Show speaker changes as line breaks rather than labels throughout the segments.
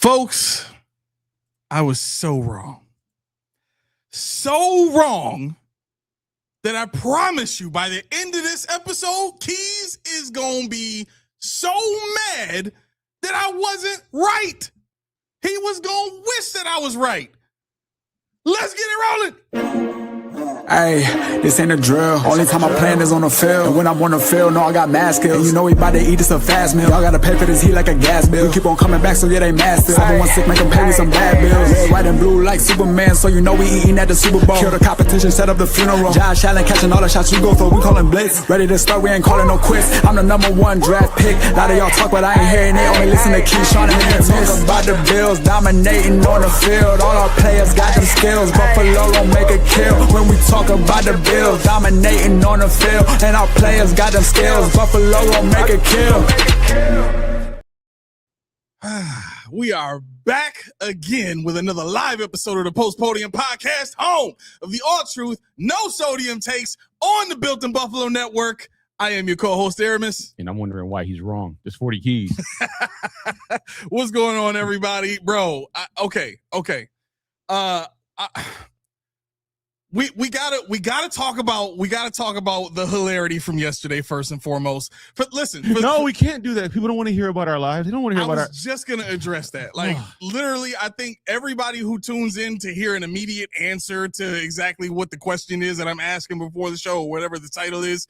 Folks, I was so wrong. So wrong that I promise you by the end of this episode, Keys is going to be so mad that I wasn't right. He was going to wish that I was right. Let's get it rolling.
Hey, this ain't a drill. Only time I plan is on the field. And when I'm on the field, no, I got mad skills. And you know we about to eat this a fast meal. Y'all gotta pay for this heat like a gas bill. We keep on coming back, so yeah, they mad still. 716, make them pay me some bad bills. Red, white, and blue like Superman, so you know we eating at the Super Bowl. Kill the competition, set up the funeral. Josh Allen catching all the shots you go for. We callin' blitz. Ready to start, we ain't calling no quits. I'm the #1 draft pick. A lot of y'all talk, but I ain't hearing it. Only listen to Keyshawn and talk about the Bills dominating on the field. All our players got them skills. Buffalo don't make a kill when we talk about the Bills. Dominating on the field, and our players got them skills. Buffalo won't make a kill.
We are back again with another live episode of the Post Podium Podcast, home of the all truth, no sodium takes on the Built in Buffalo Network. I am your co-host, Aramis.
And I'm wondering why he's wrong. There's 40 keys.
What's going on, everybody? Bro, okay. We gotta talk about the hilarity from yesterday first and foremost. But listen,
no, we can't do that. People don't want to hear about our lives. They don't want to hear about our.
I was just gonna address that. Like literally, I think everybody who tunes in to hear an immediate answer to exactly what the question is that I'm asking before the show, or whatever the title is,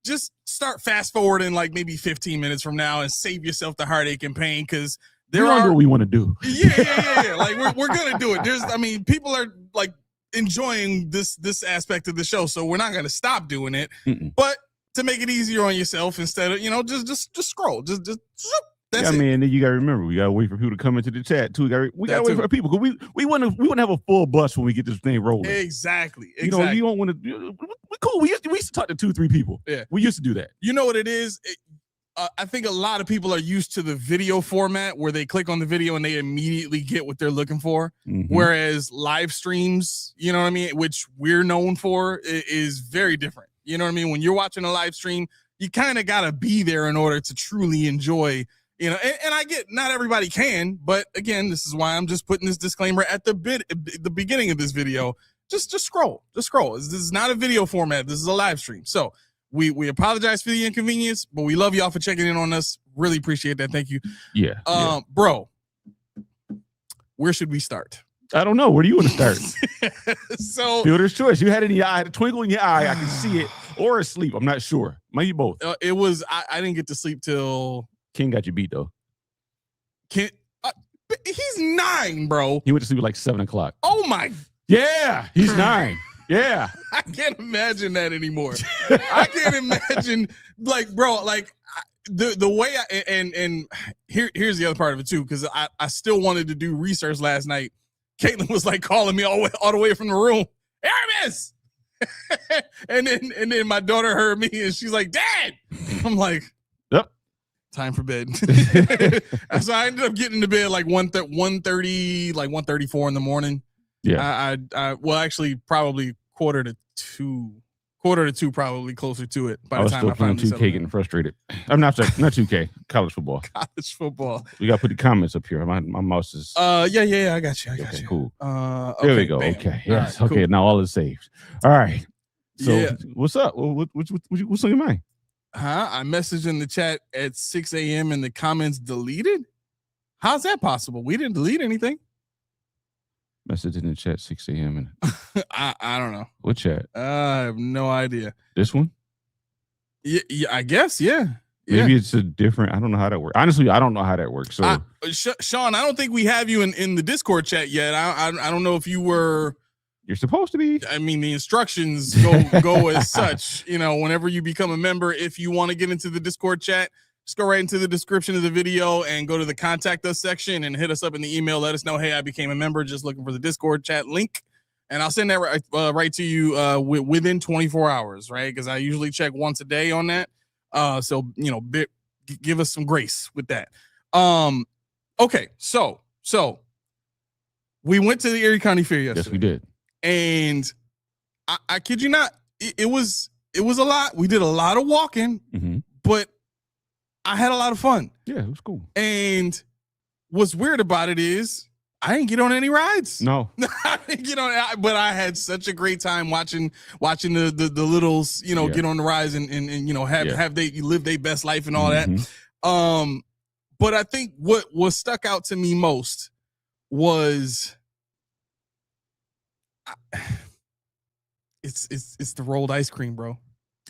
just start fast forwarding like maybe 15 minutes from now and save yourself the heartache and pain, because
there are what we want to do.
Yeah. Like we're gonna do it. People are like enjoying this aspect of the show, so we're not going to stop doing it. But to make it easier on yourself, instead of just scroll, just that's it.
Man, then you got to remember, we got to wait for people to come into the chat too. We got to wait for people, because we want to have a full bus when we get this thing rolling.
Exactly.
You don't want to. We cool. We used to talk to 2-3 people. Yeah, we used to do that.
You know what it is? I think a lot of people are used to the video format where they click on the video and they immediately get what they're looking for. Whereas live streams, you know what I mean, which we're known for, is very different. You know what I mean? When you're watching a live stream, you kind of got to be there in order to truly enjoy, and I get not everybody can, but again, this is why I'm just putting this disclaimer at the beginning of this video. Just scroll. This is not a video format. This is a live stream. So we apologize for the inconvenience, but we love y'all for checking in on us. Really appreciate that. Thank you.
Yeah.
Bro, where should we start?
I don't know. Where do you want to start?
So
fielder's choice. You had it in your eye, a twinkle in your eye. I can see it, or asleep. I'm not sure. Maybe both.
It was. I didn't get to sleep till
King got you beat though.
He's 9, bro.
He went to sleep at like 7 o'clock.
Oh my.
Yeah, he's 9. Yeah.
I can't imagine that anymore. I can't imagine, like, bro, like the way here's the other part of it too, because I still wanted to do research last night. Caitlin was like calling me all the way from the room. Aramis! and then my daughter heard me and she's like, Dad! I'm like,
yep.
Time for bed. So I ended up getting to bed like 1:30, like 1:34 in the morning.
Yeah.
I well, actually, probably quarter to two, probably closer to it. By the time I
playing 2K, getting frustrated. I'm not 2K, college football.
College football.
We got to put the comments up here. My mouse is.
Yeah. I got you.
Okay, cool.
Okay,
there we go.
bam.
Okay. Yes.
Right,
okay.
cool.
Now all is saved. All right. So
yeah.
What's up? What's on your mind?
I messaged in the chat at 6 a.m. and the comments deleted. How's that possible? We didn't delete anything.
Message in the chat 6 a.m.
and I don't know.
What chat?
I have no idea.
This one?
Yeah, I guess. Yeah.
Maybe it's a different. I don't know how that works. Honestly, I don't know how that works. So,
Sean, I don't think we have you in the Discord chat yet. I don't know if you were.
You're supposed to be.
I mean, the instructions go as such. Whenever you become a member, if you want to get into the Discord chat, just go right into the description of the video and go to the contact us section and hit us up in the email. Let us know, hey, I became a member. Just looking for the Discord chat link. And I'll send that right to you within 24 hours, right? Because I usually check once a day on that. So, give us some grace with that. Okay, so we went to the Erie County Fair yesterday.
Yes, we did.
And I kid you not, it was a lot. We did a lot of walking, but I had a lot of fun.
Yeah, it was cool.
And what's weird about it is I didn't get on any rides.
No,
I didn't get on, but I had such a great time watching the littles, get on the rides and have they live their best life and all that. But I think what stuck out to me most was it's the rolled ice cream, bro.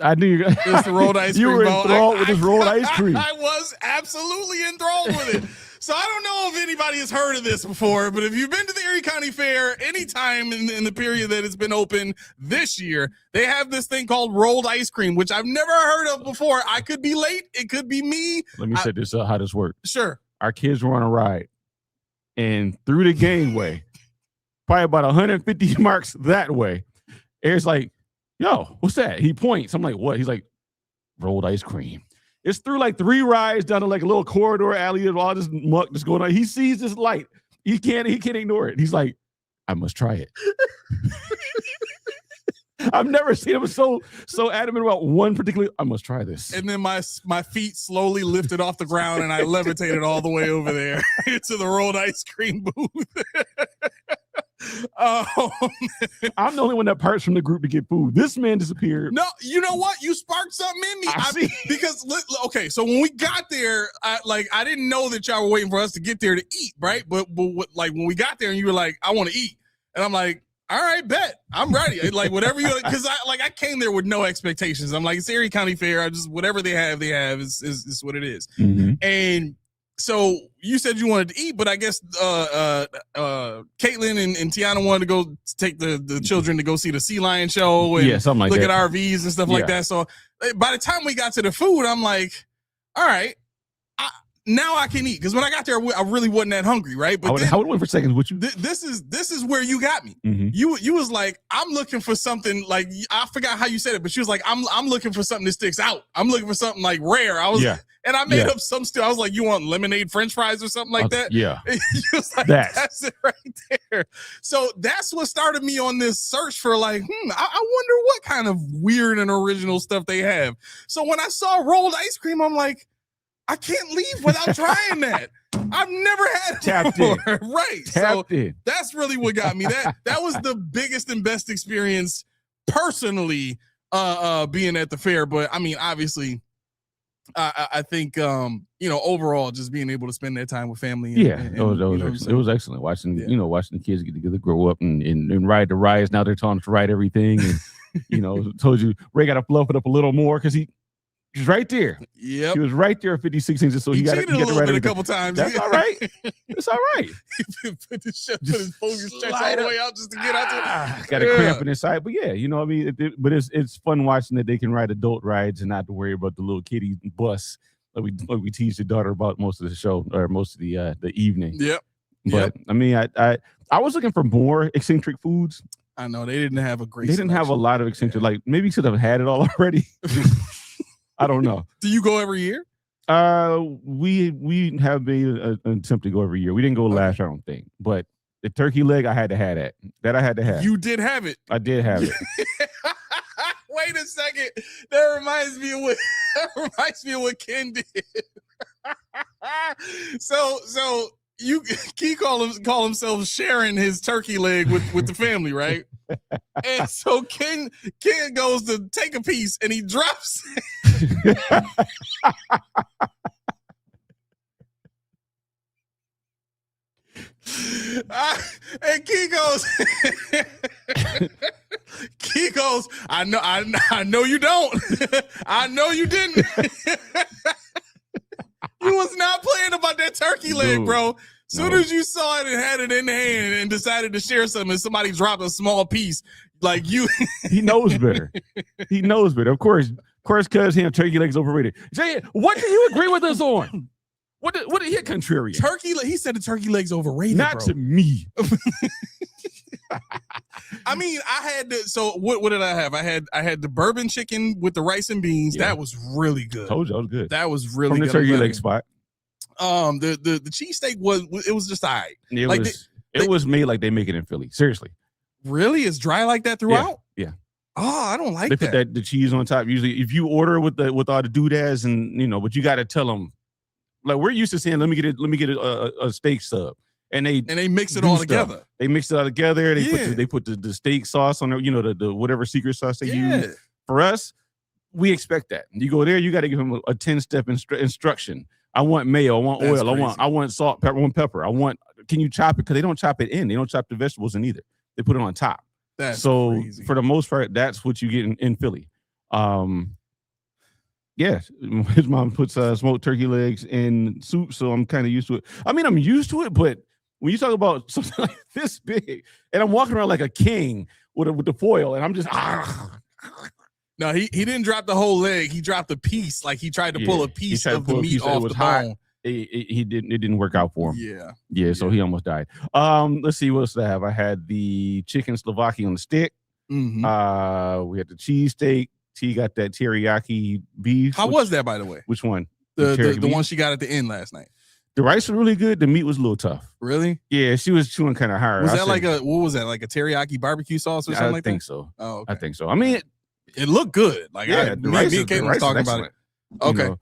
I knew
it's the rolled ice cream.
You were enthralled with this rolled ice cream.
I was absolutely enthralled with it. So I don't know if anybody has heard of this before, but if you've been to the Erie County Fair anytime in the period that it's been open this year, they have this thing called rolled ice cream, which I've never heard of before. I could be late. It could be me.
Let me set this up, how this works.
Sure.
Our kids were on a ride, and through the gangway, probably about 150 marks that way, Eric's like, yo, what's that? He points. I'm like, what? He's like, rolled ice cream. It's through like 3 rides down to like a little corridor alley of all this muck that's going on. He sees this light. He can't ignore it. He's like, I must try it. I've never seen him so adamant about one particular. I must try this.
And then my feet slowly lifted off the ground and I levitated all the way over there into the rolled ice cream booth.
I'm the only one that parts from the group to get food. This man disappeared.
No, you know what? You sparked something in me. Because so when we got there, I didn't know that y'all were waiting for us to get there to eat, right? But when we got there and you were like, I want to eat, and I'm like, all right, bet I'm ready. Like whatever you, because I came there with no expectations. I'm like, it's Erie County Fair. I just whatever they have is what it is.
Mm-hmm.
And so you said you wanted to eat, but I guess Caitlin and Tiana wanted to go take the children to go see the Sea Lion show and
something like
look
that.
at RVs and stuff like that. So by the time we got to the food, I'm like, all right, now I can eat. Because when I got there, I really wasn't that hungry, right? But
I would wait for seconds with you.
This is where you got me.
Mm-hmm.
You was like, I'm looking for something like, I forgot how you said it, but she was like, I'm looking for something that sticks out. I'm looking for something like rare. I was and I made up some still. I was like, you want lemonade French fries or something like that?
Yeah.
You was like, that's it right there. So that's what started me on this search for like, I wonder what kind of weird and original stuff they have. So when I saw rolled ice cream, I'm like, I can't leave without trying that. I've never had it
Tapped
before.
in.
Right.
Tapped in.
That's really what got me. That was the biggest and best experience personally being at the fair. But I mean, obviously, I think overall just being able to spend that time with family.
It was excellent watching watching the kids get together, grow up and ride the rides. Now they're taught to ride everything, and told you Ray got to fluff it up a little more because he's right there.
Yep.
He was right there at 56 inches, so he got to ride it
a couple times.
That's all right. It's all right.
Put his focus checks all the way out just to get out there.
Got a cramp inside, but but it's fun watching that they can ride adult rides and not to worry about the little kiddie bus that we teach the daughter about most of the show or most of the evening.
Yep.
But I mean, I was looking for more eccentric foods.
I know they didn't have a great.
They didn't have a lot of eccentric. Like maybe should have had it all already. I don't know.
Do you go every year?
We have made an attempt to go every year. We didn't go last year, I don't think. But the turkey leg, I had to have that. That I had to have.
You did have it.
I did have it.
Wait a second. That reminds me of what Ken did. So he call himself sharing his turkey leg with the family, right? And so Ken goes to take a piece and he drops it. And Key goes, I know you don't. I know you didn't. You was not playing about that turkey leg, bro. Soon as you saw it and had it in hand and decided to share something, and somebody dropped a small piece, like you.
He knows better. He knows better. Of course, cuz him turkey legs overrated. Jay, what do you agree with us on? What did he contrarian?
He said the turkey leg's overrated.
Not to me.
I mean, what did I have? I had the bourbon chicken with the rice and beans. Yeah. That was really good.
Told you that was good.
That was really
from
good.
From the turkey leg spot.
The cheesesteak was just all right.
It was made like they make it in Philly. Seriously.
Really? It's dry like that throughout?
Yeah.
Oh, I don't like
they
that.
Put the cheese on top. Usually, if you order with all the doodads and but you got to tell them Like we're used to saying, let me get a steak sub. And they
mix it all together.
They mix it all together. They put the steak sauce on there, the whatever secret sauce they use. For us, we expect that. You go there, you got to give them a 10-step instruction. I want mayo, I want oil, I want salt, pepper, can you chop it? Because they don't chop it in. They don't chop the vegetables in either. They put it on top.
That's crazy.
For the most part, that's what you get in Philly. Yeah, his mom puts smoked turkey legs in soup, so I'm kind of used to it. I mean, I'm used to it, but when you talk about something like this big, and I'm walking around like a king with the foil, and I'm just
No, he didn't drop the whole leg. He dropped a piece. Like he tried to pull a piece of the meat off the bone.
It didn't work out for
him.
Yeah. So he almost died. Let's see what else I have. I had the chicken Slovakia on the stick. Mm-hmm. We had the cheesesteak. She got that teriyaki beef.
How was that, by the way?
Which one?
The one she got at the end last night.
The rice was really good. The meat was a little tough.
Really?
Yeah, she was chewing kind of hard.
Was that like what was that? Like a teriyaki barbecue sauce or something like that?
I think so.
Oh, okay.
I think so. I mean,
it looked good. Like
the rice
me and Kate was talking about it. Okay.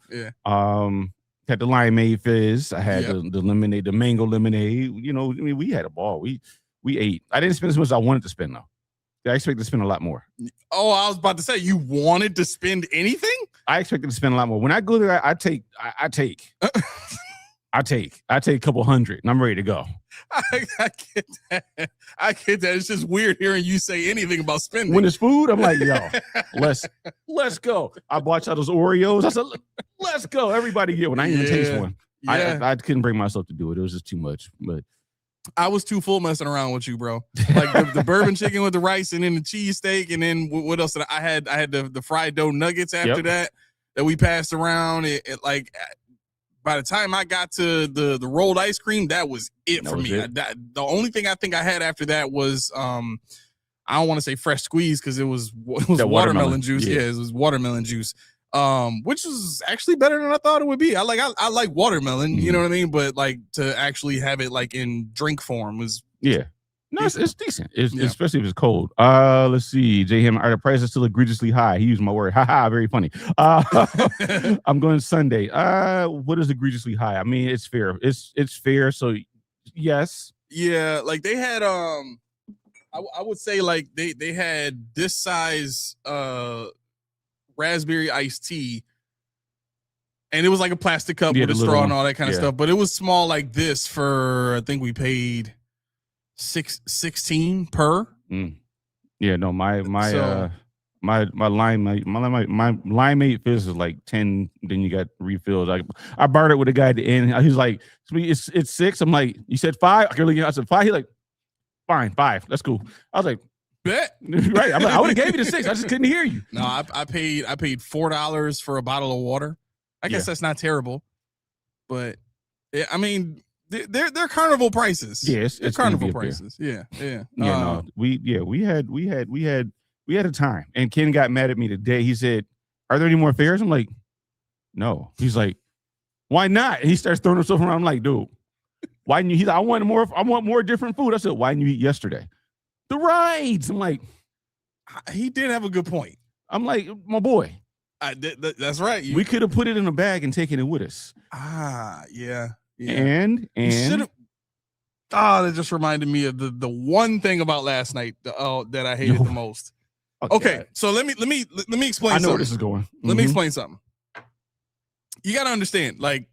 Had the limeade fizz. I had the lemonade, the mango lemonade. We had a ball. We ate. I didn't spend as much as I wanted to spend though. I expected to spend a lot more.
Oh, I was about to say, you wanted to spend anything?
I expected to spend a lot more. When I go there, I take a couple hundred and I'm ready to go.
I get that. I get that. It's just weird hearing you say anything about spending.
When it's food, I'm like, yo, let's go. I bought y'all those Oreos. I said, let's go. Everybody get one. I didn't even taste one. Yeah. I couldn't bring myself to do it. It was just too much. But
I was too full messing around with you, bro. Like the bourbon chicken with the rice and then the cheesesteak. And then what else did I had? I had the fried dough nuggets after that we passed around. It like by the time I got to the rolled ice cream, that was it for me. The only thing I think I had after that was I don't want to say fresh squeeze because it was watermelon juice. Yeah, it was watermelon juice. Which was actually better than I thought it would be. I like watermelon, you know what I mean? But like to actually have it like in drink form was
it's decent. Especially if it's cold. Let's see. J-Ham, are the prices still egregiously high? He used my word. Haha, very funny. I'm going Sunday. What is egregiously high? I mean, it's fair. It's fair. So yes.
Yeah, like they had I would say like they had this size raspberry iced tea, and it was like a plastic cup with a straw and all that kind of stuff, but it was small like this for I think we paid $16 per.
Yeah, no, my limeade fizz is like 10. Then you got refills. I borrowed it with a guy at the end. He's like, it's 6. I'm like, you said 5? I said 5. He's like, fine, 5. That's cool. I was like,
bet.
Right. I'm like, I would have gave you the 6. I just couldn't hear you.
No, I paid $4 for a bottle of water. I guess that's not terrible, but I mean, they're carnival prices.
Yes,
it's carnival prices. Yeah.
We had a time, and Ken got mad at me today. He said, "Are there any more fares?" I'm like, "No." He's like, "Why not?" And he starts throwing himself around. I'm like, "Dude, why didn't you?" He's like, I want more different food. I said, "Why didn't you eat yesterday?" The rides. I'm like,
he did have a good point.
I'm like, my boy.
That's right.
We could have put it in a bag and taken it with us.
Yeah.
And
that just reminded me of the one thing about last night that I hated the most. Okay, so let me explain.
I know where this is going.
Let me explain something. You got to understand, like,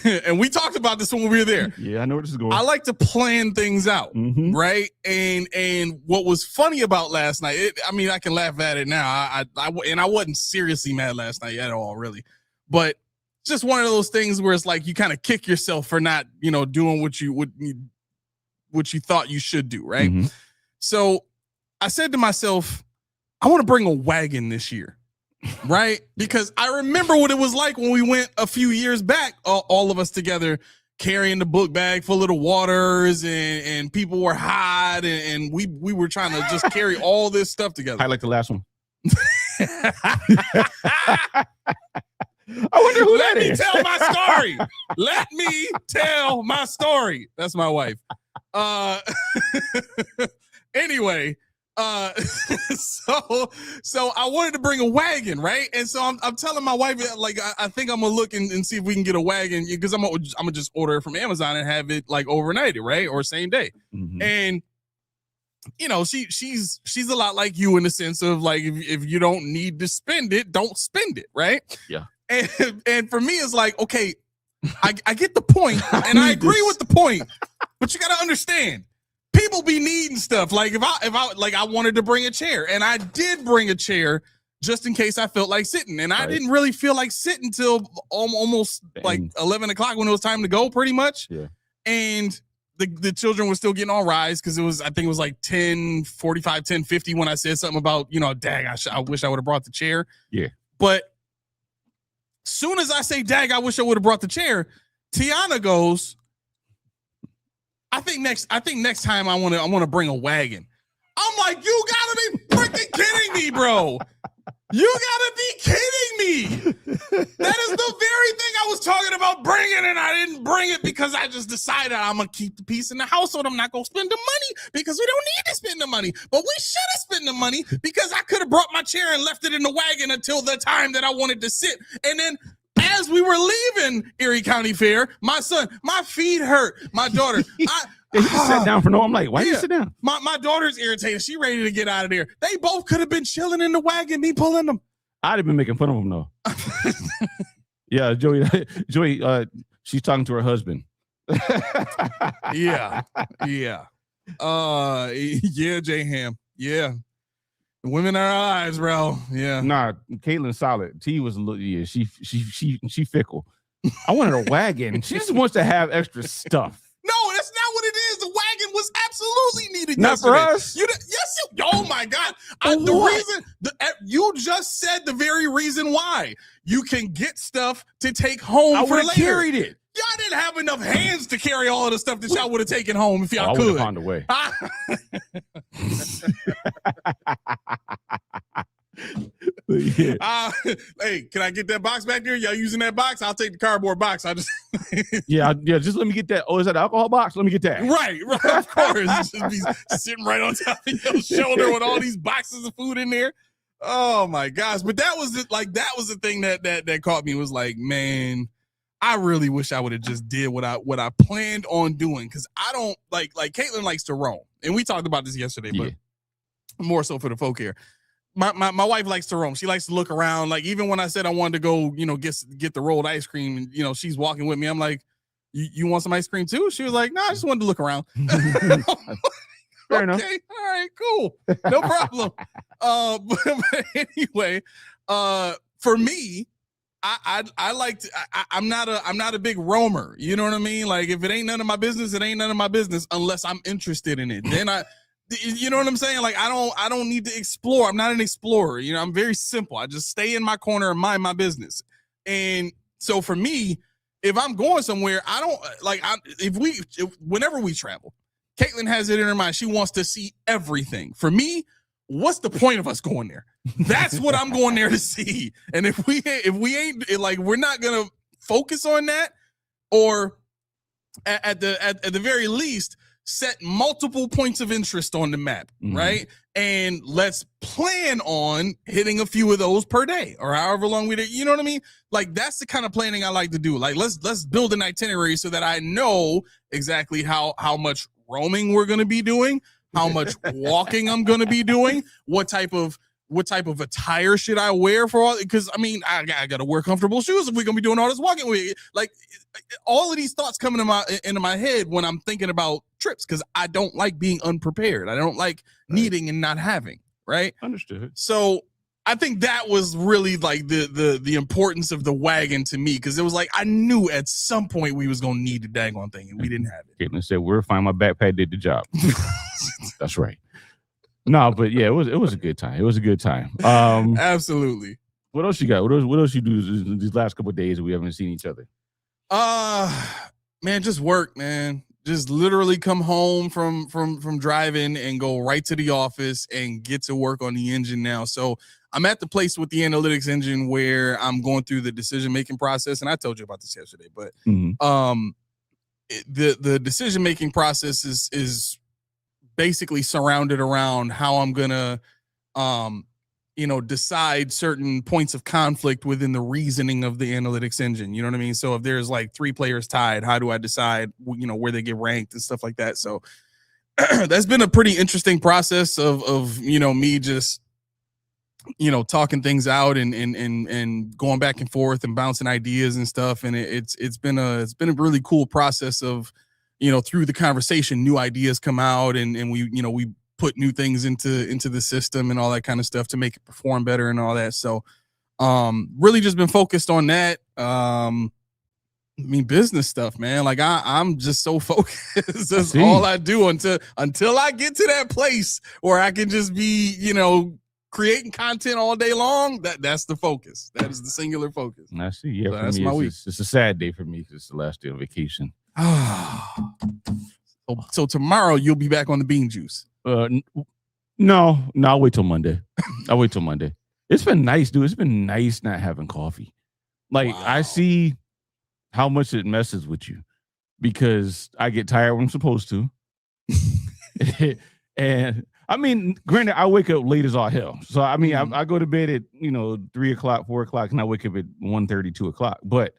and we talked about this when we were there.
Yeah, I know where this is going.
I like to plan things out, right? And what was funny about last night, I can laugh at it now. I wasn't seriously mad last night at all, really. But just one of those things where it's like you kind of kick yourself for not, doing what you thought you should do, right? So I said to myself, I want to bring a wagon this year. Right? Because I remember what it was like when we went a few years back, all of us together carrying the book bag full of the waters and people were hot and we were trying to just carry all this stuff together.
I like the last one. I wonder who that is.
Let me tell my story. That's my wife. Anyway, So I wanted to bring a wagon, right? And so I'm telling my wife, like, I think I'm gonna look and see if we can get a wagon, because I'm gonna just order it from Amazon and have it like overnighted, right? Or same day.
Mm-hmm.
And you know, she's a lot like you in the sense of like, if you don't need to spend it, don't spend it, right?
Yeah.
And for me, it's like, okay, I get the point, and I agree with the point, but you got to understand, people be needing stuff. Like if I wanted to bring a chair, and I did bring a chair just in case I felt like sitting, and I didn't really feel like sitting till almost like 11 o'clock when it was time to go, pretty much.
Yeah.
And the children were still getting all rise, because I think it was like 10:45, 10:50 when I said something about, you know, dang, I wish I would have brought the chair.
Yeah.
But soon as I say, dang, I wish I would have brought the chair, Tiana goes, I think next time I want to bring a wagon. I'm like, you gotta be freaking kidding me, bro. You gotta be kidding me. That is the very thing I was talking about bringing, and I didn't bring it because I just decided I'm gonna keep the piece in the household. I'm not gonna spend the money because we don't need to spend the money, but we should have spent the money because I could have brought my chair and left it in the wagon until the time that I wanted to sit. And then as we were leaving Erie County Fair, my son, my feet hurt. My daughter,
He sat down for no. I'm like, why you sit down?
My daughter's irritated. She ready to get out of there. They both could have been chilling in the wagon, me pulling them.
I'd have been making fun of him though. Yeah, Joey, she's talking to her husband.
Yeah. Yeah, J-Ham. Yeah. The women are our lives, bro. Yeah.
Nah, Caitlin's solid. T was a little, yeah, she fickle. I wanted a wagon. She just wants to have extra stuff.
No, that's not what it is. The wagon was absolutely needed.
Not
yesterday.
for us.
Oh my God! You just said the very reason why you can get stuff to take home.
I
for
would have
later.
carried it.
Y'all didn't have enough hands to carry all of the stuff that y'all would have taken home if y'all
I
could.
would have found a way.
Yeah. Hey, can I get that box back there? Y'all using that box? I'll take the cardboard box. I just
yeah. Just let me get that. Oh, is that an alcohol box? Let me get that.
Right. Of course. Just be sitting right on top of your shoulder with all these boxes of food in there. Oh my gosh! But that was the thing that caught me, was like, man, I really wish I would have just did what I planned on doing, because I don't like Caitlin likes to roam, and we talked about this yesterday, but more so for the folk here. My wife likes to roam. She likes to look around. Like, even when I said I wanted to go, you know, get the rolled ice cream, and, you know, she's walking with me. I'm like, you want some ice cream too? She was like, no, I just wanted to look around.
Fair enough.
Okay, all right, cool, no problem. But anyway, for me, I like to. I'm not a big roamer. You know what I mean? Like, if it ain't none of my business, it ain't none of my business unless I'm interested in it. Then you know what I'm saying? Like, I don't need to explore. I'm not an explorer. You know, I'm very simple. I just stay in my corner and mind my business. And so for me, if I'm going somewhere, I don't like. Whenever we travel, Caitlin has it in her mind. She wants to see everything. For me, what's the point of us going there? That's what I'm going there to see. And if we ain't like, we're not gonna focus on that, or at the very least, set multiple points of interest on the map, right? And let's plan on hitting a few of those per day, or however long we do. You know what I mean? Like, that's the kind of planning I like to do. Like, let's build an itinerary so that I know exactly how much roaming we're going to be doing, how much walking I'm going to be doing, what type of attire should I wear for all, because I mean, I got to wear comfortable shoes if we're going to be doing all this walking. Like, all of these thoughts coming into my head when I'm thinking about trips, because I don't like being unprepared. I don't like needing and not having, right?
Understood.
So I think that was really like the importance of the wagon to me, because it was like, I knew at some point we was going to need the daggone thing, and we didn't have it.
Caitlin said, we're fine. My backpack did the job. That's right. No, but yeah, it was a good time. It was a good time.
Absolutely.
What else you got? What else you do these last couple of days that we haven't seen each other?
Man, just work, man. Just literally come home from driving and go right to the office and get to work on the engine now. So I'm at the place with the analytics engine where I'm going through the decision-making process. And I told you about this yesterday, but the decision-making process is basically surrounded around how I'm gonna decide certain points of conflict within the reasoning of the analytics engine. You know what I mean? So if there's like 3 players tied, how do I decide, where they get ranked and stuff like that? So that's been a pretty interesting process of me just, talking things out and going back and forth and bouncing ideas and stuff. And it's been a really cool process of, through the conversation, new ideas come out and we put new things into the system and all that kind of stuff to make it perform better and all that. So really just been focused on that. Business stuff, man. Like I'm just so focused. That's all I do until I get to that place where I can just be, creating content all day long. That's the focus. That is the singular focus.
I see. Yeah,
so
for
that's
me,
my week.
It's a sad day for me because it's the last day of vacation.
So tomorrow you'll be back on the bean juice.
No, I'll wait till Monday. It's been nice, dude. It's been nice not having coffee. Like I see how much it messes with you because I get tired when I'm supposed to. And I mean, granted, I wake up late as all hell. So I mean, I go to bed at 3 o'clock, 4 o'clock, and I wake up at 1:30, 2 o'clock. But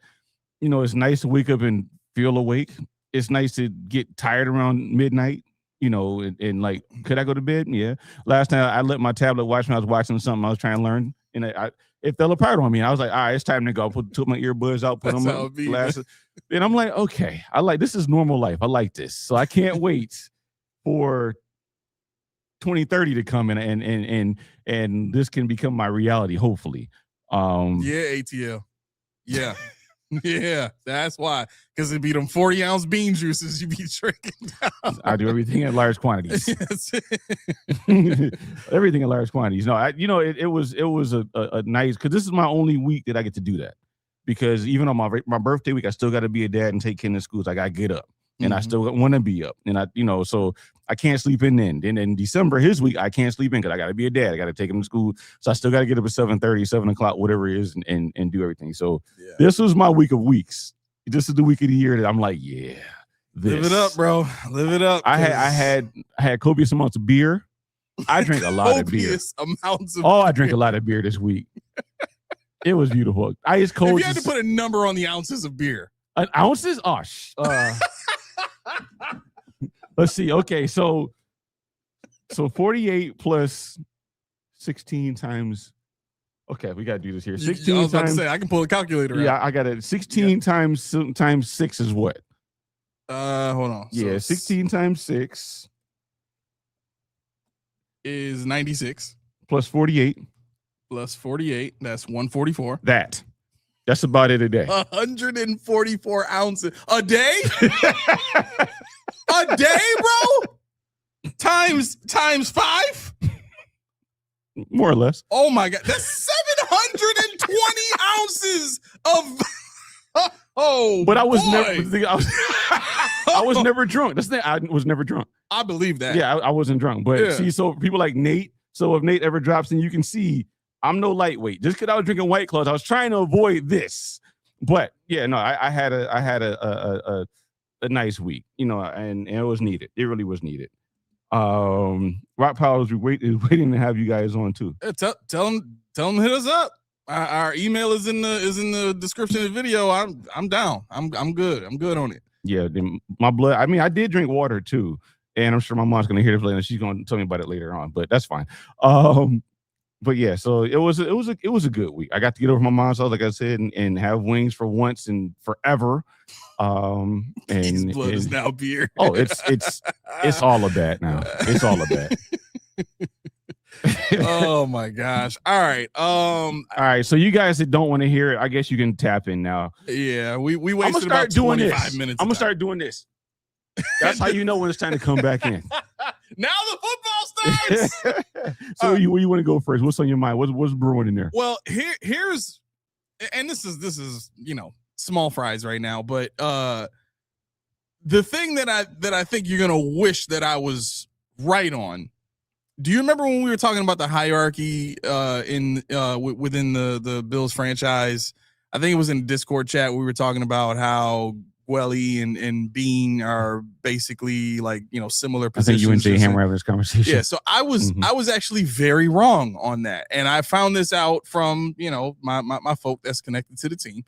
it's nice to wake up and feel awake. It's nice to get tired around midnight. And like, could I go to bed? Yeah. Last time I let my tablet watch when I was watching something I was trying to learn, and it fell apart on me. I was like, all right, it's time to go. Took my earbuds out, put on my glasses. And I'm like, okay, this is normal life. I like this. So I can't wait for 2030 to come in and this can become my reality, hopefully.
ATL. Yeah. Yeah, that's why. Because it'd be them 40-ounce bean juices you be drinking down.
I do everything in large quantities.
Yes.
Everything in large quantities. No, it was a nice, because this is my only week that I get to do that. Because even on my birthday week, I still got to be a dad and take Ken to school. So I got to get up. And I still want to be up. And so I can't sleep in then. Then in December, his week, I can't sleep in because I got to be a dad. I got to take him to school. So I still got to get up at 7:30, 7 o'clock, whatever it is, and do everything. So This was my week of weeks. This is the week of the year that I'm like, yeah.
Live it up, bro. Live it up.
I had copious amounts of beer. I drank a lot of beer. I drank a lot of beer this week. It was beautiful. Ice cold.
If you had to put a number on the ounces of beer.
Ounces? Let's see. Okay, so 48 plus 16 times. Okay, we gotta do this here. 16
I was about
times.
to say I can pull a calculator.
Yeah,
out.
I got it. 16 times 6 is what?
Hold on.
Yeah, 16 times 6
is 96.
Plus 48.
Plus 48. That's 144.
That's about it a day.
144 ounces a day. A day, bro. Times 5.
More or less.
Oh my God, that's 720 ounces of.
But I was never drunk. That's the thing. I was never drunk.
I believe that.
Yeah, I wasn't drunk. But see, so people like Nate. So if Nate ever drops in, you can see I'm no lightweight. Just because I was drinking White Claws, I was trying to avoid this. But yeah, no, I had a nice week, and it was needed. It really was needed. Rock Powell is waiting to have you guys on too.
Tell them to hit us up. Our email is in the description of the video. I'm down. I'm good. I'm good on it. Yeah,
my blood. I mean, I did drink water too, and I'm sure my mom's gonna hear this later. And she's gonna tell me about it later on, but that's fine. But yeah, so it was a good week. I got to get over my mom's house, like I said, and have wings for once and forever. And
his blood is now beer.
Oh, it's all of that now. It's all of that.
Oh my gosh. All right. All
right. So you guys that don't want to hear it, I guess you can tap in now.
Yeah, we wasted about 25 minutes.
I'm gonna start doing this. That's how you know when it's time to come back in.
Now the football starts.
So where you want to go first? What's on your mind? What's brewing in there?
Well, here's, and this is small fries right now, but the thing that I think you're gonna wish that I was right on. Do you remember when we were talking about the hierarchy within the Bills franchise? I think it was in Discord chat. We were talking about how Gwelly and Bean are basically like, similar
I
positions.
think you and Jay Hammer having this conversation.
Yeah, so I was actually very wrong on that. And I found this out from, my folk that's connected to the team.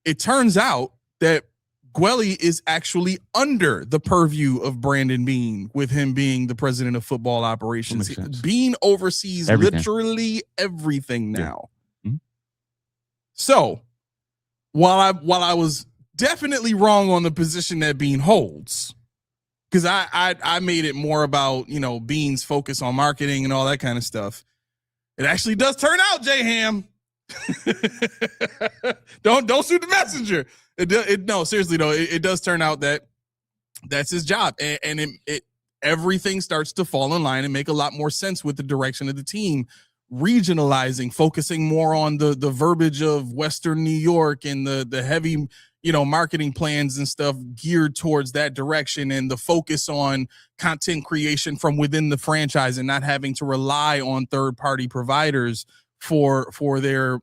It turns out that Gwelly is actually under the purview of Brandon Bean, with him being the president of football operations. Bean oversees literally everything now.
Yeah. Mm-hmm.
So while I was definitely wrong on the position that Bean holds, because I made it more about, Bean's focus on marketing and all that kind of stuff, it actually does turn out, J Ham. Don't shoot the messenger. No, seriously though, it does turn out that that's his job, and it everything starts to fall in line and make a lot more sense with the direction of the team, regionalizing, focusing more on the verbiage of Western New York and the heavy marketing plans and stuff geared towards that direction, and the focus on content creation from within the franchise and not having to rely on third-party providers for their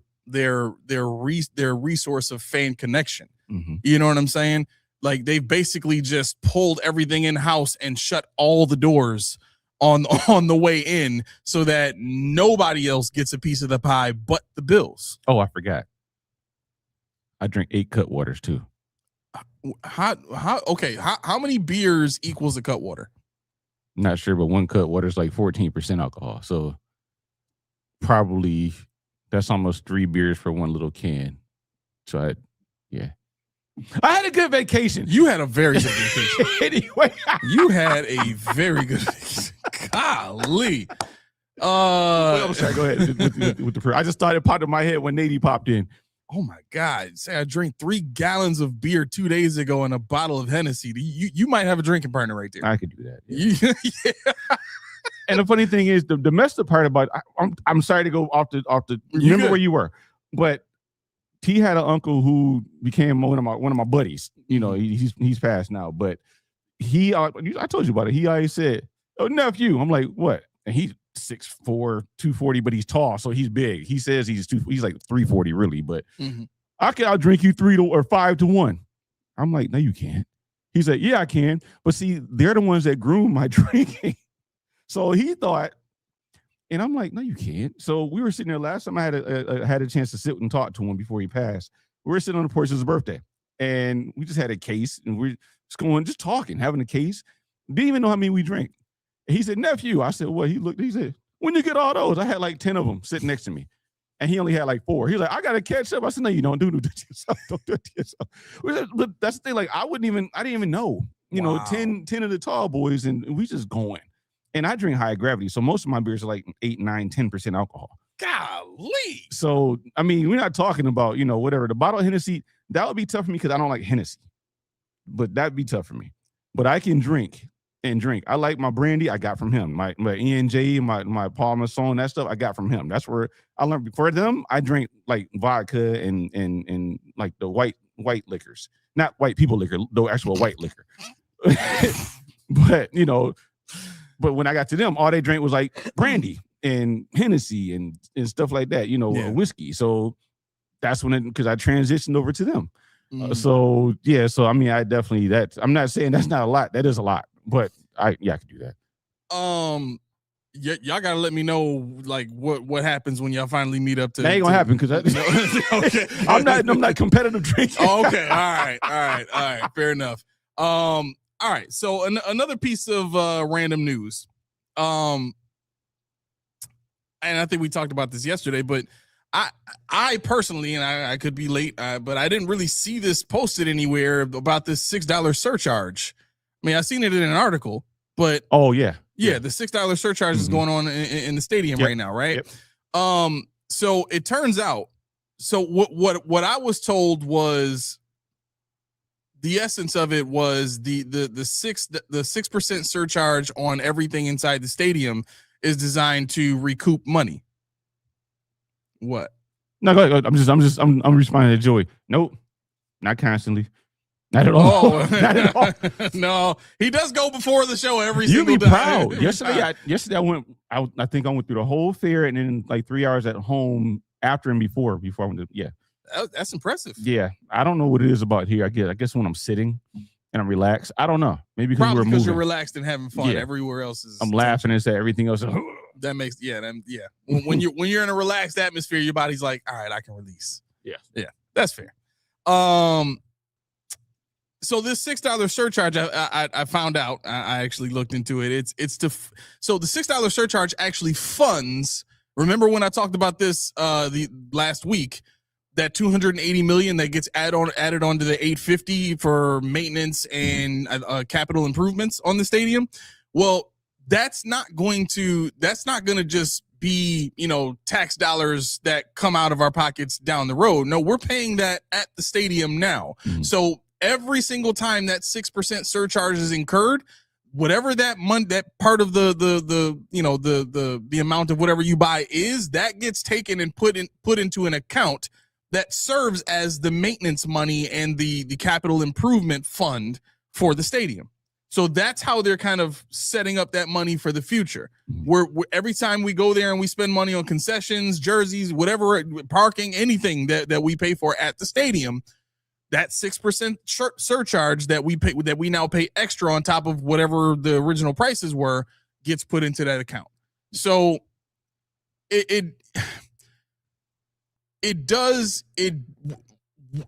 resource of fan connection.
Mm-hmm.
You know what I'm saying? Like, they've basically just pulled everything in house and shut all the doors on the way in, so that nobody else gets a piece of the pie but the Bills.
Oh, I forgot. I drink 8 Cutwaters too.
How many beers equals a Cutwater?
Not sure, but one Cutwater is like 14% alcohol. So probably that's almost 3 beers for one little can. So I had a good vacation.
You had a very good vacation.
Anyway,
you had a very good vacation. Golly.
Sorry, go ahead with the I just thought it popped in my head when Nady popped in.
Oh my God. Say I drank 3 gallons of beer 2 days ago and a bottle of Hennessy. You might have a drinking partner right there.
I could do that. Yeah.
Yeah.
And the funny thing is, the messed up part about I'm sorry to go off the remember where you were, but he had an uncle who became one of my buddies. He's passed now, but I told you about it. He always said, "Oh, nephew." I'm like, "What?" And he's 6'4", 240, but he's tall, so he's big. He says he's like 340 really, but I'll drink you 5 to 1. I'm like, "No, you can't." He's like, "Yeah, I can." But see, they're the ones that groom my drinking. So he thought, and I'm like, "No, you can't." So we were sitting there last time I had a chance to sit and talk to him before he passed. We were sitting on the porch of his birthday, and we just had a case, and we're just talking, having a case. Didn't even know how many we drank. And he said, "Nephew." I said, "What?" He said, "When you get all those?" I had like 10 of them sitting next to me, and he only had like 4. He's like, "I gotta catch up." I said, "No, you don't. Do it to yourself. Don't do it to yourself." But that's the thing. Like, I didn't even know. 10 of the tall boys, and we just going. And I drink high gravity, so most of my beers are like 8, 9, 10% alcohol.
Golly.
So, I mean, we're not talking about, whatever. The bottle of Hennessy, that would be tough for me because I don't like Hennessy. But that'd be tough for me. But I can drink and drink. I like my brandy, I got from him. My E&J, my Paul Masson, that stuff I got from him. That's where I learned. For them, I drink like vodka and like the white liquors. Not white people liquor, the actual white liquor. But when I got to them, all they drank was like brandy and Hennessy and stuff like that, whiskey. So that's because I transitioned over to them. So I mean, I definitely I'm not saying that's not a lot. That is a lot, but I could do that.
Y'all gotta let me know like what happens when y'all finally meet up to.
That ain't gonna happen because
okay.
I'm not competitive drinking.
Oh, okay, all right, fair enough. All right, so another piece of random news, and I think we talked about this yesterday, but I personally, and I could be late, but I didn't really see this posted anywhere about this $6 surcharge. I mean, I seen it in an article, but the $6 surcharge is going on in the stadium right now, right? Yep. So it turns out, what I was told was, the essence of it was the 6% surcharge on everything inside the stadium is designed to recoup money. What?
No, go ahead. I'm responding to Joey. Nope, not constantly, not at all.
Oh.
Not at all.
No, he does go before the show every
You
single
be
time.
proud. Yesterday I think I went through the whole fair and then like 3 hours at home after and before I went to
That's impressive.
Yeah, I don't know what it is about here. I guess when I'm sitting and I'm relaxed, I don't know. Maybe
Probably
because
you're relaxed and having fun.
Yeah.
Everywhere else is.
I'm laughing and say everything else.
That makes When you're in a relaxed atmosphere, your body's like, all right, I can release. Yeah, that's fair. So this $6 surcharge, I found out. I actually looked into it. So the $6 surcharge actually funds. Remember when I talked about this the last week? That $280 million that gets added on to the $850 for maintenance and capital improvements on the stadium. Well, that's not going to just be, tax dollars that come out of our pockets down the road. No, we're paying that at the stadium now. Mm-hmm. So every single time that 6% surcharge is incurred, whatever that part of the amount of whatever you buy is, that gets taken and put into an account that serves as the maintenance money and the capital improvement fund for the stadium. So that's how they're kind of setting up that money for the future. We're every time we go there and we spend money on concessions, jerseys, whatever, parking, anything that we pay for at the stadium, that 6% surcharge that we pay, that we now pay extra on top of whatever the original prices were, gets put into that account. So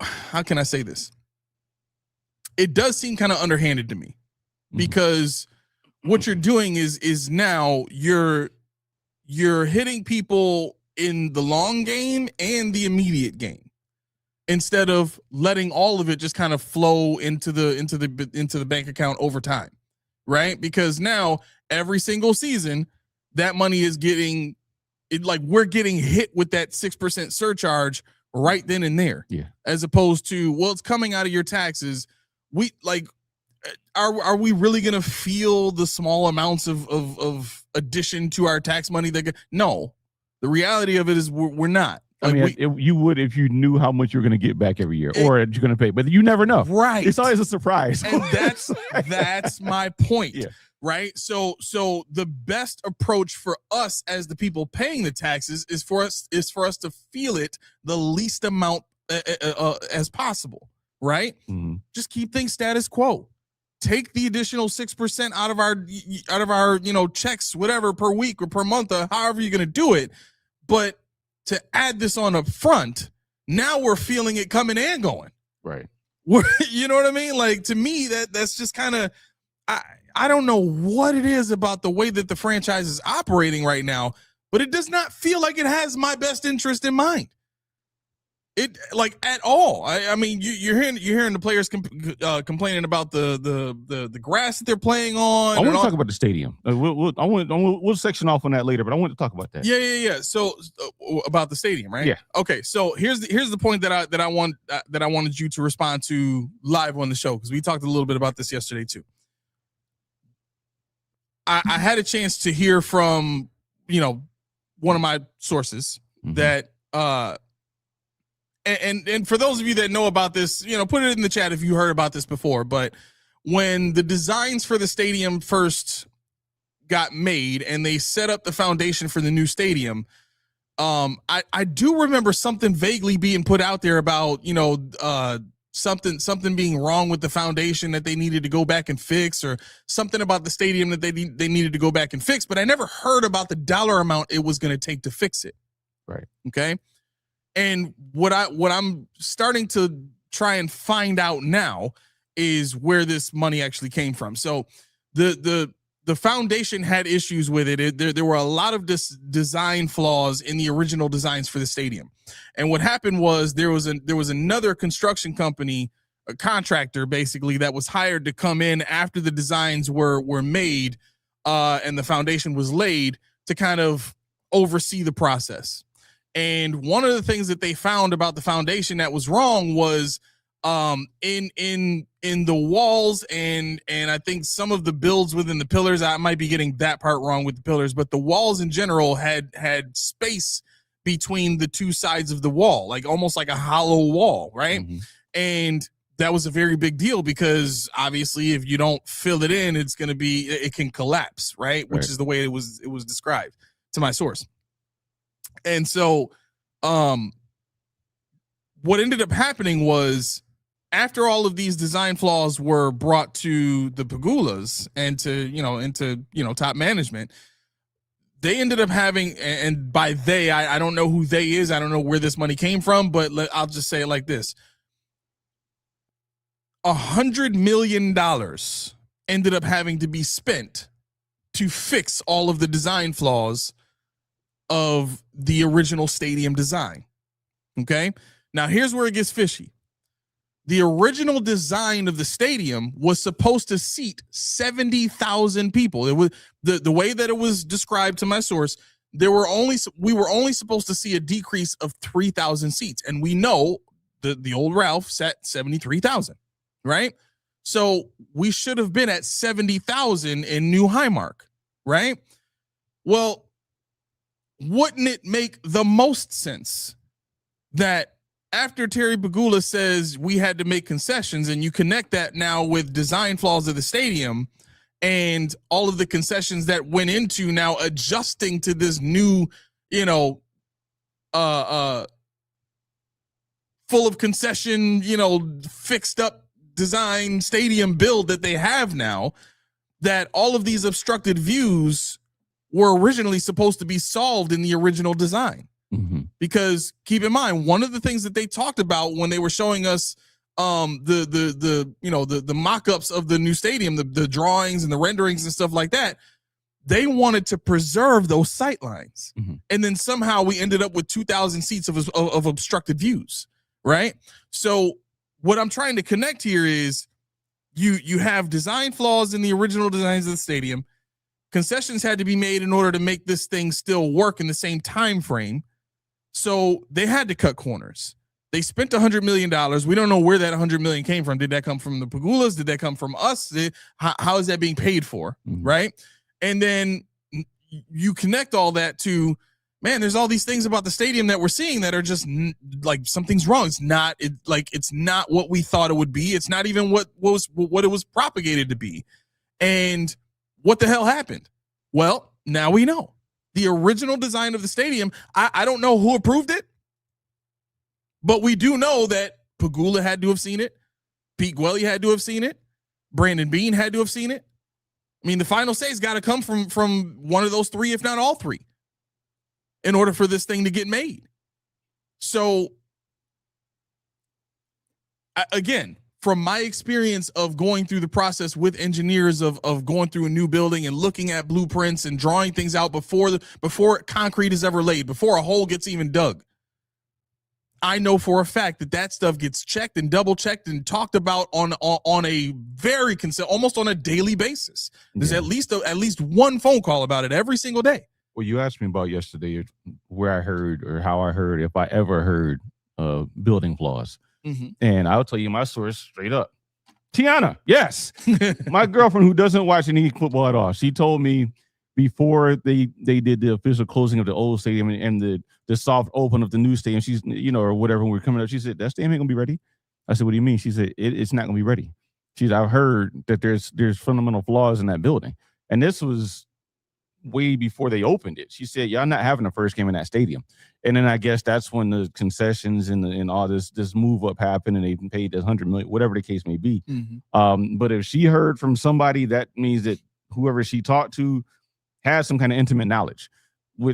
how can I say this? It does seem kind of underhanded to me, because what you're doing is now you're hitting people in the long game and the immediate game, instead of letting all of it just kind of flow into the bank account over time, right? Because now every single season that money is getting it, like we're getting hit with that 6% surcharge right then and there. Yeah. As opposed to, well, it's coming out of your taxes. We like, are we really going to feel the small amounts of addition to our tax money? No, the reality of it is we're not. Like,
I mean, you would if you knew how much you're going to get back every year, or you're going to pay, but you never know.
Right.
It's always a surprise.
And that's my point. Yeah. Right. So the best approach for us as the people paying the taxes is for us to feel it the least amount as possible. Right. Mm-hmm. Just keep things status quo. Take the additional 6% out of our checks, whatever, per week or per month, or however you're going to do it. But to add this on up front, now we're feeling it coming and going.
Right.
You know what I mean? Like, to me, that's just kind of, I don't know what it is about the way that the franchise is operating right now, but it does not feel like it has my best interest in mind. It, like, at all. I mean, you're hearing the players complaining about the grass that they're playing on.
I want to talk about the stadium. We'll section off on that later, but I want to talk about that.
Yeah. So about the stadium, right?
Yeah.
Okay. So here's the point that I wanted you to respond to live on the show, because we talked a little bit about this yesterday too. I had a chance to hear from, one of my sources that, and for those of you that know about this, put it in the chat if you heard about this before. But when the designs for the stadium first got made and they set up the foundation for the new stadium, I do remember something vaguely being put out there about, something being wrong with the foundation that they needed to go back and fix, or something about the stadium that they needed to go back and fix. But I never heard about the dollar amount it was going to take to fix it.
Right.
Okay. And what I'm starting to try and find out now is where this money actually came from. So the foundation had issues with it. There were a lot of design flaws in the original designs for the stadium. And what happened was there was another construction company, a contractor basically, that was hired to come in after the designs were made and the foundation was laid, to kind of oversee the process. And one of the things that they found about the foundation that was wrong was in the walls and I think some of the builds within the pillars. I might be getting that part wrong with the pillars, but the walls in general had space between the two sides of the wall, like almost like a hollow wall, right? Mm-hmm. And that was a very big deal, because obviously if you don't fill it in, it can collapse, right? Which is the way it was described to my source. And so what ended up happening was, after all of these design flaws were brought to the Pegulas and into top management, they ended up having, and by they, I don't know who they is. I don't know where this money came from, but I'll just say it like this. $100 million ended up having to be spent to fix all of the design flaws of the original stadium design. Okay? Now, here's where it gets fishy. The original design of the stadium was supposed to seat 70,000 people. It was the way that it was described to my source. We were only supposed to see a decrease of 3,000 seats, and we know the old Ralph set 73,000, right? So we should have been at 70,000 in New Highmark, right? Well, wouldn't it make the most sense that after Terry Pegula says we had to make concessions, and you connect that now with design flaws of the stadium and all of the concessions that went into now adjusting to this new, full of concession, fixed up design stadium build that they have now, that all of these obstructed views were originally supposed to be solved in the original design.
Mm-hmm.
Because keep in mind, one of the things that they talked about when they were showing us the mock-ups of the new stadium, the drawings and the renderings and stuff like that, they wanted to preserve those sight lines.
Mm-hmm.
And then somehow we ended up with 2,000 seats of obstructed views, right? So what I'm trying to connect here is you have design flaws in the original designs of the stadium. Concessions had to be made in order to make this thing still work in the same time frame. So they had to cut corners. They spent $100 million. We don't know where that $100 million came from. Did that come from the Pegulas? Did that come from us? How is that being paid for?
Mm-hmm.
Right. And then you connect all that to, man, there's all these things about the stadium that we're seeing that are just like something's wrong. It's not it's not what we thought it would be. It's not even what it was propagated to be. And what the hell happened? Well, now we know. The original design of the stadium, I don't know who approved it, but we do know that Pegula had to have seen it. Pete Gwelly had to have seen it. Brandon Beane had to have seen it. I mean, the final say's got to come from one of those three, if not all three, in order for this thing to get made. So, again, from my experience of going through the process with engineers of going through a new building and looking at blueprints and drawing things out before concrete is ever laid, before a hole gets even dug, I know for a fact that stuff gets checked and double checked and talked about on a very almost on a daily basis. There's at least one phone call about it every single day.
Well, you asked me about yesterday where I heard or how I heard, if I ever heard building flaws.
Mm-hmm.
And I'll tell you my source straight up. Tiana, yes. My girlfriend, who doesn't watch any football at all, she told me before they did the official closing of the old stadium and the soft open of the new stadium, she's, or whatever, when we're coming up, she said, that stadium ain't gonna be ready. I said, what do you mean? She said, it's not gonna be ready. She said, I've heard that there's fundamental flaws in that building. And this was way before they opened it. She said, y'all not having the first game in that stadium. And then I guess that's when the concessions and all this move up happened, and they paid this $100 million, whatever the case may be.
Mm-hmm.
But if she heard from somebody, that means that whoever she talked to has some kind of intimate knowledge.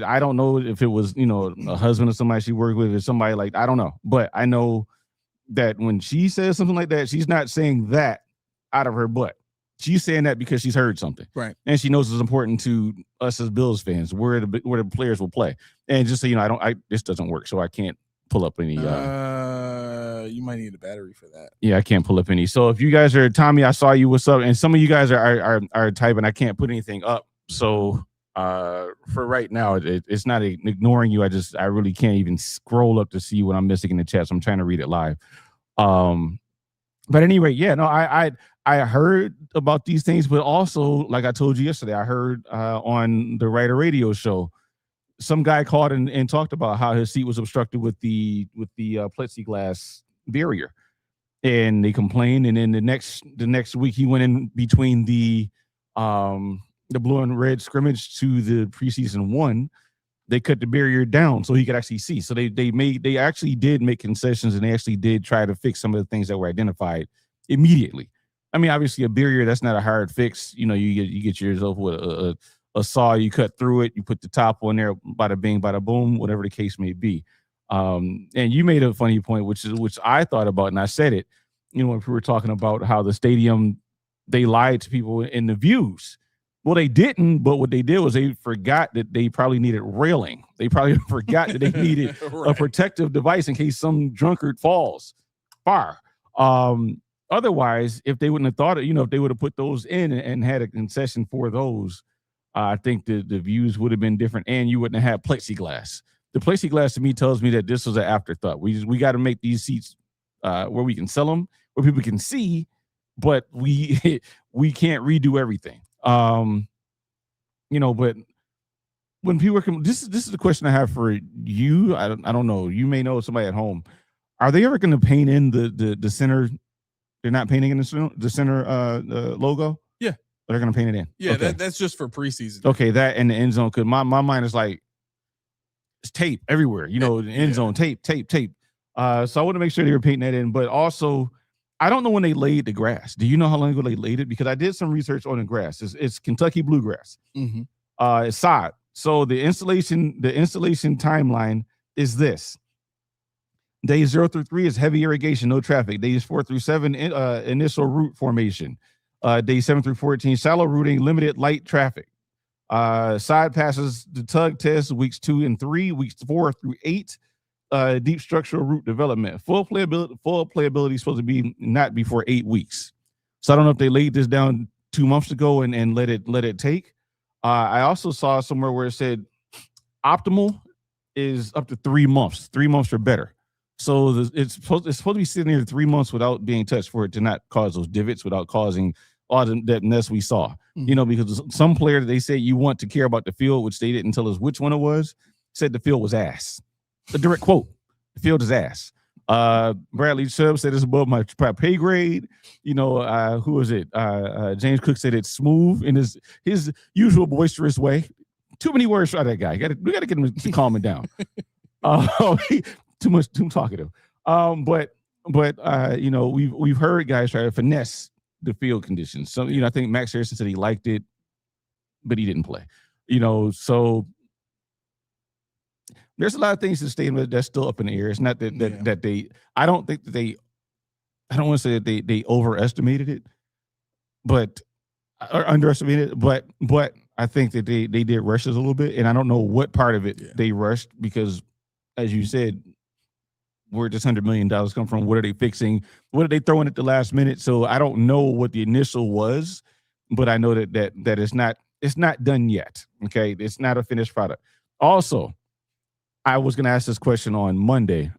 I don't know if it was, a husband or somebody she worked with, or somebody like, I don't know. But I know that when she says something like that, she's not saying that out of her butt. She's saying that because she's heard something,
right? And
she knows it's important to us as Bills fans where the players will play. And just so you know, this doesn't work, so I can't pull up any.
You might need a battery for that.
Yeah, I can't pull up any. So if you guys are Tommy, I saw you. What's up? And some of you guys are typing. I can't put anything up. So for right now, it's not ignoring you. I really can't even scroll up to see what I'm missing in the chat. So I'm trying to read it live. But anyway, yeah, no, I heard about these things, but also, like I told you yesterday, I heard on the Writer Radio show, some guy called and talked about how his seat was obstructed with the plexiglass barrier, and they complained. And then the next week, he went in between the blue and red scrimmage to the preseason one, they cut the barrier down so he could actually see. So they actually did make concessions, and they actually did try to fix some of the things that were identified immediately. I mean, obviously a barrier, that's not a hard fix. You know, you get yourself with a saw, you cut through it, you put the top on there, bada bing, bada boom, whatever the case may be. And you made a funny point, which I thought about, and I said it, you know, when we were talking about how the stadium, they lied to people in the views. Well, they didn't, but what they did was they forgot that they probably needed railing. They probably forgot that they needed
right.
a protective device in case some drunkard falls far. Otherwise, if they wouldn't have thought it, you know, if they would have put those in and had a concession for those, I think the views would have been different, and you wouldn't have had plexiglass. The plexiglass to me tells me that this was an afterthought. We got to make these seats where we can sell them, where people can see, but we can't redo everything. You know, but when people come, this is the question I have for you. I don't know. You may know somebody at home. Are they ever going to paint in the center? They're not painting in the center logo.
Yeah,
they're going to paint it in.
Yeah,
okay.
that's just for preseason.
Okay, that and the end zone. Cause my mind is like, it's tape everywhere. You know, the end zone tape. So I want to make sure they were painting that in, but also, I don't know when they laid the grass. Do you know how long ago they laid it? Because I did some research on the grass. It's Kentucky bluegrass.
Mm-hmm.
It's sod. So the installation timeline is this. Days 0 through 3 is heavy irrigation, no traffic. Days 4 through 7, initial root formation. Days 7 through 14, shallow rooting, limited light traffic. Side passes the tug test, weeks 2 and 3, weeks 4 through 8. Deep structural root development. Full playability is supposed to be not before 8 weeks. So I don't know if they laid this down 2 months ago and let it take. I also saw somewhere where it said optimal is up to 3 months. 3 months or better. So it's supposed to be sitting there 3 months without being touched for it to not cause those divots, without causing all that mess we saw. Mm-hmm. You know, because some player that they say you want to care about the field, which they didn't tell us which one it was, said the field was ass. A direct quote: "The field is ass." Bradley Chubb said it's above my pay grade. You know, who is it? James Cook said it's smooth in his usual boisterous way. Too many words for that guy. We got to get him to calm it down. Too talkative. But you know, we've heard guys try to finesse the field conditions. So, you know, I think Max Harrison said he liked it, but he didn't play. You know, so there's a lot of things in the stadium that's still up in the air. It's not that they. I don't think that they. I don't want to say that they overestimated it, but or underestimated it. But I think that they did rush us a little bit, and I don't know what part of it they rushed because, as you said, where does $100 million come from? What are they fixing? What are they throwing at the last minute? So I don't know what the initial was, but I know that it's not done yet. Okay, it's not a finished product. Also, I was going to ask this question on Monday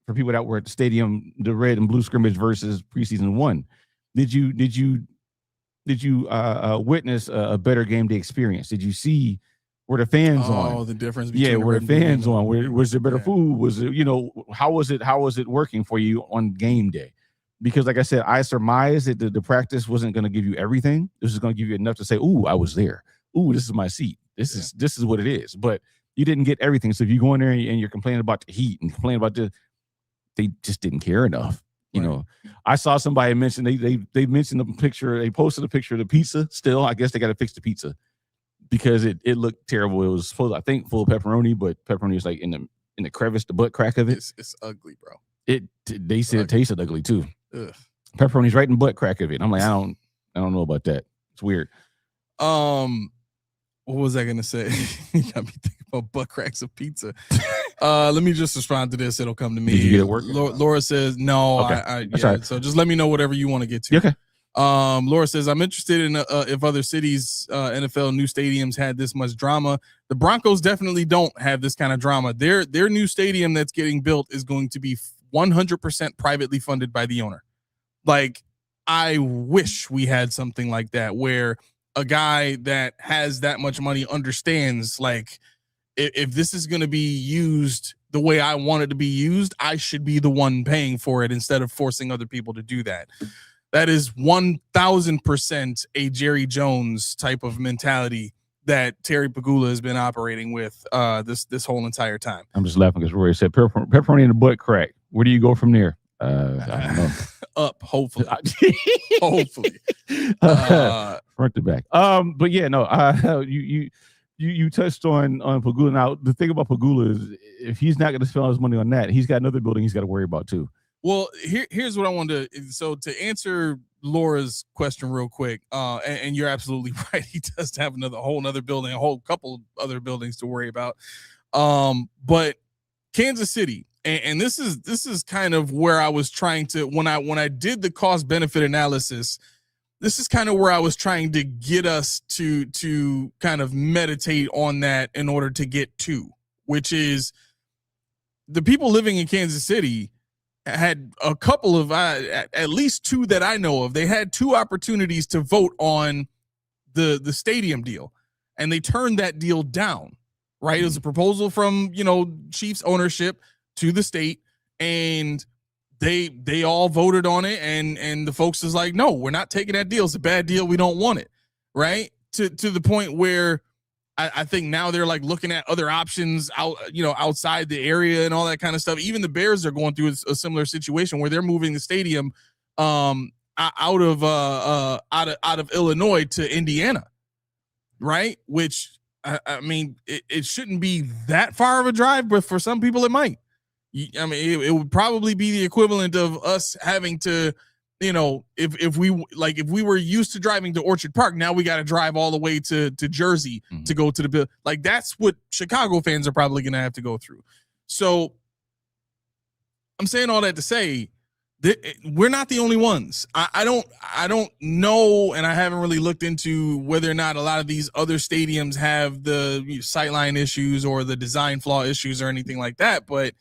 for people that were at the stadium, the red and blue scrimmage versus preseason 1. Did you witness a better game day experience? Did you see were the fans on?
Oh, the difference between
were the fans on? Was there better food? Was it, you know, how was it working for you on game day? Because like I said, I surmised that the practice wasn't going to give you everything. This is going to give you enough to say, "Ooh, I was there. Ooh, this is my seat. This is what it is." But you didn't get everything. So if you go in there and you're complaining about the heat and complaining about they just didn't care enough. You know, I saw somebody mention they mentioned the picture. They posted a picture of the pizza. Still, I guess they got to fix the pizza because it looked terrible. It was supposed, I think, full of pepperoni, but pepperoni was like in the crevice, the butt crack of it.
It's ugly, bro.
They said it tasted ugly too.
Ugh.
Pepperoni's right in the butt crack of it. I'm like, I don't know about that. It's weird.
What was I gonna say? You got me thinking about butt cracks of pizza. Let me just respond to this. It'll come to me.
Did you get it work?
Laura says no.
Okay.
Right. So just let me know whatever you want to get to.
Okay.
Laura says I'm interested in if other cities, NFL new stadiums had this much drama. The Broncos definitely don't have this kind of drama. Their new stadium that's getting built is going to be 100% privately funded by the owner. Like, I wish we had something like that where a guy that has that much money understands, like, if this is going to be used the way I want it to be used, I should be the one paying for it instead of forcing other people to do that. That is 1,000% a Jerry Jones type of mentality that Terry Pegula has been operating with this whole entire time.
I'm just laughing because Roy said pepperoni in the butt crack. Where do you go from there? I don't know.
Up, hopefully. Hopefully.
Front to back. But yeah, no, you touched on Pegula. Now, the thing about Pegula is if he's not going to spend all his money on that, he's got another building he's got to worry about too.
Well, here's what I wanted to. So to answer Laura's question real quick, and you're absolutely right. He does have a whole building, a whole couple of other buildings to worry about. But Kansas City, and this is kind of where I was trying to when I did the cost benefit analysis. This is kind of where I was trying to get us to kind of meditate on that in order to get to, which is the people living in Kansas City had a couple of at least two that I know of. They had two opportunities to vote on the stadium deal, and they turned that deal down. Right, it was a proposal from Chiefs ownership to the state, and they all voted on it, and the folks is like, no, we're not taking that deal. It's a bad deal. We don't want it. Right, to the point where I think now they're like looking at other options outside the area and all that kind of stuff. Even the Bears are going through a similar situation where they're moving the stadium out of Illinois to Indiana, right? Which I mean, it shouldn't be that far of a drive, but for some people it might. I mean, it would probably be the equivalent of us having to, if we were used to driving to Orchard Park, now we got to drive all the way to Jersey to go to the Bill. Like that's what Chicago fans are probably going to have to go through. So I'm saying all that to say that we're not the only ones. I don't know, and I haven't really looked into whether or not a lot of these other stadiums have the sightline issues or the design flaw issues or anything like that, but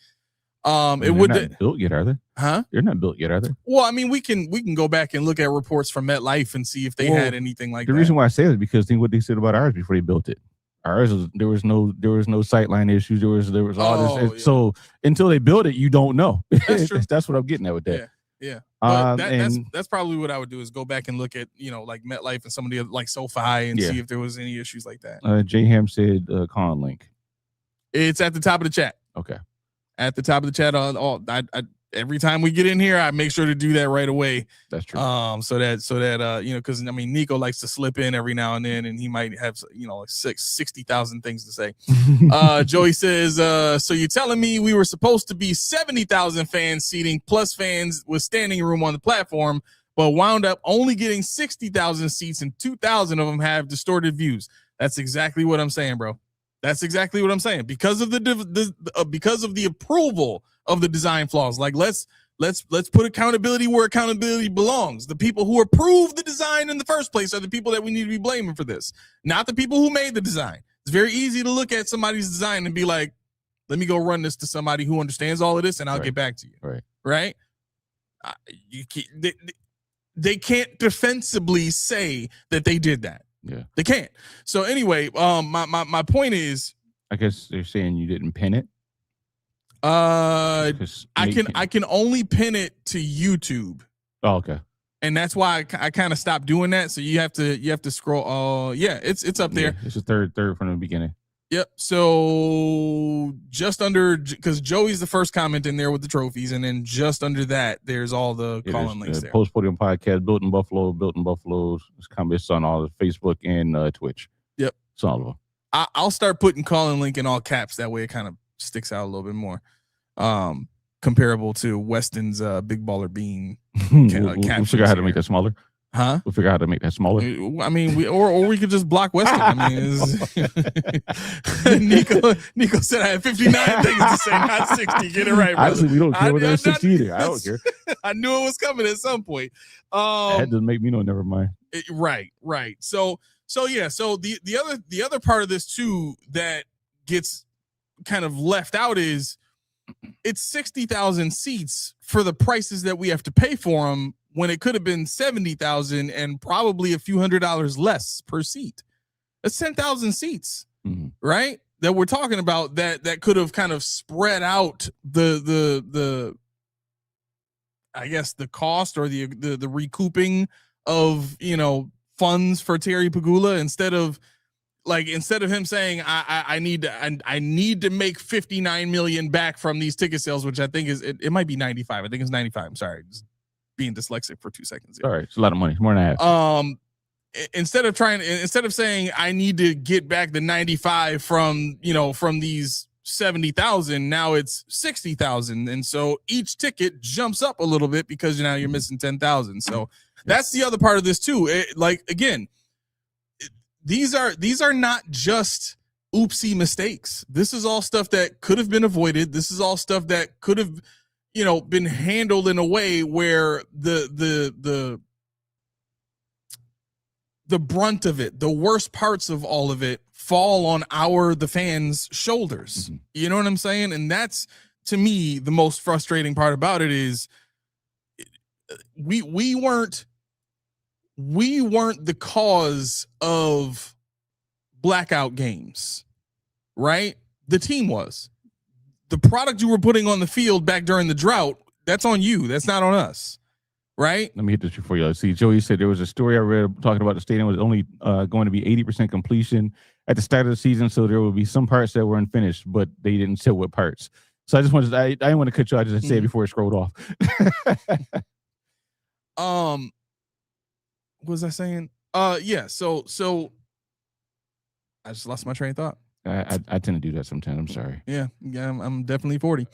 it would
not built yet, are they?
Huh?
They're not built yet, are they?
Well, I mean, we can go back and look at reports from MetLife and see if they had anything like that.
The reason why I say that is because think what they said about ours before they built it. Ours was there was no sightline issues. There was all this. Yeah. So until they build it, you don't know.
That's true.
That's what I'm getting at with that.
Yeah. But that's probably what I would do is go back and look at like MetLife and some of the like SoFi and see if there was any issues like that.
J Ham said Con link.
It's at the top of the chat.
Okay.
At the top of the chat I every time we get in here, I make sure to do that right away.
That's true.
So that because I mean Nico likes to slip in every now and then, and he might have like 60,000 things to say. Joey says, so you're telling me we were supposed to be 70,000 fans seating plus fans with standing room on the platform, but wound up only getting 60,000 seats, and 2,000 of them have distorted views. That's exactly what I'm saying, bro. That's exactly what I'm saying. Because of because of the approval of the design flaws. Like let's put accountability where accountability belongs. The people who approved the design in the first place are the people that we need to be blaming for this, not the people who made the design. It's very easy to look at somebody's design and be like, let me go run this to somebody who understands all of this, and I'll get back to you. Right? They can't defensively say that they did that.
Yeah,
they can't. So anyway, my point is,
I guess they're saying you didn't pin it.
I can only pin it to YouTube.
Oh, okay.
And that's why I kind of stopped doing that. So you have to scroll. Yeah, it's up there.
It's the third from the beginning.
Yep. So just under, because Joey's the first comment in there with the trophies, and then just under that, there's all the call-in links there.
Post Podium Podcast, Built in Buffalo. It's comments on all of Facebook and Twitch.
Yep.
It's all of them.
I'll start putting call-in link in all caps. That way it kind of sticks out a little bit more. Comparable to Weston's Big Baller Bean.
We'll figure out how to make that smaller.
Huh?
We'll figure out how to make that smaller.
I mean, we could just block Weston. I mean, Nico said I had 59 things to say, not 60. Get it right, brother.
Honestly, we don't care whether it's 60 either. I don't care.
I knew it was coming at some point.
That doesn't make me know. Never mind.
Right. So yeah. So the other part of this too that gets kind of left out is it's 60,000 seats for the prices that we have to pay for them, when it could have been 70,000 and probably a few $100s less per seat. That's 10,000 seats, right? That we're talking about that could have kind of spread out the I guess the cost or the recouping of funds for Terry Pegula, instead of Like instead of him saying I need to make 59 million back from these ticket sales, which I think is it might be 95. I think it's 95. I'm sorry, just being dyslexic for 2 seconds here.
All right, it's a lot of money, more than half.
Instead of saying I need to get back the 95 from these 70,000, now it's 60,000, and so each ticket jumps up a little bit because now you're missing 10,000. So that's the other part of this too. These are not just oopsie mistakes. This is all stuff that could have been avoided. This is all stuff that could have, been handled in a way where the brunt of it, the worst parts of all of it, fall on the fans' shoulders. Mm-hmm. You know what I'm saying? And that's, to me, the most frustrating part about it is we weren't the cause of blackout games, right? The team was. The product you were putting on the field back during the drought, that's on you. That's not on us, right?
Let me hit this before you. See, Joey said there was a story I read talking about the stadium was only going to be 80% completion at the start of the season, so there will be some parts that were unfinished, but they didn't say what parts. So I just wanted I didn't want to cut you out. I just say it before it scrolled off.
What was I saying? Yeah. So I just lost my train of thought.
I tend to do that sometimes. I'm sorry.
Yeah. I'm definitely 40.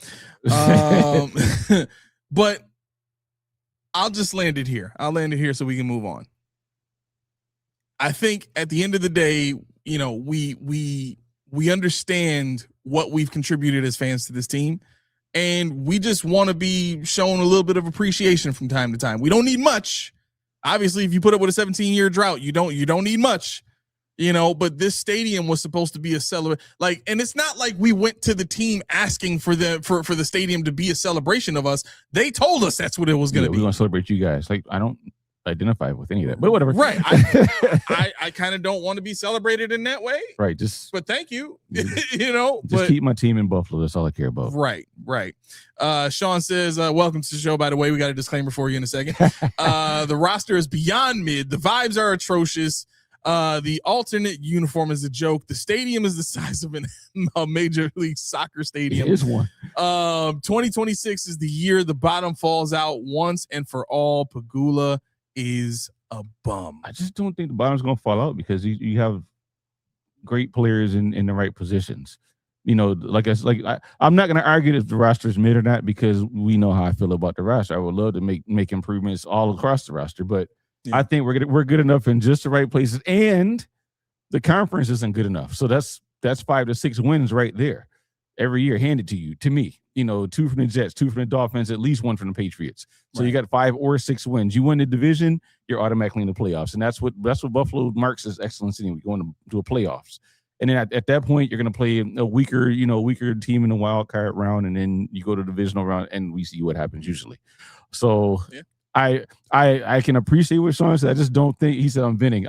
But I'll just land it here. I'll land it here so we can move on. I think at the end of the day, we understand what we've contributed as fans to this team, and we just want to be shown a little bit of appreciation from time to time. We don't need much. Obviously, if you put up with a 17-year drought, you don't need much, but this stadium was supposed to be a celebration. And it's not like we went to the team asking for the stadium to be a celebration of us. They told us that's what it was going to be.
We're going to celebrate you guys. I don't identify with any of that, but whatever.
Right. I kind of don't want to be celebrated in that way.
Right.
But thank you.
Just keep my team in Buffalo. That's all I care about.
Right. Sean says, welcome to the show. By the way, we got a disclaimer for you in a second. The roster is beyond mid. The vibes are atrocious. The alternate uniform is a joke. The stadium is the size of a Major League Soccer stadium.
It is one.
2026 is the year the bottom falls out once and for all. Pagula is a bum.
I just don't think the bottom's going to fall out because you have great players in the right positions. I'm not going to argue if the roster is mid or not because we know how I feel about the roster. I would love to make improvements all across the roster, but I think we're good enough in just the right places, and the conference isn't good enough. So that's 5 to 6 wins right there every year handed to me. 2 from the Jets, 2 from the Dolphins, at least 1 from the Patriots. So You got 5 or 6 wins. You win the division, you're automatically in the playoffs, and that's what Buffalo marks as excellence in going to a playoffs. And then at that point, you're going to play a weaker team in the wild card round, and then you go to the divisional round, and we see what happens usually. So I can appreciate what Sean said. I just don't think he said I'm venting.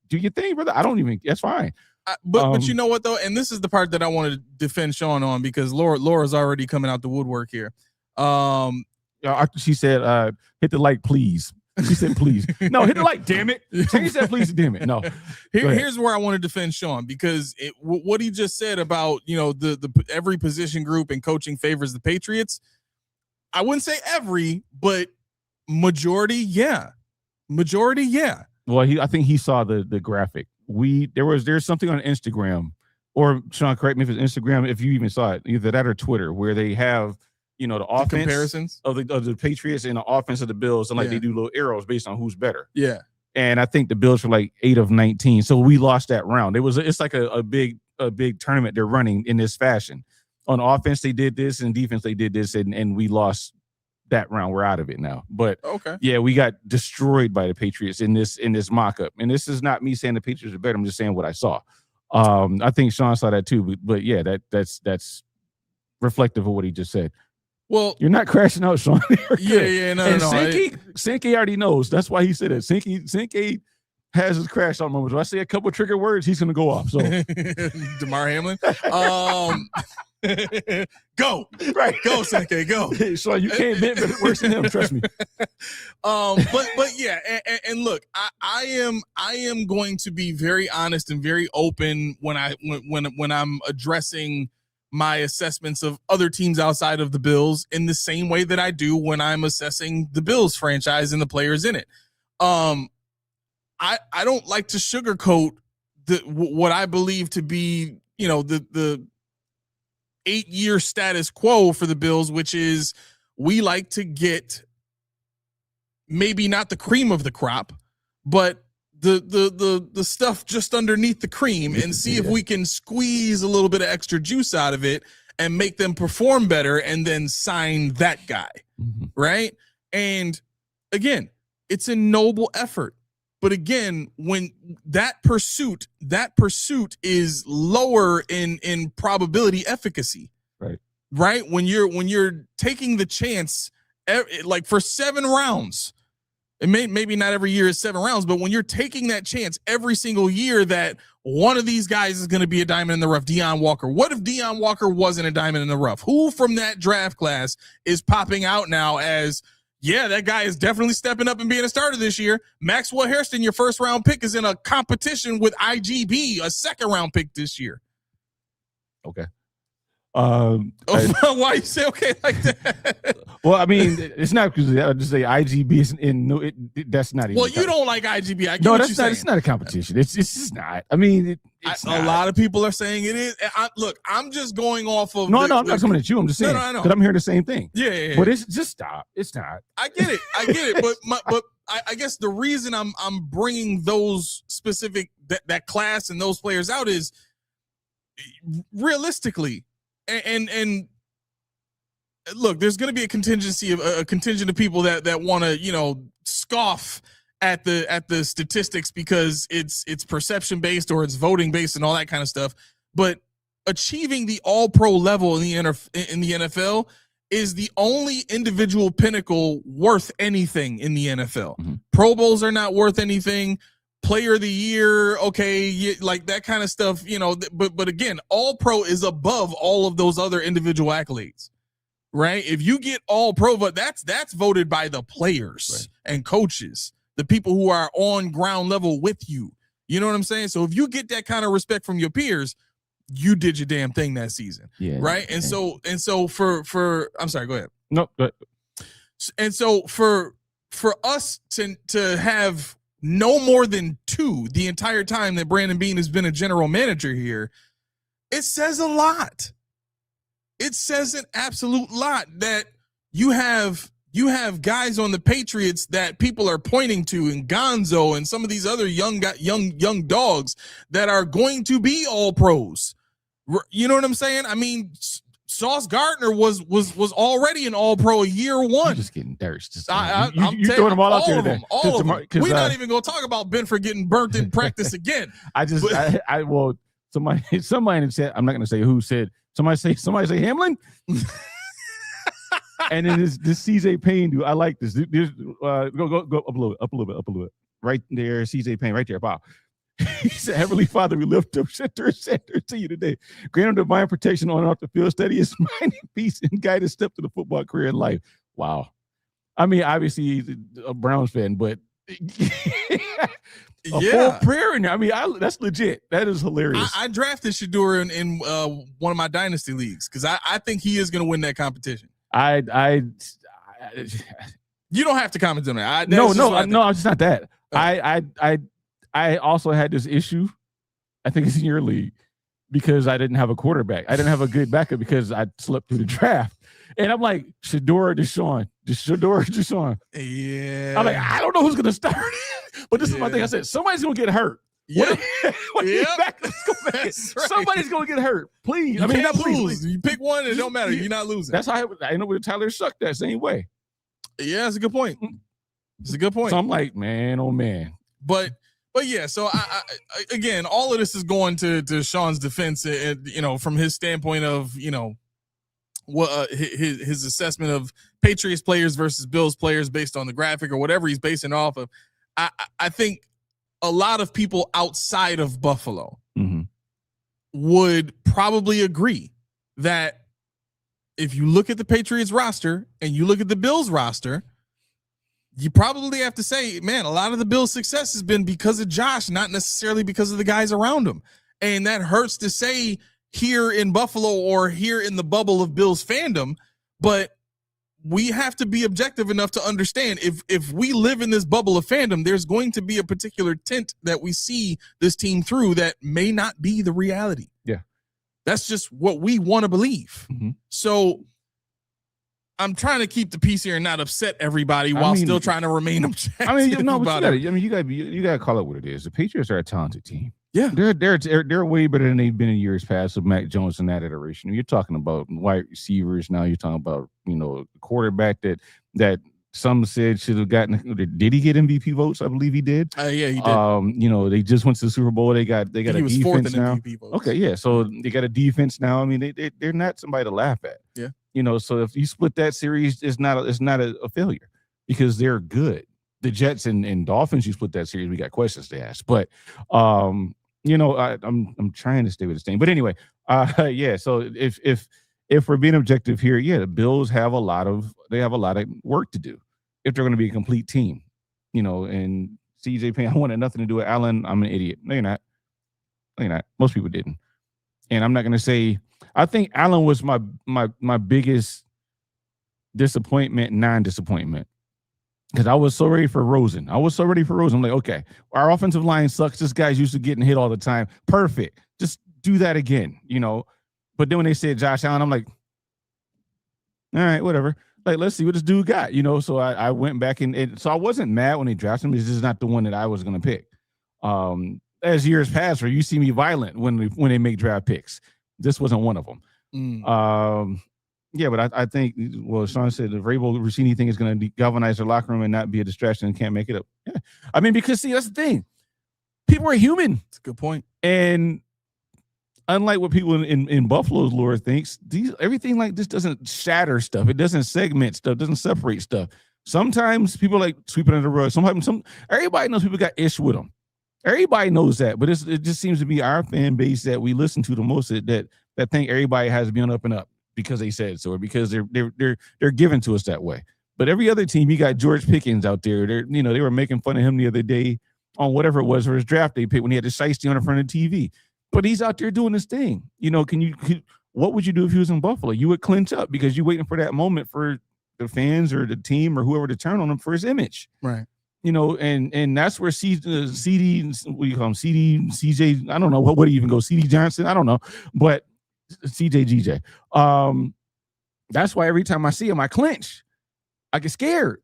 Do your thing, brother. I don't even. That's fine.
But you know what though, and this is the part that I want to defend Sean on because Laura's already coming out the woodwork here.
She said, "Hit the like, please." She said, "Please." No, hit the like, damn it. Change that, please, damn it. No.
Here's where I want to defend Sean because what he just said about the every position group and coaching favors the Patriots. I wouldn't say every, but majority, yeah. Well,
I think he saw the graphic. There's something on Instagram, or Sean, correct me if it's Instagram, if you even saw it, either that or Twitter, where they have the offense
comparisons
of the Patriots and the offense of the Bills, and they do little arrows based on who's better.
Yeah,
and I think the Bills were 8 of 19, so we lost that round. It's like a big tournament they're running in this fashion. On offense, they did this, and defense, they did this, and we lost that round. We're out of it now. But we got destroyed by the Patriots in this mock-up. And this is not me saying the Patriots are better. I'm just saying what I saw. I think Sean saw that too. But yeah, that's reflective of what he just said.
Well,
you're not crashing out, Sean.
No.
Sankey already knows. That's why he said it. Sankey has his crash out moments. When I say a couple trigger words, he's gonna go off. So
DeMar Hamlin. Go.
Right.
Go, Seke, go.
So you can't bet worse than him, trust me.
But yeah, and look, I am going to be very honest and very open when I'm addressing my assessments of other teams outside of the Bills in the same way that I do when I'm assessing the Bills franchise and the players in it. I don't like to sugarcoat what I believe to be, the 8-year status quo for the Bills, which is we like to get maybe not the cream of the crop, but the stuff just underneath the cream and see if we can squeeze a little bit of extra juice out of it and make them perform better and then sign that guy. Mm-hmm. Right. And again, it's a noble effort. But again, when that pursuit is lower in probability efficacy, right? When you're taking the chance, like for 7 rounds, it maybe not every year is 7 rounds, but when you're taking that chance every single year that one of these guys is going to be a diamond in the rough, Deion Walker. What if Deion Walker wasn't a diamond in the rough? Who from that draft class is popping out now as, yeah, that guy is definitely stepping up and being a starter this year? Maxwell Hairston, your first round pick, is in a competition with IGB, a second round pick this year.
Okay.
Why you say okay like that?
Well, I mean, it's not because I just say IGB is that's not even.
Well, you don't like IGB. I get
no,
what
that's
you're
not.
saying.
It's not a competition. It's just not. I mean,
a lot of people are saying it is. Look, I'm just going off of.
No, I'm not coming at you. I'm just saying.
No, I know.
Because I'm hearing the same thing.
Yeah.
But it's just stop. It's not.
I get it. But I guess the reason I'm bringing those specific that class and those players out is realistically. And look, there's going to be a contingent of people that want to, scoff at the statistics because it's perception based or it's voting based and all that kind of stuff. But achieving the all-pro level in the NFL is the only individual pinnacle worth anything in the NFL. Mm-hmm. Pro Bowls are not worth anything. Player of the year, okay, like that kind of stuff, but again, all pro is above all of those other individual accolades, right? If you get all pro, but that's voted by the players and coaches, the people who are on ground level with you. You know what I'm saying? So if you get that kind of respect from your peers, you did your damn thing that season, right? And so for I'm sorry, go ahead.
No, go ahead.
And so for us to have no more than 2 the entire time that Brandon Beane has been a general manager here, it says a lot. It says an absolute lot that you have guys on the Patriots that people are pointing to, and Gonzo and some of these other young dogs that are going to be all pros. You know what I'm saying? I mean, Sauce Gardner was already an all-pro year 1.
You're just getting thirst.
I'm
throwing them all out there today.
All of them. We're not even going to talk about Benford getting burnt in practice again.
Somebody said, I'm not going to say who said, somebody say Hamlin. And then this CJ Payne dude, I like this. Go up a little bit. Right there, CJ Payne, right there. Wow. He said, Heavenly Father, we lift up center to you today. Grant him divine protection on and off the field, steady his mind and peace, and guide his step to the football career and life. Wow. I mean, obviously he's a Browns fan, but full prayer in there. I mean, that's legit. That is hilarious.
I drafted Shedeur in one of my dynasty leagues because I think he is going to win that competition. You don't have to comment on that.
No, it's not that. I also had this issue. I think it's in your league because I didn't have a quarterback. I didn't have a good backup because I slept through the draft. And I'm like, Shedeur, Deshaun.
Yeah.
I'm like, I don't know who's going to start. But this is my thing. I said, somebody's going to get hurt.
Yeah.
Somebody's going to get hurt. Please.
You can't lose. You pick one and it don't matter. You're not losing.
That's how I know with Tyler sucked that same way.
Yeah, that's a good point. It's a good point.
So I'm like, man, oh man.
But yeah, so I again, all of this is going to Sean's defense, from his standpoint of, what his assessment of Patriots players versus Bills players based on the graphic or whatever he's basing off of. I think a lot of people outside of Buffalo
Mm-hmm.
would probably agree that if you look at the Patriots roster and you look at the Bills roster, you probably have to say, man, a lot of the Bills' success has been because of Josh, not necessarily because of the guys around him. And that hurts to say here in Buffalo or here in the bubble of Bills fandom, but we have to be objective enough to understand if we live in this bubble of fandom, there's going to be a particular tint that we see this team through that may not be the reality.
Yeah.
That's just what we want to believe.
Mm-hmm.
So I'm trying to keep the peace here and not upset everybody while still trying to remain objective.
No, but you gotta call it what it is. The Patriots are a talented team.
Yeah,
they're way better than they've been in years past with Mac Jones and that iteration. You're talking about wide receivers now. You're talking about the quarterback that some said should have gotten. Did he get MVP votes? I believe he did.
Yeah, he did.
They just went to the Super Bowl. They got a defense now.
MVP votes.
Okay, yeah. So they got a defense now. I mean, they're not somebody to laugh at.
Yeah.
So if you split that series, it's not a failure because they're good. The Jets and Dolphins, you split that series, we got questions to ask. But I'm trying to stay with this thing. But anyway, yeah. So if we're being objective here, yeah, the Bills have a lot of work to do if they're going to be a complete team. And CJ Payne, I wanted nothing to do with Allen. I'm an idiot. No, you're not. No, you're not. Most people didn't. And I'm not going to say. I think Allen was my biggest non-disappointment. Because I was so ready for Rosen. I'm like, okay, our offensive line sucks. This guy's used to getting hit all the time. Perfect. Just do that again, But then when they said Josh Allen, I'm like, all right, whatever. Like, let's see what this dude got, So I went back and so I wasn't mad when they drafted him. It's just not the one that I was going to pick. As years pass, where you see me violent when they make draft picks. This wasn't one of them. Yeah, but I think, Sean said the Vrabel Rossini thing is going to galvanize their locker room and not be a distraction and can't make it up. Yeah. I mean, because, see, that's the thing. People are human.
That's a good point.
And unlike what people in Buffalo's lore thinks, everything like this doesn't shatter stuff. It doesn't segment stuff. Doesn't separate stuff. Sometimes people like sweep it under the rug. Sometimes everybody knows people got ish with them. Everybody knows that. But it just seems to be our fan base that we listen to the most that think everybody has to be on up and up. Because they said so, or because they're given to us that way. But every other team, you got George Pickens out there. They were making fun of him the other day on whatever it was for his draft day pick when he had the shiesty on in front of the TV. But he's out there doing his thing. What would you do if he was in Buffalo? You would clinch up because you're waiting for that moment for the fans or the team or whoever to turn on him for his image.
Right.
And that's where CD, what do you call him? CD, CJ, I don't know. What do you even go? CD Johnson? I don't know. But CJ GJ. That's why every time I see him, I clench. I get scared.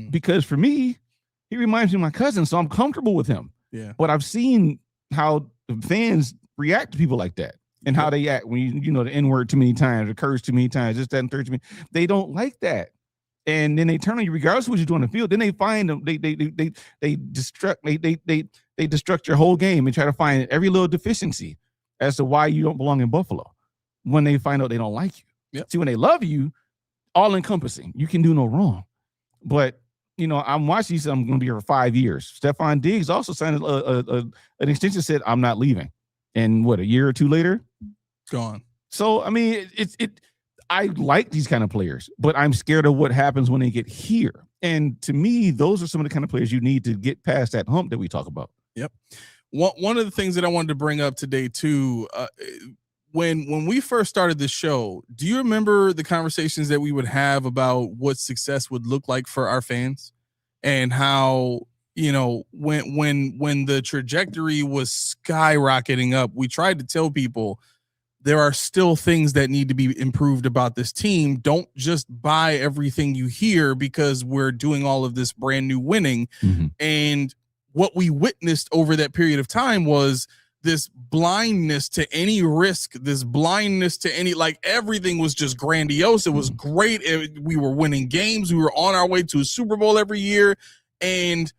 Because for me, he reminds me of my cousin, so I'm comfortable with him.
Yeah.
But I've seen how the fans react to people like that and how they act when the N-word too many times, or curse too many times, this, that, and third to me. They don't like that. And then they turn on you regardless of what you do on the field. Then they find them, they destruct your whole game and try to find every little deficiency as to why you don't belong in Buffalo when they find out they don't like you.
Yep. See,
when they love you, all encompassing, you can do no wrong. But, I'm watching these. I'm going to be here for 5 years. Stephon Diggs also signed an extension, said, I'm not leaving. And a year or two later?
Gone.
So, I mean, I like these kind of players, but I'm scared of what happens when they get here. And to me, those are some of the kind of players you need to get past that hump that we talk about.
Yep. One of the things that I wanted to bring up today too, when we first started this show, do you remember the conversations that we would have about what success would look like for our fans, and how when the trajectory was skyrocketing up, we tried to tell people there are still things that need to be improved about this team. Don't just buy everything you hear because we're doing all of this brand new winning.
Mm-hmm.
And what we witnessed over that period of time was this blindness to any risk, this blindness to any, everything was just grandiose. It was great. We were winning games. We were on our way to a Super Bowl every year. And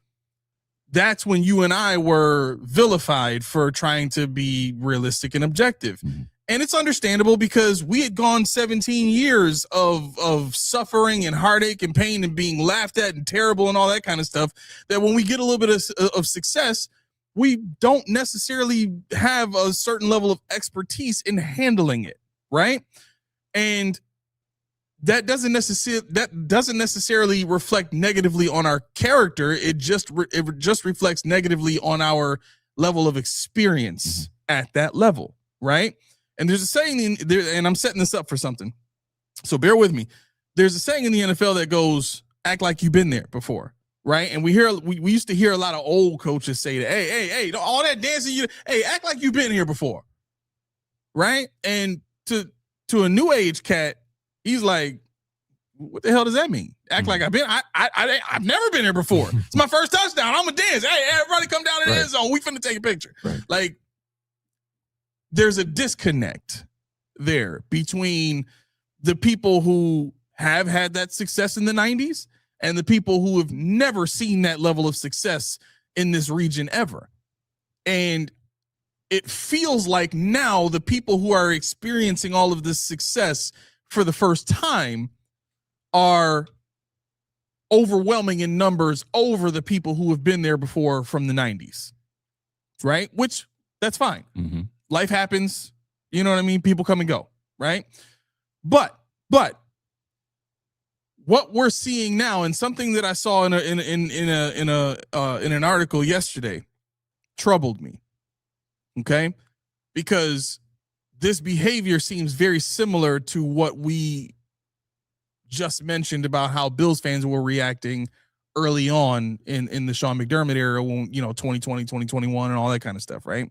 that's when you and I were vilified for trying to be realistic and objective.
Mm-hmm.
And it's understandable because we had gone 17 years of suffering and heartache and pain and being laughed at and terrible and all that kind of stuff, that when we get a little bit of success, we don't necessarily have a certain level of expertise in handling it, right? And that doesn't necessarily reflect negatively on our character. It just reflects negatively on our level of experience at that level, right? And there's a saying and I'm setting this up for something, so bear with me. There's a saying in the NFL that goes, "Act like you've been there before," right? And we used to hear a lot of old coaches say that, "Hey, all that dancing, act like you've been here before," right? And to a new age cat, he's like, "What the hell does that mean? Act like I've never been here before. It's my first touchdown. I'm gonna dance. Hey, everybody come down to the end zone. We finna take a picture."
Right.
Like, there's a disconnect there between the people who have had that success in the 90s and the people who have never seen that level of success in this region ever. And it feels like now the people who are experiencing all of this success for the first time are overwhelming in numbers over the people who have been there before from the 90s, right? Which, that's fine.
Mm-hmm.
Life happens, you know what I mean? People come and go, right? But what we're seeing now, and something that I saw in an article yesterday, troubled me. Okay, because this behavior seems very similar to what we just mentioned about how Bills fans were reacting early on in the Sean McDermott era, when 2020, 2021, and all that kind of stuff, right?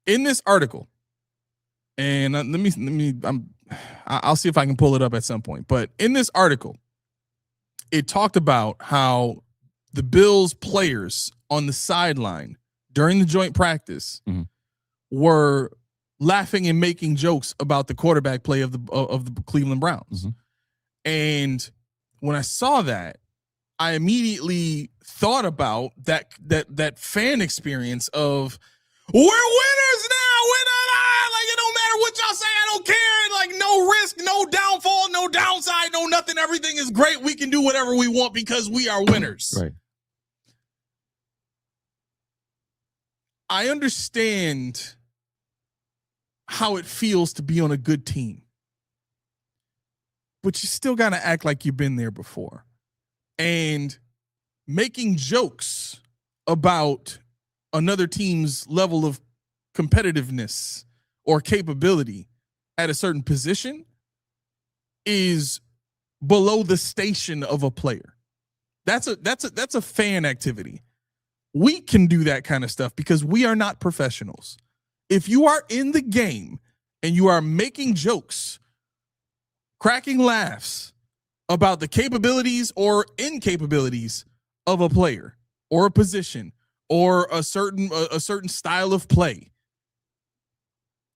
In this article, and I'll see if I can pull it up at some point, but in this article, it talked about how the Bills players on the sideline during the joint practice were laughing and making jokes about the quarterback play of the Cleveland Browns. And when I saw that, I immediately thought about that fan experience of, we're winners now. We're not, like, it don't matter what y'all say. I don't care. Like, no risk, no downfall, no downside, no nothing. Everything is great. We can do whatever we want because we are winners.
Right.
I understand how it feels to be on a good team, but you still got to act like you've been there before. And making jokes about another team's level of competitiveness or capability at a certain position is below the station of a player. That's a fan activity. We can do that kind of stuff because we are not professionals. If you are in the game and you are making jokes, cracking laughs about the capabilities or incapabilities of a player or a position or a certain style of play,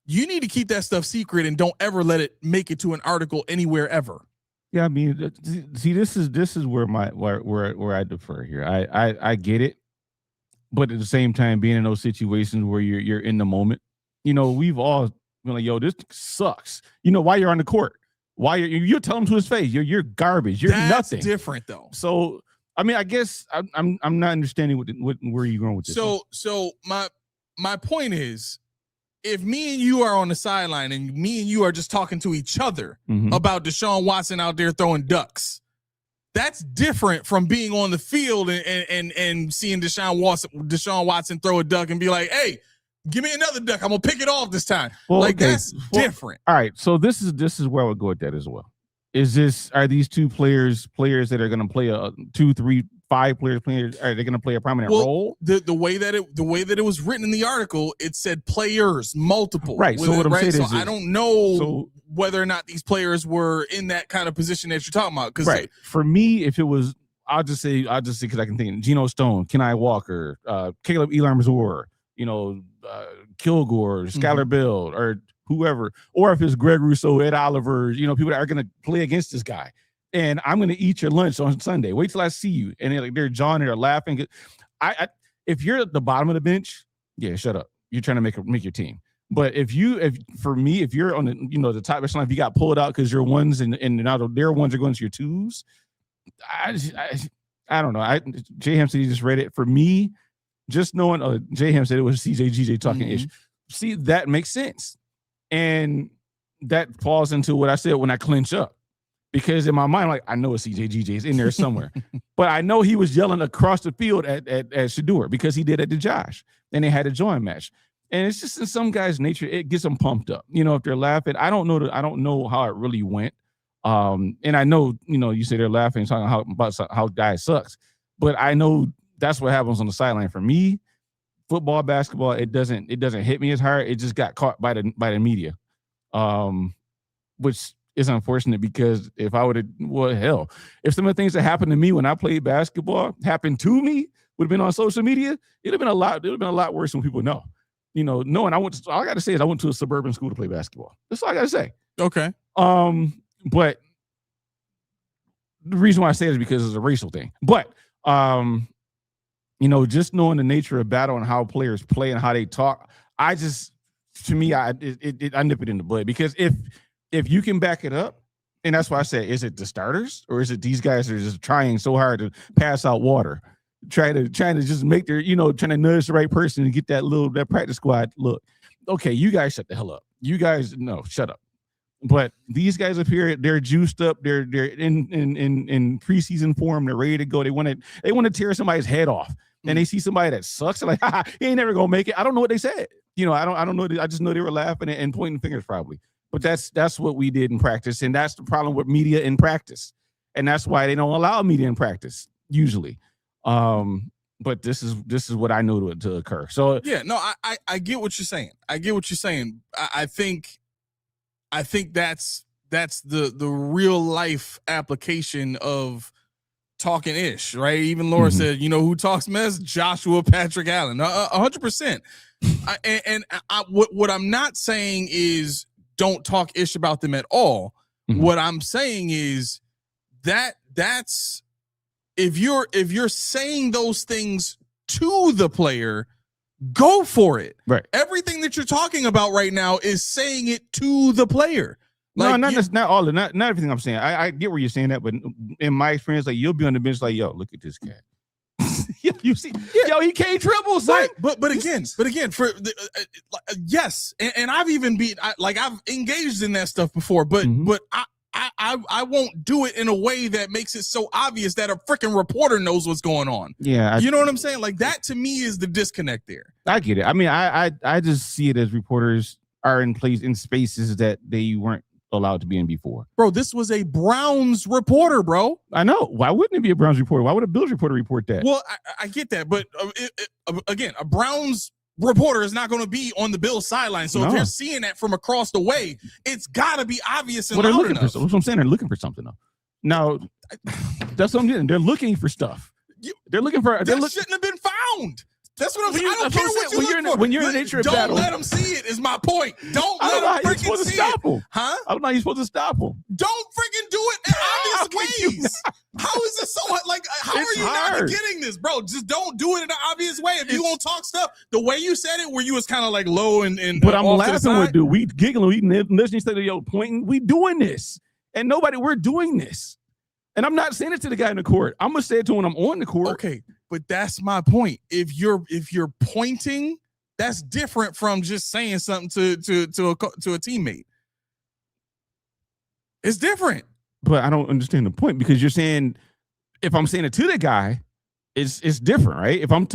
you need to keep that stuff secret and don't ever let it make it to an article anywhere ever.
Yeah, I mean, see, this is where where I defer here. I get it, but at the same time, being in those situations where you're in the moment, we've all been like, "Yo, this sucks." Why you're on the court? Why you're telling him to his face, you're garbage. You're
That's
nothing.
Different though.
So, I mean, I guess I'm not understanding where you're going with this.
So my point is, if me and you are on the sideline and me and you are just talking to each other about Deshaun Watson out there throwing ducks, that's different from being on the field and seeing Deshaun Watson throw a duck and be like, "Hey, give me another duck. I'm gonna pick it off this time." Well, like, okay. That's different.
All right. So this is where I would go with that as well. Are these two players that are going to play a 2, 3, 5 players? Are they going to play a prominent role?
The way that it was written in the article, it said players, multiple.
Right. So what I'm saying is,
I don't know whether or not these players were in that kind of position that you're talking about.
Right. For me, if it was, I'll just say because I can think Geno Stone, Kenai Walker, Caleb Elam-Mazur, Kilgore, Skylar Bill, or whoever, or if it's Greg Rousseau, Ed Oliver, people that are going to play against this guy. And I'm going to eat your lunch on Sunday. Wait till I see you. And they're jawing, they're laughing. If you're at the bottom of the bench, yeah, shut up. You're trying to make your team. But if you're on the the top echelon, if you got pulled out because your ones and now their ones are going to your twos, I don't know. J Ham said he just read it. For me, just knowing J Ham said it was CJ talking ish. See, that makes sense. And that falls into what I said when I clinch up. Because in my mind, like, I know it's CJ is in there somewhere. But I know he was yelling across the field at Shedeur because he did it to Josh. And they had a joint match. And it's just in some guys' nature, it gets them pumped up. If they're laughing, I don't know how it really went. And I know, you say they're laughing, talking about how guy sucks. But I know that's what happens on the sideline. For me, football, basketball, it doesn't hit me as hard. It just got caught by the media. Which is unfortunate because if I would have, if some of the things that happened to me when I played basketball happened to me, would have been on social media, it'd have been a lot worse than people know. Knowing all I got to say is I went to a suburban school to play basketball. That's all I got to say.
Okay.
But the reason why I say it is because it's a racial thing. But, just knowing the nature of battle and how players play and how they talk, I nip it in the bud. Because if you can back it up, and that's why I said, is it the starters or is it these guys that are just trying so hard to pass out water? Trying to just make their, trying to nudge the right person and get that practice squad look. Okay, you guys shut the hell up. You guys, no, shut up. But these guys up here, they're juiced up. They're in preseason form. They're ready to go. They want to tear somebody's head off. And they see somebody that sucks. They're like, he ain't never gonna make it. I don't know what they said. I don't know. I just know they were laughing and pointing fingers probably. But that's what we did in practice, and that's the problem with media in practice, and that's why they don't allow media in practice usually. But this is what I know to occur. So
yeah, no, I get what you're saying. I think that's the real life application of talking ish, right? Even Laura said, who talks mess? Joshua Patrick Allen, 100%. What I'm not saying is don't talk ish about them at all. What I'm saying is that's if you're saying those things to the player, go for it.
Right.
Everything that you're talking about right now is saying it to the player. Like,
not everything I'm saying. I get where you're saying that, but in my experience, like, you'll be on the bench like, yo, look at this cat. You see, he can't dribble, son.
Right. But again, for the, yes, and I've even I've engaged in that stuff before, but I won't do it in a way that makes it so obvious that a freaking reporter knows what's going on.
Yeah,
you know what I'm saying? Like, that to me is the disconnect there.
I get it. I mean, I just see it as reporters are in spaces that they weren't allowed to be in before.
Bro, this was a Browns reporter, bro.
I know. Why wouldn't it be a Browns reporter? Why would a Bills reporter report that?
Well, I get that, but again, a Browns reporter is not going to be on the Bills sideline. So if they're seeing that from across the way, it's got to be obvious and loud enough.
That's what I'm saying. They're looking for something, though. Now, that's what I'm saying. They're looking for stuff. Shouldn't
have been found. That's what I'm saying. I don't care what you look for.
When you're in the nature of battle,
don't let them see it, is my point. Don't let them freaking see it. Huh?
I don't know how you're supposed to stop them.
Don't freaking do it in obvious ways. How is this so like? How are you not getting this, bro? Just don't do it in an obvious way. If you gonna talk stuff, the way you said it, where you was kind of like low and
but I'm laughing with dude. We giggling, we listening to the pointing. We doing this, and we're doing this. And I'm not saying it to the guy in the court. I'm gonna say it to him when I'm on the court.
Okay, but that's my point. If you're pointing, that's different from just saying something to a teammate. It's different.
But I don't understand the point, because you're saying if I'm saying it to the guy, it's different, right? If I'm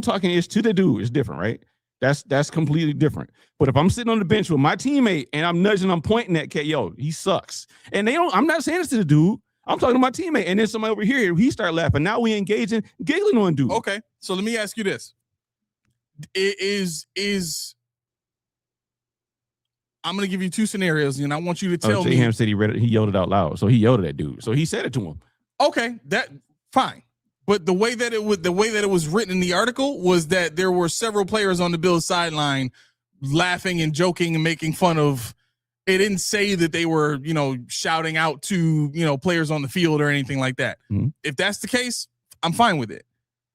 talking it's to the dude, it's different, right? That's completely different. But if I'm sitting on the bench with my teammate and I'm nudging, I'm pointing at K, yo, he sucks. And I'm not saying this to the dude. I'm talking to my teammate, and then somebody over here, he start laughing. Now we engaging, giggling on dude.
Okay, so let me ask you this: I'm gonna give you two scenarios, and I want you to tell me.
J Ham said he read it. He yelled it out loud, so he yelled at that dude. So he said it to him.
Okay, that fine. But the way that it was written in the article was that there were several players on the Bills sideline laughing and joking and making fun of. It didn't say that they were, shouting out to, players on the field or anything like that. Mm-hmm. If that's the case, I'm fine with it.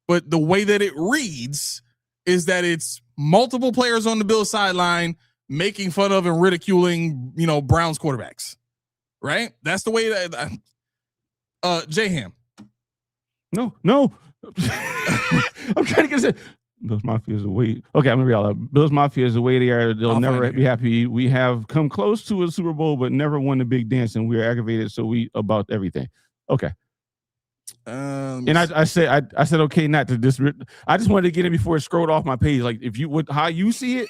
But the way that it reads is that it's multiple players on the Bills sideline making fun of and ridiculing, Browns quarterbacks, right? That's the way that J-Ham.
No. I'm trying to get it. Bills Mafia is the way. Okay, I'm gonna be all out. Bills Mafia is the way they are. They'll never be happy. We have come close to a Super Bowl, but never won the big dance, and we are aggravated. So we about everything. Okay. And I said okay, not to this. I just wanted to get it before it scrolled off my page. Like if you would, how you see it,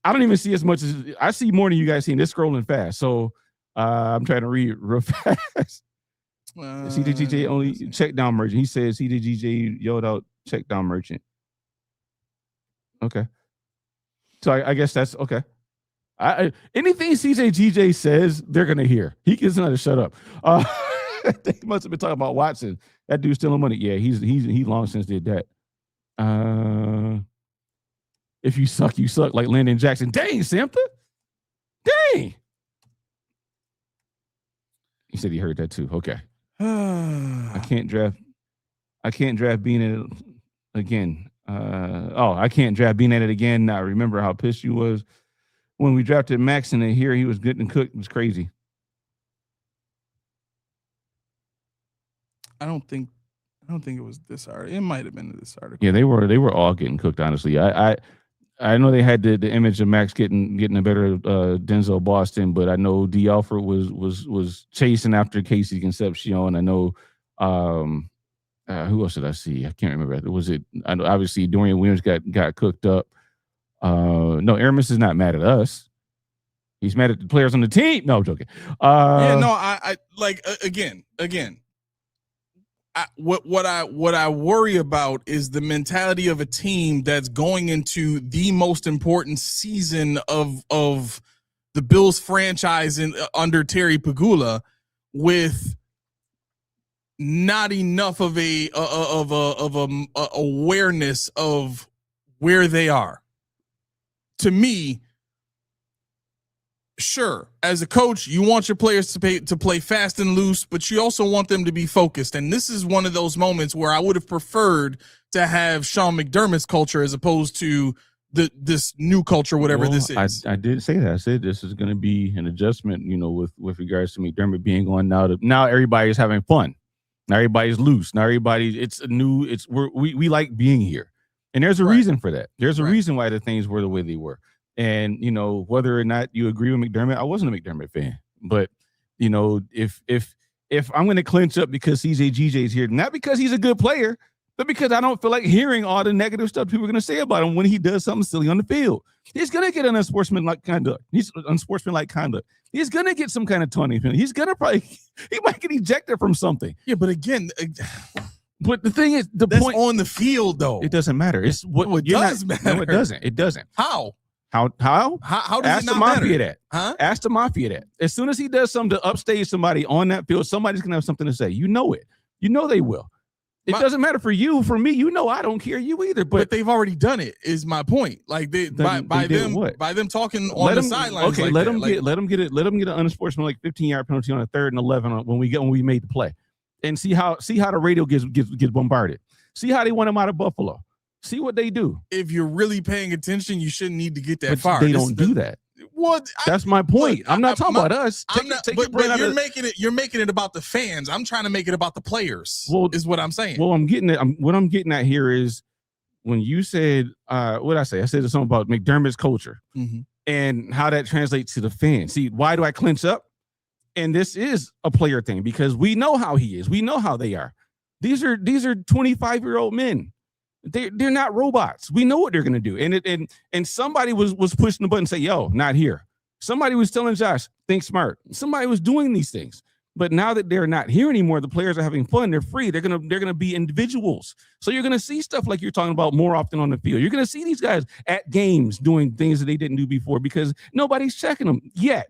I don't even see as much as I see more than you guys see. And it's scrolling fast, so I'm trying to read real fast. CDGJ only check down merchant. He said CDGJ yelled out check down merchant. Okay, so I guess that's okay. Anything CJGJ says, they're gonna hear. He gets another shut up. They must have been talking about Watson. That dude's stealing money. Yeah, he long since did that. If you suck, you suck, like Landon Jackson. Dang, Samtha. Dang. He said he heard that too. Okay. I can't draft Bean at it again. I can't draft Bean at it again. I remember how pissed you was when we drafted Max and here he was getting cooked. It was crazy.
I don't think it was this article. It might have been this article.
Yeah, they were all getting cooked, honestly. I know they had the image of Max getting a better Denzel Boston, but I know D. Alfred was chasing after Casey Concepcion. I know who else did I see? I can't remember. I know obviously Dorian Williams got cooked up. No, Aramis is not mad at us. He's mad at the players on the team. No, I'm joking.
I like again. What I worry about is the mentality of a team that's going into the most important season of the Bills franchise under Terry Pegula with not enough of a awareness of where they are. To me, sure, as a coach, you want your players to play fast and loose, but you also want them to be focused. And this is one of those moments where I would have preferred to have Sean McDermott's culture as opposed to this new culture, whatever this is.
I did say that. I said this is going to be an adjustment, with regards to McDermott being on now everybody's having fun. Now everybody's loose. Now we like being here. And there's a reason for that. There's a reason why the things were the way they were. And, whether or not you agree with McDermott, I wasn't a McDermott fan. But, if I'm going to clinch up because CJGJ's here, not because he's a good player, but because I don't feel like hearing all the negative stuff people are going to say about him when he does something silly on the field. He's going to get an unsportsmanlike conduct. He's going to get some kind of taunting. He's going to he might get ejected from something.
Yeah, but again...
But the thing is,
that's point on the field, though.
It doesn't matter. It's what
it does matter.
No, it doesn't. It doesn't.
How
does
Ask it not matter?
That. Huh? Ask the Mafia that. As soon as he does something to upstage somebody on that field, somebody's gonna have something to say. You know it. You know they will. It doesn't matter for you, for me. I don't care you either. But
they've already done it. Is my point. Like by them talking on the sidelines. Okay,
let them get an unsportsmanlike 15-yard penalty on a 3rd and 11 when we made the play, and see how the radio gets bombarded. See how they want him out of Buffalo. See what they do.
If you're really paying attention, you shouldn't need to get that far.
They don't do that. That's my point. I'm not talking about us.
You're making it about the fans. I'm trying to make it about the players. Is what I'm saying.
Well, what I'm getting at here is when you said what did I say? I said something about McDermott's culture and how that translates to the fans. See, why do I clinch up? And this is a player thing because we know how he is. We know how they are. These are 25-year-old men. They're not robots. We know what they're gonna do. And somebody was pushing the button and say, yo, not here. Somebody was telling Josh, think smart. Somebody was doing these things. But now that they're not here anymore, the players are having fun. They're free. They're gonna be individuals. So you're gonna see stuff like you're talking about more often on the field. You're gonna see these guys at games doing things that they didn't do before because nobody's checking them yet.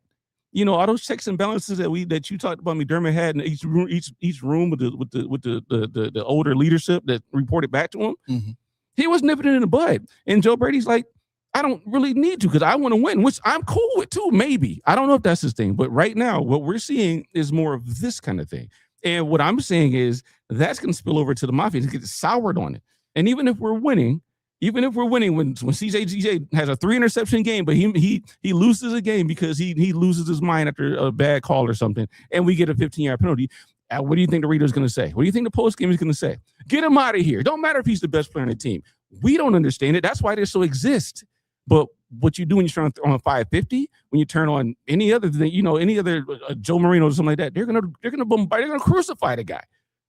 All those checks and balances that you talked about McDermott had in each room with the older leadership that reported back to him. Mm-hmm. He was nipping it in the bud. And Joe Brady's like, I don't really need to because I want to win, which I'm cool with too, maybe. I don't know if that's his thing. But right now, what we're seeing is more of this kind of thing. And what I'm saying is that's going to spill over to the Mafia to get soured on it. And even if we're winning, Even if we're winning, when CJ has a 3 interception game, but he loses a game because he loses his mind after a bad call or something, and we get a 15-yard penalty. What do you think the Raiders going to say? What do you think the post game is going to say? Get him out of here. Don't matter if he's the best player on the team. We don't understand it. That's why they still exist. But what you do when you turn on 550, when you turn on any other thing, any other Joe Marino or something like that, they're gonna bombard, they're gonna crucify the guy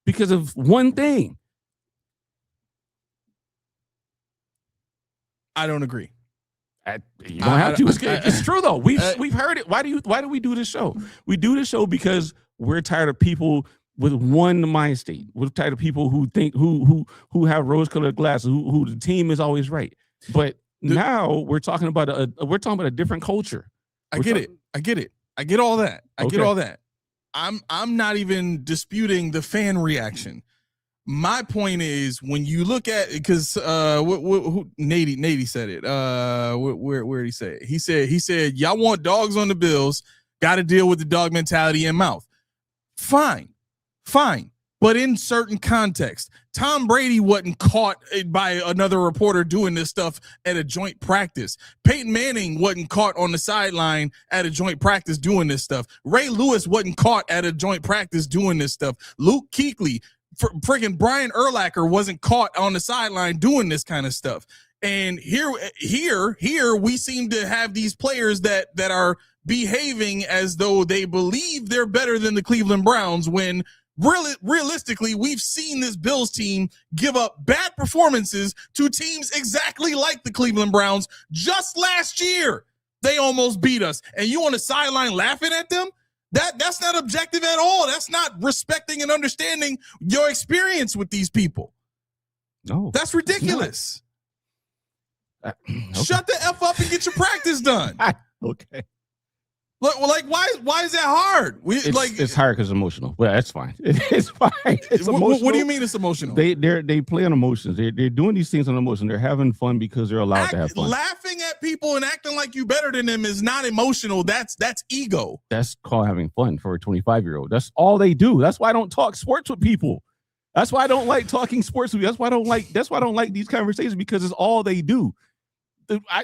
because of one thing.
I don't agree.
You don't have to. It's true though. We've heard it. Why do we do this show? We do this show because we're tired of people with one mind state. We're tired of people who think who have rose-colored glasses, who the team is always right. But now we're talking about a different culture. I get it. I get all that. I get all that. I'm not even disputing the fan reaction. My point is, when you look at, because Nady said it. Where did he say it? He said y'all want dogs on the Bills, got to deal with the dog mentality in mouth. Fine. But in certain context, Tom Brady wasn't caught by another reporter doing this stuff at a joint practice. Peyton Manning wasn't caught on the sideline at a joint practice doing this stuff. Ray Lewis wasn't caught at a joint practice doing this stuff. Luke Kuechly, freaking Brian Urlacher wasn't caught on the sideline doing this kind of stuff. And here we seem to have these players that are behaving as though they believe they're better than the Cleveland Browns, when realistically, we've seen this Bills team give up bad performances to teams exactly like the Cleveland Browns. Just last year, they almost beat us. And you on the sideline laughing at them? That's not objective at all. That's not respecting and understanding your experience with these people. No, that's ridiculous. Okay. Shut the F up and get your practice done. Okay.
Like, why is that hard?
It's hard because it's emotional. Well, that's fine. It's fine. It's emotional.
What do you mean it's emotional?
They play on emotions. They're doing these things on emotion. They're having fun because they're allowed to have fun.
Laughing at people and acting like you better than them is not emotional. That's ego.
That's called having fun for a 25-year-old. That's all they do. That's why I don't talk sports with people. That's why I don't like talking sports with you. That's why I don't like these conversations, because it's all they do. I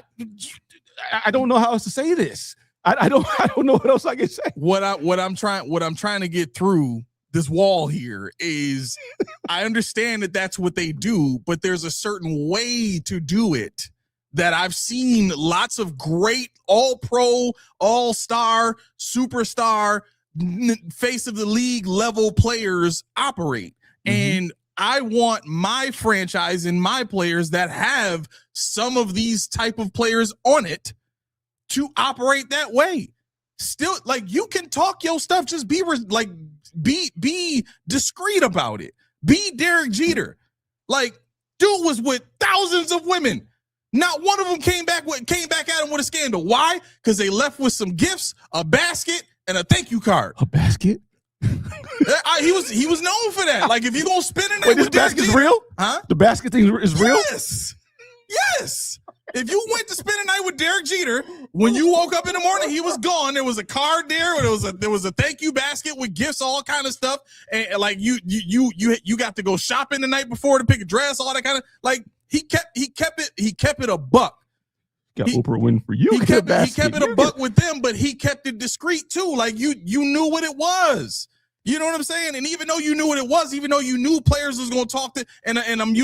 don't know how else to say this. I don't know what else I can say.
What I'm trying to get through this wall here is, I understand that that's what they do, but there's a certain way to do it that I've seen lots of great all-pro, all-star, superstar, face of the league level players operate. Mm-hmm. And I want my franchise and my players that have some of these type of players on it to operate that way. Still, like, you can talk your stuff, just be discreet about it. Be Derek Jeter. Like, dude was with thousands of women. Not one of them came back at him with a scandal. Why? Because they left with some gifts, a basket, and a thank you card.
A basket?
He was known for that. Like, if you're gonna spend a night,
this basket is real?
Huh?
The basket thing is real?
Yes. If you went to spend a night with Derek Jeter, when you woke up in the morning, he was gone. There was a card there. There was a thank you basket with gifts, all kind of stuff. And like you got to go shopping the night before to pick a dress, all that kind of, like, he kept it a buck.
Got Oprah Winfrey. He kept
it a buck with them, but he kept it discreet too. Like, you knew what it was. You know what I'm saying? And even though you knew what it was, even though you knew players was going to talk to, and I'm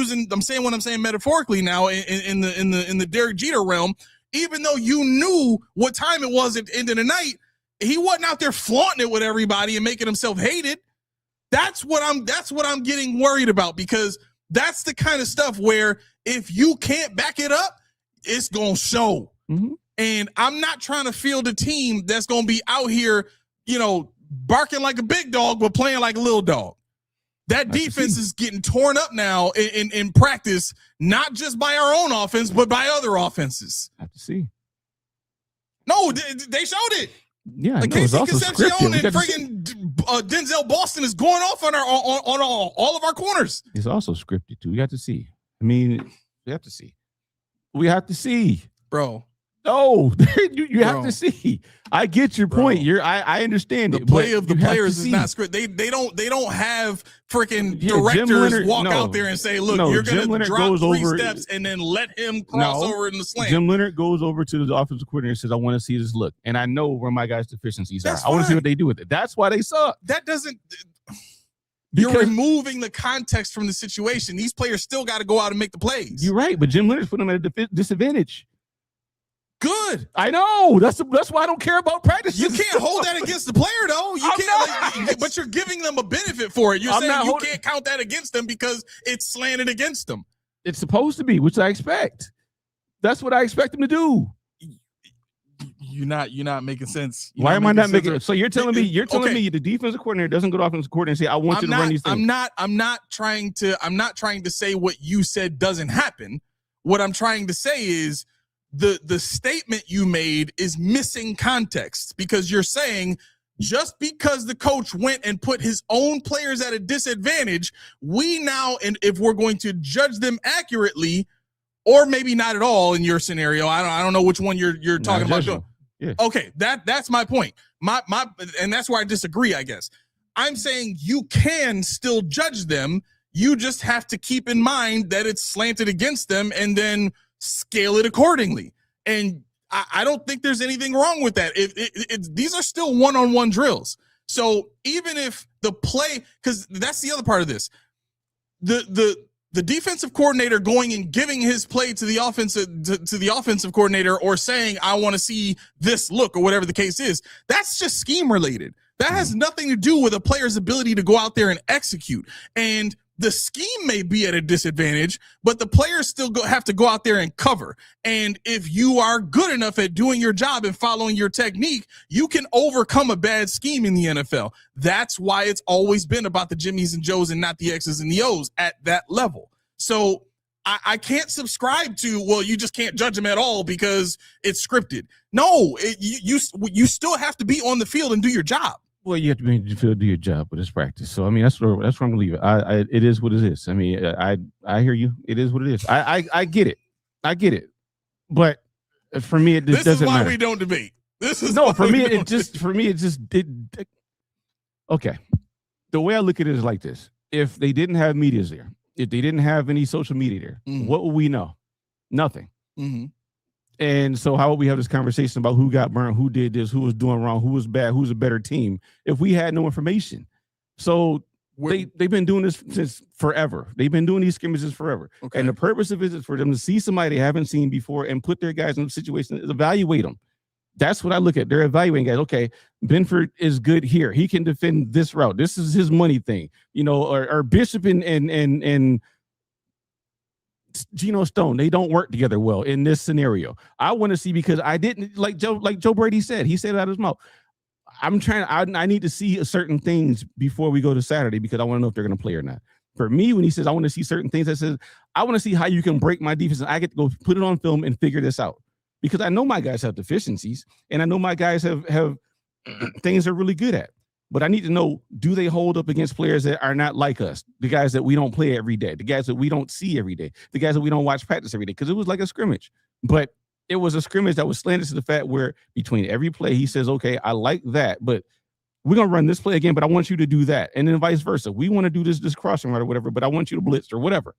saying what I'm saying metaphorically now in the Derek Jeter realm, even though you knew what time it was at the end of the night, he wasn't out there flaunting it with everybody and making himself hated. That's what I'm getting worried about, because that's the kind of stuff where if you can't back it up, it's going to show. Mm-hmm. And I'm not trying to field a team that's going to be out here, barking like a big dog, but playing like a little dog. That defense is getting torn up now in practice, not just by our own offense, but by other offenses.
I have to see.
No, they showed it.
Yeah,
like, Casey Concepcion and friggin' Denzel Boston is going off on all of our corners.
It's also scripted too. We have to see. I mean, we have to see. We have to see,
bro.
No, you have to see. I get your point. I understand
the play of the players is not scripted. They don't have freaking directors walk out there and say, "Look, you're going to drop 3 steps and then let him cross over in the slant."
Jim Leonard goes over to the offensive coordinator and says, "I want to see this look, and I know where my guys' deficiencies are. I want to see what they do with it." That's why they suck.
That doesn't. You're removing the context from the situation. These players still got to go out and make the plays.
You're right, but Jim Leonard's put them at a disadvantage.
Good.
I know. That's why I don't care about practice.
You can't hold that against the player, though. You can't. But you're giving them a benefit for it. You're saying you can't count that against them because it's slanted against them.
It's supposed to be, which I expect. That's what I expect them to do.
You're not making sense.
Why am I not making sense? So you're telling me the defensive coordinator doesn't go to offensive coordinator and say, "I want you to run these things."
I'm not trying to say what you said doesn't happen. What I'm trying to say is the statement you made is missing context, because you're saying just because the coach went and put his own players at a disadvantage, we now, and if we're going to judge them accurately, or maybe not at all in your scenario, I don't know which one you're talking about.
Yeah.
Okay, that's my point. My and that's where I disagree, I guess. I'm saying you can still judge them. You just have to keep in mind that it's slanted against them and then scale it accordingly. And I don't think there's anything wrong with that. These are still one-on-one drills. So even if the play, because that's the other part of this, the defensive coordinator going and giving his play to the offensive coordinator, or saying, "I want to see this look," or whatever the case is, that's just scheme related. That has nothing to do with a player's ability to go out there and execute. And the scheme may be at a disadvantage, but the players still have to go out there and cover. And if you are good enough at doing your job and following your technique, you can overcome a bad scheme in the NFL. That's why it's always been about the Jimmies and Joes and not the X's and the O's at that level. So I can't subscribe to, well, you just can't judge them at all because it's scripted. No, you still have to be on the field and do your job.
Well, you have to be in the field, do your job, but it's practice. So I mean, that's where I'm gonna leave it. It is what it is. I mean, I hear you. It is what it is. I get it. But for me, it just doesn't matter.
This is why we don't debate.
Okay. The way I look at it is like this: if they didn't have medias there, if they didn't have any social media there, what would we know? Nothing.
Mm-hmm.
And so how would we have this conversation about who got burned, who did this, who was doing wrong, who was bad, who's a better team, if we had no information? So they've been doing this since forever. They've been doing these scrimmages forever. Okay. And the purpose of it is for them to see somebody they haven't seen before and put their guys in a situation to evaluate them. That's what I look at. They're evaluating guys. Okay, Benford is good here. He can defend this route. This is his money thing. You know, or Bishop and Geno Stone, they don't work together well in this scenario. I want to see, because I didn't, like Joe Brady said, he said it out of his mouth. I need to see certain things before we go to Saturday, because I want to know if they're going to play or not. For me, when he says I want to see certain things, I says I want to see how you can break my defense, and I get to go put it on film and figure this out, because I know my guys have deficiencies, and I know my guys have things they're really good at. But I need to know, do they hold up against players that are not like us? The guys that we don't play every day, the guys that we don't see every day, the guys that we don't watch practice every day, because it was like a scrimmage. But it was a scrimmage that was slanted to the fact where between every play, he says, okay, I like that, but we're going to run this play again, but I want you to do that. And then vice versa. We want to do this crossing route or whatever, but I want you to blitz or whatever.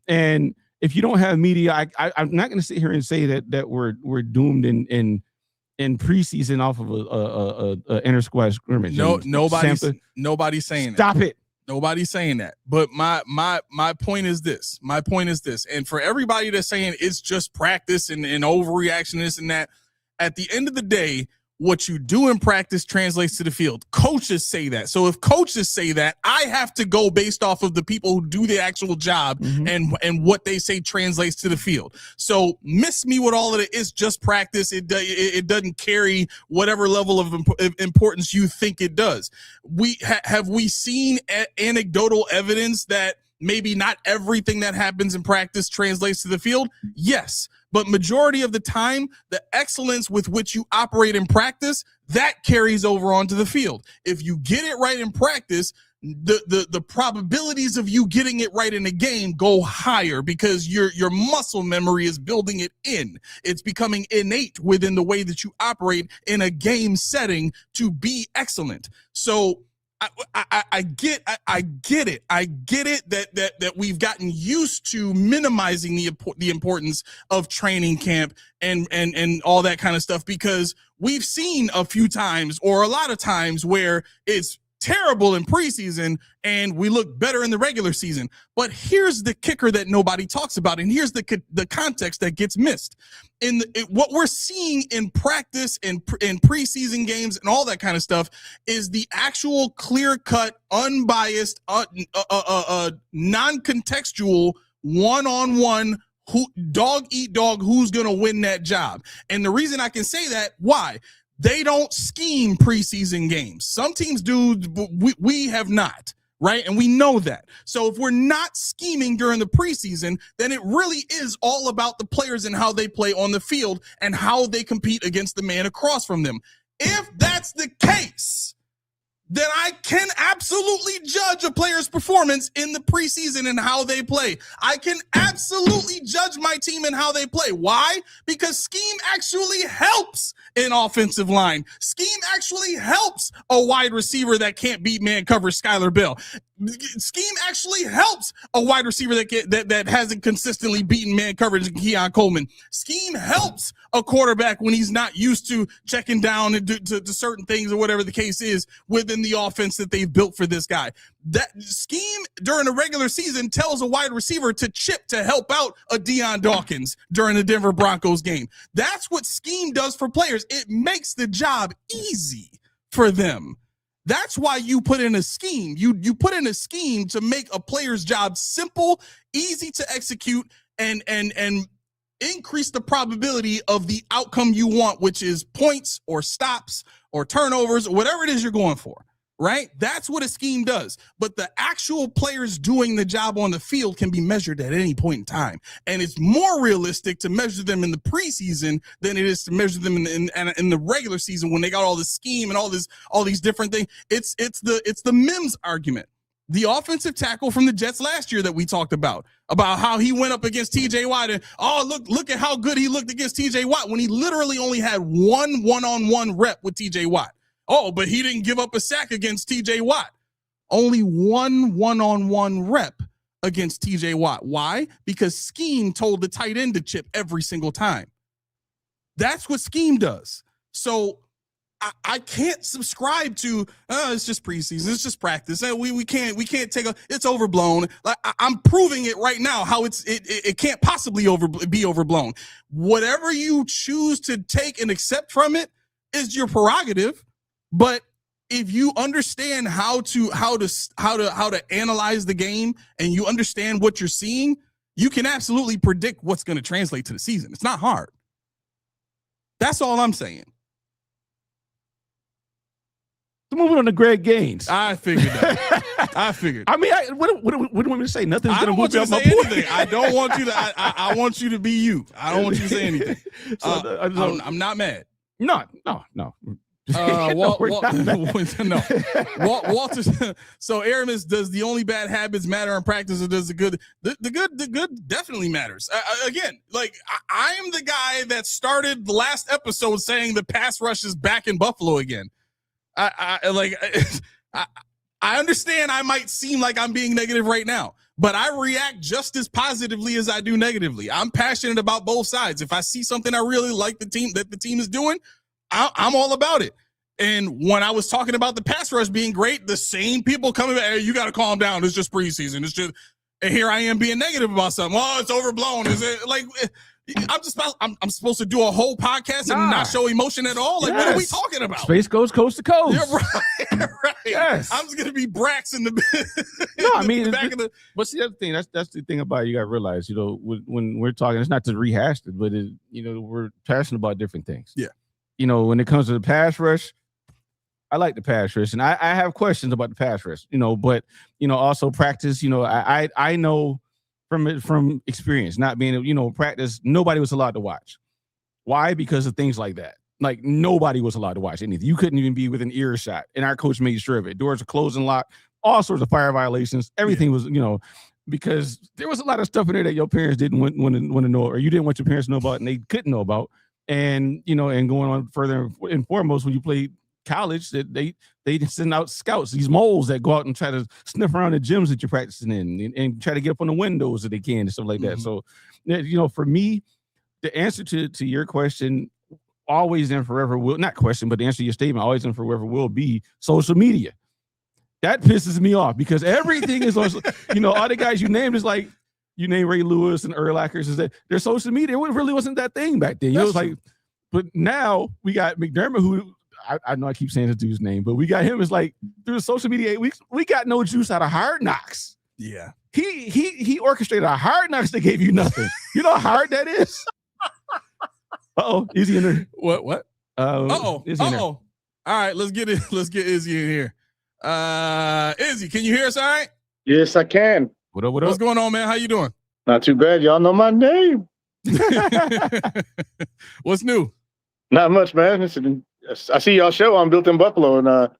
And if you don't have media, I'm not going to sit here and say that we're doomed in preseason off of a inter squad scrimmage.
No, nobody's saying
Stop
that.
it.
Nobody's saying that. But my point is this. My point is this. And for everybody that's saying it's just practice and overreaction, this and that, at the end of the day, what you do in practice translates to the field. Coaches say that. So if coaches say that, I have to go based off of the people who do the actual job and what they say translates to the field. So miss me with all of it. It's just practice. It doesn't carry whatever level of importance you think it does. Have we seen anecdotal evidence that maybe not everything that happens in practice translates to the field? Yes. But majority of the time, the excellence with which you operate in practice, that carries over onto the field. If you get it right in practice, the probabilities of you getting it right in a game go higher because your muscle memory is building it in. It's becoming innate within the way that you operate in a game setting to be excellent. So I get it. I get it that we've gotten used to minimizing the importance of training camp and all that kind of stuff, because we've seen a few times or a lot of times where it's terrible in preseason and we look better in the regular season. But here's the kicker that nobody talks about, and here's the context that gets missed. What we're seeing in practice and in preseason games and all that kind of stuff is the actual clear-cut, unbiased, non-contextual one-on-one dog eat dog who's going to win that job. And the reason I can say that, why? They don't scheme preseason games. Some teams do, but we have not, right? And we know that. So if we're not scheming during the preseason, then it really is all about the players and how they play on the field and how they compete against the man across from them. If that's the case, then I can absolutely judge a player's performance in the preseason and how they play. I can absolutely judge my team and how they play. Why? Because scheme actually helps an offensive line. Scheme actually helps a wide receiver that can't beat man coverage, Skylar Bell. Scheme actually helps a wide receiver that hasn't consistently beaten man coverage, Keon Coleman. Scheme helps a quarterback when he's not used to checking down to certain things or whatever the case is within the offense that they've built for this guy. That scheme during the regular season tells a wide receiver to chip to help out a Deion Dawkins during the Denver Broncos game. That's what scheme does for players. It makes the job easy for them. That's why you put in a scheme. You put in a scheme to make a player's job simple, easy to execute, and increase the probability of the outcome you want, which is points or stops or turnovers or whatever it is you're going for, right? That's what a scheme does. But the actual players doing the job on the field can be measured at any point in time. And it's more realistic to measure them in the preseason than it is to measure them in the regular season when they got all the scheme and all these different things. It's the Mims argument. The offensive tackle from the Jets last year that we talked about how he went up against TJ Watt and, look at how good he looked against TJ Watt when he literally only had one-on-one rep with TJ Watt. Oh, but he didn't give up a sack against TJ Watt. Only one-on-one rep against TJ Watt. Why? Because scheme told the tight end to chip every single time. That's what scheme does. So I can't subscribe to it's just preseason, it's just practice. We can't take it's overblown. Like I'm proving it right now how it can't possibly be overblown. Whatever you choose to take and accept from it is your prerogative. But if you understand how to analyze the game and you understand what you're seeing, you can absolutely predict what's going to translate to the season. It's not hard. That's all I'm saying.
So moving on to Greg Gaines.
I figured that. I figued.
I mean, what do you want me to say? Nothing's going to move
you
up
to
my
say
point.
anything. I don't want you to. I want you to be you. I don't want you to say anything. I'm not mad.
No.
Walter. So Aramis, does the only bad habits matter in practice, or does the good? The good definitely matters. Again, like I am the guy that started the last episode saying the pass rush is back in Buffalo again. I understand I might seem like I'm being negative right now, but I react just as positively as I do negatively. I'm passionate about both sides. If I see something I really like the team is doing, I'm all about it. And when I was talking about the pass rush being great, the same people coming back, hey, you got to calm down. It's just preseason. It's just, and here I am being negative about something. Oh, it's overblown. Is it like? I'm supposed to do a whole podcast and not show emotion at all? Like, what are we talking about?
Space goes coast to coast.
Yeah, right.
Yes.
I'm just going to be Brax in the
No, I mean,
back of the.
What's the other thing? That's the thing about it. You got to realize, when we're talking, it's not to rehash it, but we're passionate about different things.
Yeah.
When it comes to the pass rush, I like the pass rush, and I have questions about the pass rush, but also practice, I know from experience, not being, practice, nobody was allowed to watch. Why? Because of things like that. Like nobody was allowed to watch anything. You couldn't even be within earshot, and our coach made sure of it. Doors are closed and locked. all sorts of fire violations. Everything was, because there was a lot of stuff in there that your parents didn't want to know, or you didn't want your parents to know about, and they couldn't know about. And and going on further and foremost, when you played college, that they send out scouts, these moles that go out and try to sniff around the gyms that you're practicing in, and try to get up on the windows if they can and stuff like that. So, for me, the answer to your question, always and forever will, not question, but the answer to your statement, always and forever will be social media. That pisses me off because everything is on, all the guys you named is like, you name Ray Lewis and Urlachers, is that their social media. It really wasn't that thing back then. It was like, but now we got McDermott, who I know I keep saying this dude's name, but we got him as like through the social media 8 weeks. We got no juice out of Hard Knocks.
Yeah.
He orchestrated a Hard Knocks that gave you nothing. You know how hard that is? Izzy in there.
What? All right, let's get Izzy in here. Izzy, can you hear us all right?
Yes, I can.
What up?
What's going on, man? How you doing?
Not too bad. Y'all know my name.
What's new?
Not much, man. I see y'all show on Built in Buffalo, and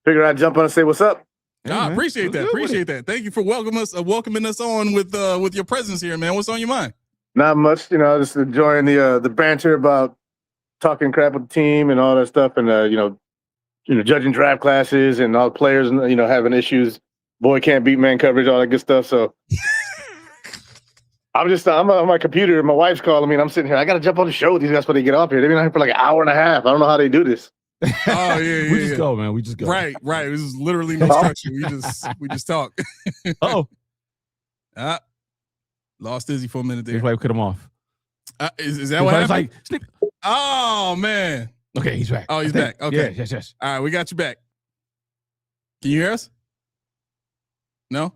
figured I'd jump on and say what's up.
I appreciate that. Appreciate that. Thank you for welcoming us on with your presence here, man. What's on your mind?
Not much, just enjoying the banter about talking crap with the team and all that stuff, and judging draft classes and all the players, having issues. Boy can't beat man coverage, all that good stuff. So I'm on my computer. My wife's calling me, and I'm sitting here. I got to jump on the show with these guys when they get off here. They've been on here for like an hour and a half. I don't know how they do this.
Oh yeah,
we just go, man. We just go.
Right. This is literally no structure. We just talk. Lost Izzy for a minute there.
Everybody cut him off.
Is that what happened?
Like,
oh man.
Okay, he's back.
Oh, he's back. Okay.
Yes.
All right, we got you back. Can you hear us? No.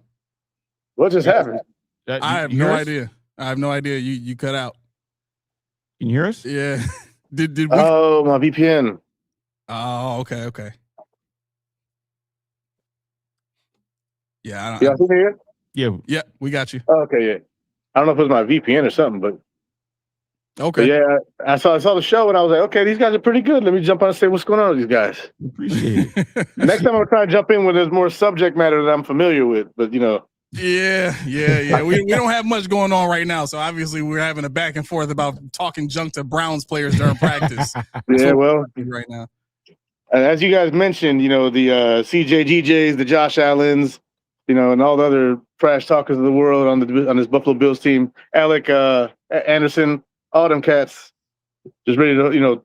What just happened?
I have no idea. I have no idea. You cut out.
Can you hear us?
Yeah. Did we?
Oh, my VPN.
Oh, okay. Yeah.
Y'all see me yet?
Yeah, we got you.
Oh, okay, yeah. I don't know if it was my VPN or something, but
okay.
But yeah, I saw the show and I was like, okay, these guys are pretty good. Let me jump on and say what's going on with these guys.
Appreciate it.
Next time I'm gonna try to jump in when there's more subject matter that I'm familiar with, but
Yeah. We don't have much going on right now, so obviously we're having a back and forth about talking junk to Browns players during practice.
Yeah, well,
right now.
As you guys mentioned, the CJ the Josh Allens, and all the other trash talkers of the world on this Buffalo Bills team, Alec Anderson, all them cats, just ready to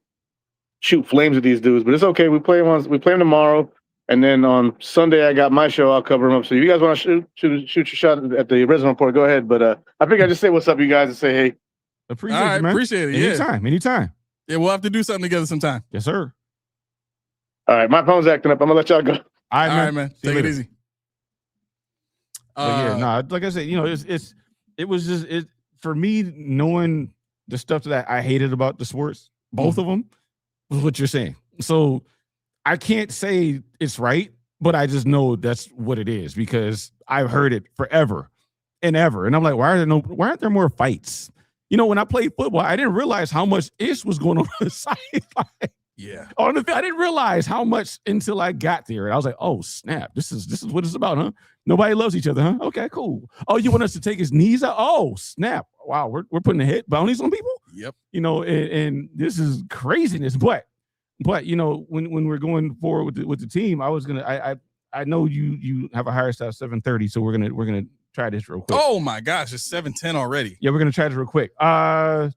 shoot flames at these dudes. But it's okay. We play them tomorrow. And then on Sunday, I got my show. I'll cover them up. So if you guys want to shoot your shot at the Resident Report, go ahead. But I think I just say what's up, you guys, and say hey.
Appreciate it, man.
Appreciate it.
Anytime.
Yeah, we'll have to do something together sometime.
Yes, sir.
All right, my phone's acting up. I'm gonna let y'all go.
All right, man. Take it easy.
Like I said, it was just for me knowing the stuff that I hated about the sports, both of them, was what you're saying. So I can't say it's right, but I just know that's what it is because I've heard it forever and ever. And I'm like, why aren't there more fights? When I played football, I didn't realize how much ish was going on the sideline.
Yeah.
I didn't realize how much until I got there. And I was like, oh, snap. This is what it's about, huh? Nobody loves each other, huh? Okay, cool. Oh, you want us to take his knees out? Oh, snap. Wow, we're putting a hit bounties on people?
Yep.
And this is craziness. But when we're going forward with the team, I know you have a higher staff 7:30, so we're gonna try this real quick.
Oh my gosh, it's 7:10 already.
Yeah, we're gonna try this real quick. And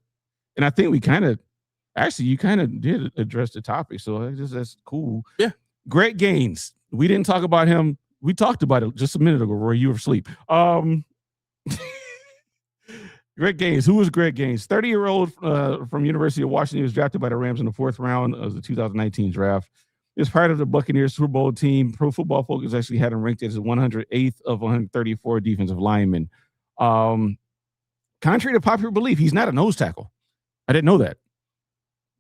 I think we you kind of did address the topic, so that's cool.
Yeah.
Greg Gaines. We didn't talk about him. We talked about it just a minute ago, Roy. You were asleep. Greg Gaines. Who was Greg Gaines? 30-year-old from University of Washington. He was drafted by the Rams in the 4th round of the 2019 draft. He was part of the Buccaneers Super Bowl team. Pro Football Focus actually had him ranked as 108th of 134 defensive linemen. Contrary to popular belief, he's not a nose tackle. I didn't know that.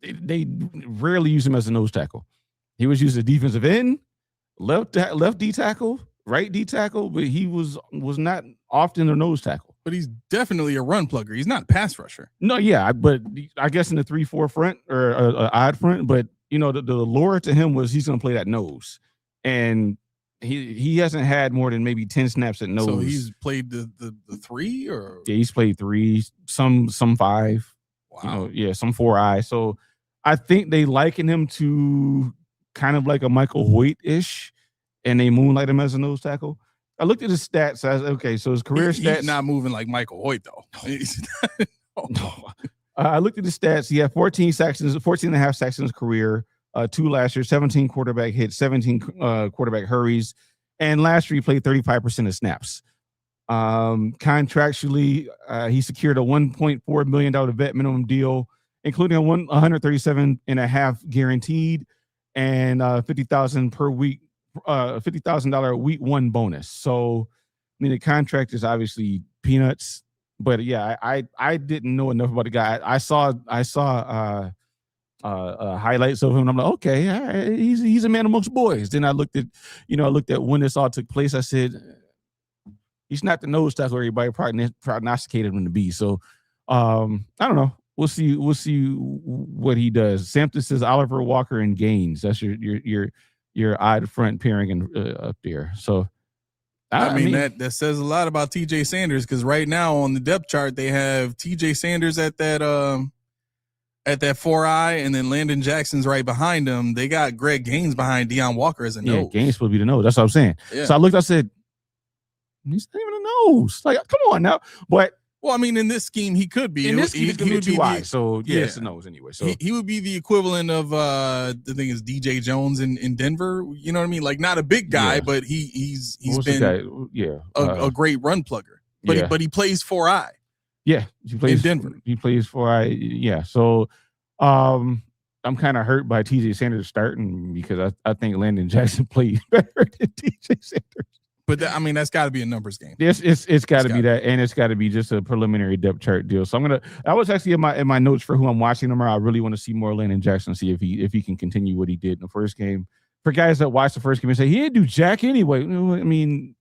They rarely use him as a nose tackle. He was used as defensive end, left D tackle, right D tackle, but he was not often a nose tackle.
But he's definitely a run plugger. He's not a pass rusher.
No, yeah, but I guess in the 3-4 front or odd front. But the lure to him was he's going to play that nose, and he hasn't had more than maybe 10 snaps at nose.
So he's played the 3 or
yeah, he's played 3, some 5.
wow.
Some 4-eye. So I think they liken him to kind of like a Michael Hoyt-ish, and they moonlight him as a nose tackle. I looked at his stats. Okay, so his career stats.
He's not moving like Michael Hoyt though.
No. I looked at his stats. He had 14 and a half sacks in his career. 2 last year, 17 quarterback hits, 17 quarterback hurries, and last year he played 35% of snaps. Contractually, he secured a $1.4 million vet minimum deal, including a $137.5 guaranteed and $50,000 per week, $50,000 week 1 bonus. So, I mean, the contract is obviously peanuts, but yeah, I didn't know enough about the guy. I saw highlights of him, and I'm like, okay, all right, he's a man amongst boys. Then I looked at when this all took place. I said, he's not the nose tackle everybody prognosticated him to be. So, I don't know. We'll see what he does. Sampson says Oliver, Walker, and Gaines. That's your odd front pairing up there. So,
I mean that says a lot about TJ Sanders, because right now on the depth chart they have TJ Sanders at that 4-eye, and then Landon Jackson's right behind him. They got Greg Gaines behind Deion Walker as a nose.
Yeah, Gaines supposed to be the nose. That's what I'm saying. Yeah. So I looked, I said, he's not even a nose. Like, come on now. But
well, I mean, in this scheme, he could be.
In this scheme, he would be 2-eye. So yeah, it's a nose anyway. So
he would be the equivalent of the thing is DJ Jones in Denver. You know what I mean? Like, not a big guy, but he's been a great run plugger. But he plays 4-eye.
Yeah, he plays
in Denver.
He plays 4-eye. Yeah, so I'm kind of hurt by TJ Sanders starting, because I think Landon Jackson played better than TJ Sanders.
But that's got to be a numbers game.
Yes, it's got to be that, and it's got to be just a preliminary depth chart deal. So I was actually in my notes for who I'm watching tomorrow. I really want to see more Landon Jackson, see if he can continue what he did in the first game. For guys that watched the first game and say he didn't do jack anyway, I mean,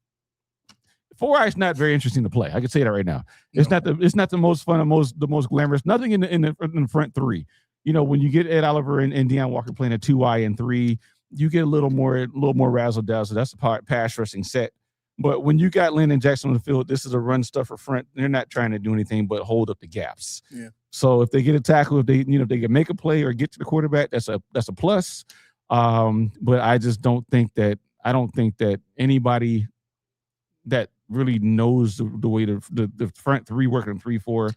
4-eye is not very interesting to play. I can say that right now. It's not the most fun, the most glamorous. Nothing in the front 3. You know, when you get Ed Oliver and Deion Walker playing a 2-eye and 3, you get a little more razzle dazzle. That's the pass rushing set. But when you got Landon Jackson on the field, this is a run stuffer front. They're not trying to do anything but hold up the gaps.
Yeah.
So if they get a tackle, if they can make a play or get to the quarterback, that's a plus. But I just don't think that anybody that really knows the way the front 3 working in 3-4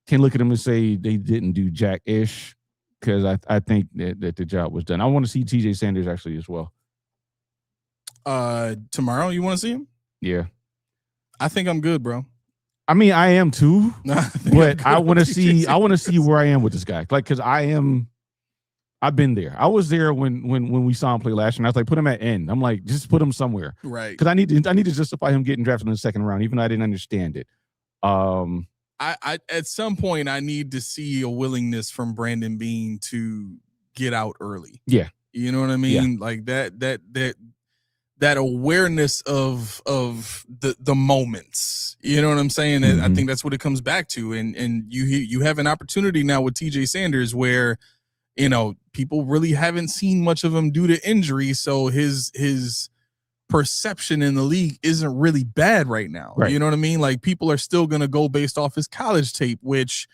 can look at them and say they didn't do jack-ish, because I think that the job was done. I want to see TJ Sanders actually as well.
Tomorrow, you want to see him?
Yeah.
I think I'm good, bro.
I mean, I am too, but I want to see where I am with this guy. Like, because I've been there. I was there when we saw him play last year, and I was like, put him at end. I'm like, just put him somewhere.
Right.
Because I need to justify him getting drafted in the second round, even though I didn't understand it.
I at some point I need to see a willingness from Brandon Beane to get out early.
Yeah.
You know what I mean?
Yeah.
Like that awareness of the moments. You know what I'm saying? Mm-hmm. I think that's what it comes back to. And you have an opportunity now with TJ Sanders where, you know, people really haven't seen much of him due to injury, so his perception in the league isn't really bad right now. Right. You know what I mean? Like, people are still going to go based off his college tape, which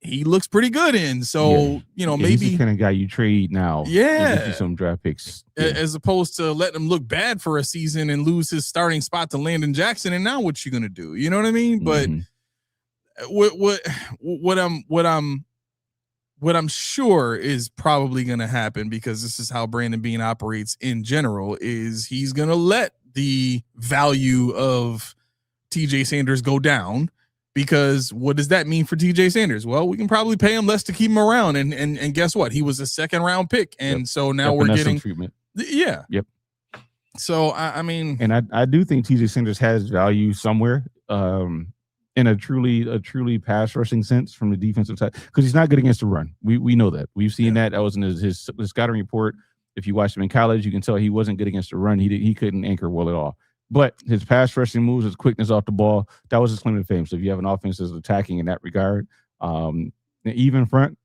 he looks pretty good in. So, you know, maybe
he's the kind of guy you trade now.
Yeah.
Some draft picks.
Yeah. As opposed to letting him look bad for a season and lose his starting spot to Landon Jackson. And now what you going to do? You know what I mean? But what I'm sure is probably going to happen, because this is how Brandon Beane operates in general, is he's going to let the value of TJ Sanders go down, because what does that mean for TJ Sanders? Well, we can probably pay him less to keep him around. And guess what? He was a second round pick. And so now we're getting treatment. Yeah.
Yep.
So, I mean,
and I do think TJ Sanders has value somewhere. In a truly pass rushing sense from the defensive side, because he's not good against the run. We know that. We've seen that. That was in his scouting report. If you watched him in college, you can tell he wasn't good against the run. He couldn't anchor well at all. But his pass rushing moves, his quickness off the ball, that was his claim to fame. So if you have an offense that's attacking in that regard, even front,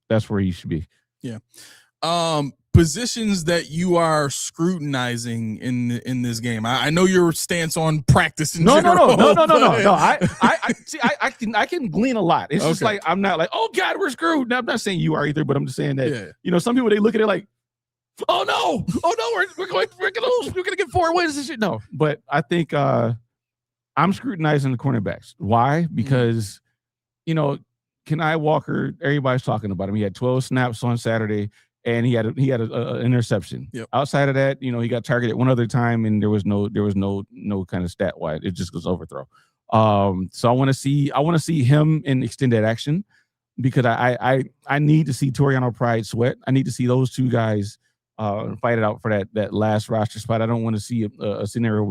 that's where he should be.
Yeah. Positions that you are scrutinizing in this game. I know your stance on practice in general.
No. I can glean a lot. It's just like, I'm not like, oh God, we're screwed. No, I'm not saying you are either, but I'm just saying that, some people, they look at it like, oh no, we're gonna get 4 wins and shit. No, but I think I'm scrutinizing the cornerbacks. Why? Because Kenai Walker, everybody's talking about him. He had 12 snaps on Saturday, and he had an interception.
Yep.
Outside of that, he got targeted one other time, and there was no kind of stat wide. It just was overthrow. So I want to see him in extended action, because I need to see Toriano Pride sweat. I need to see those two guys fight it out for that last roster spot. I don't want to see a scenario where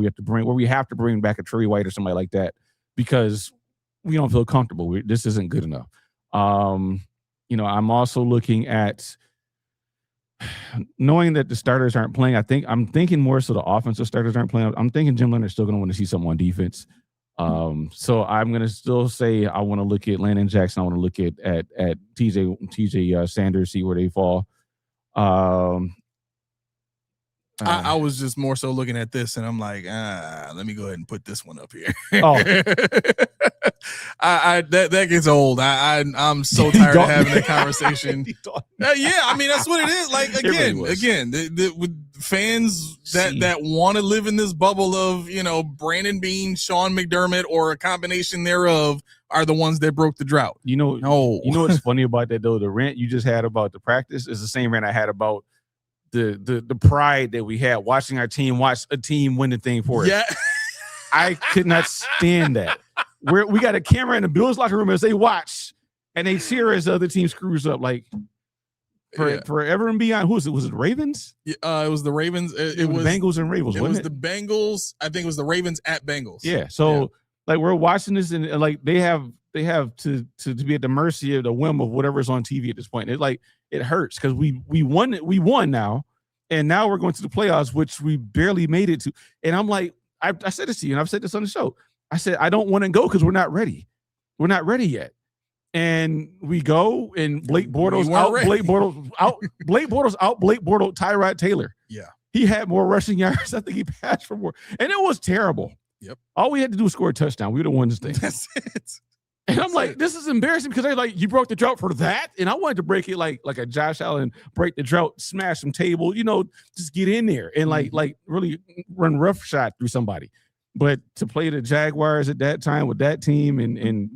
we have to bring back a Trey White or somebody like that, because we don't feel comfortable. This isn't good enough. I'm also looking at knowing that the starters aren't playing. I'm thinking more so the offensive starters aren't playing. I'm thinking Jim Leonard's still going to want to see something on defense. So I'm going to still say I want to look at Landon Jackson. I want to look at TJ Sanders, see where they fall.
I was just more so looking at this, and I'm like, let me go ahead and put this one up here. That gets old. I'm so tired of having that conversation. I mean, that's what it is. Like, again, with fans that want to live in this bubble of, Brandon Beane, Sean McDermott, or a combination thereof, are the ones that broke the drought.
You know what's funny about that though? The rant you just had about the practice is the same rant I had about the pride that we had watching our team watch a team win the thing for us.
Yeah.
I could not stand that. We got a camera in the Bills locker room as they watch, and they cheer as the other team screws up. Like forever and beyond. Who was it? Was it Ravens?
It was the Ravens. It was
Bengals and Ravens.
It was the Bengals. I think it was the Ravens at Bengals.
Yeah. So like we're watching this, and like they have to be at the mercy of the whim of whatever's on TV at this point. It hurts because we won now, and now we're going to the playoffs, which we barely made it to. And I'm like, I said this to you, and I've said this on the show. I said I don't want to go because we're not ready. We're not ready yet. And we go, and Blake Bortles out. Blake Bortles out. Blake Bortles, Tyrod Taylor.
Yeah,
he had more rushing yards. I think he passed for more, and it was terrible.
Yep.
All we had to do was score a touchdown. We would have won this thing.
That's it.
And I'm like, this is embarrassing, because they're like, you broke the drought for that, and I wanted to break it like a Josh Allen, break the drought, smash some table, just get in there and like really run roughshod through somebody. But to play the Jaguars at that time with that team and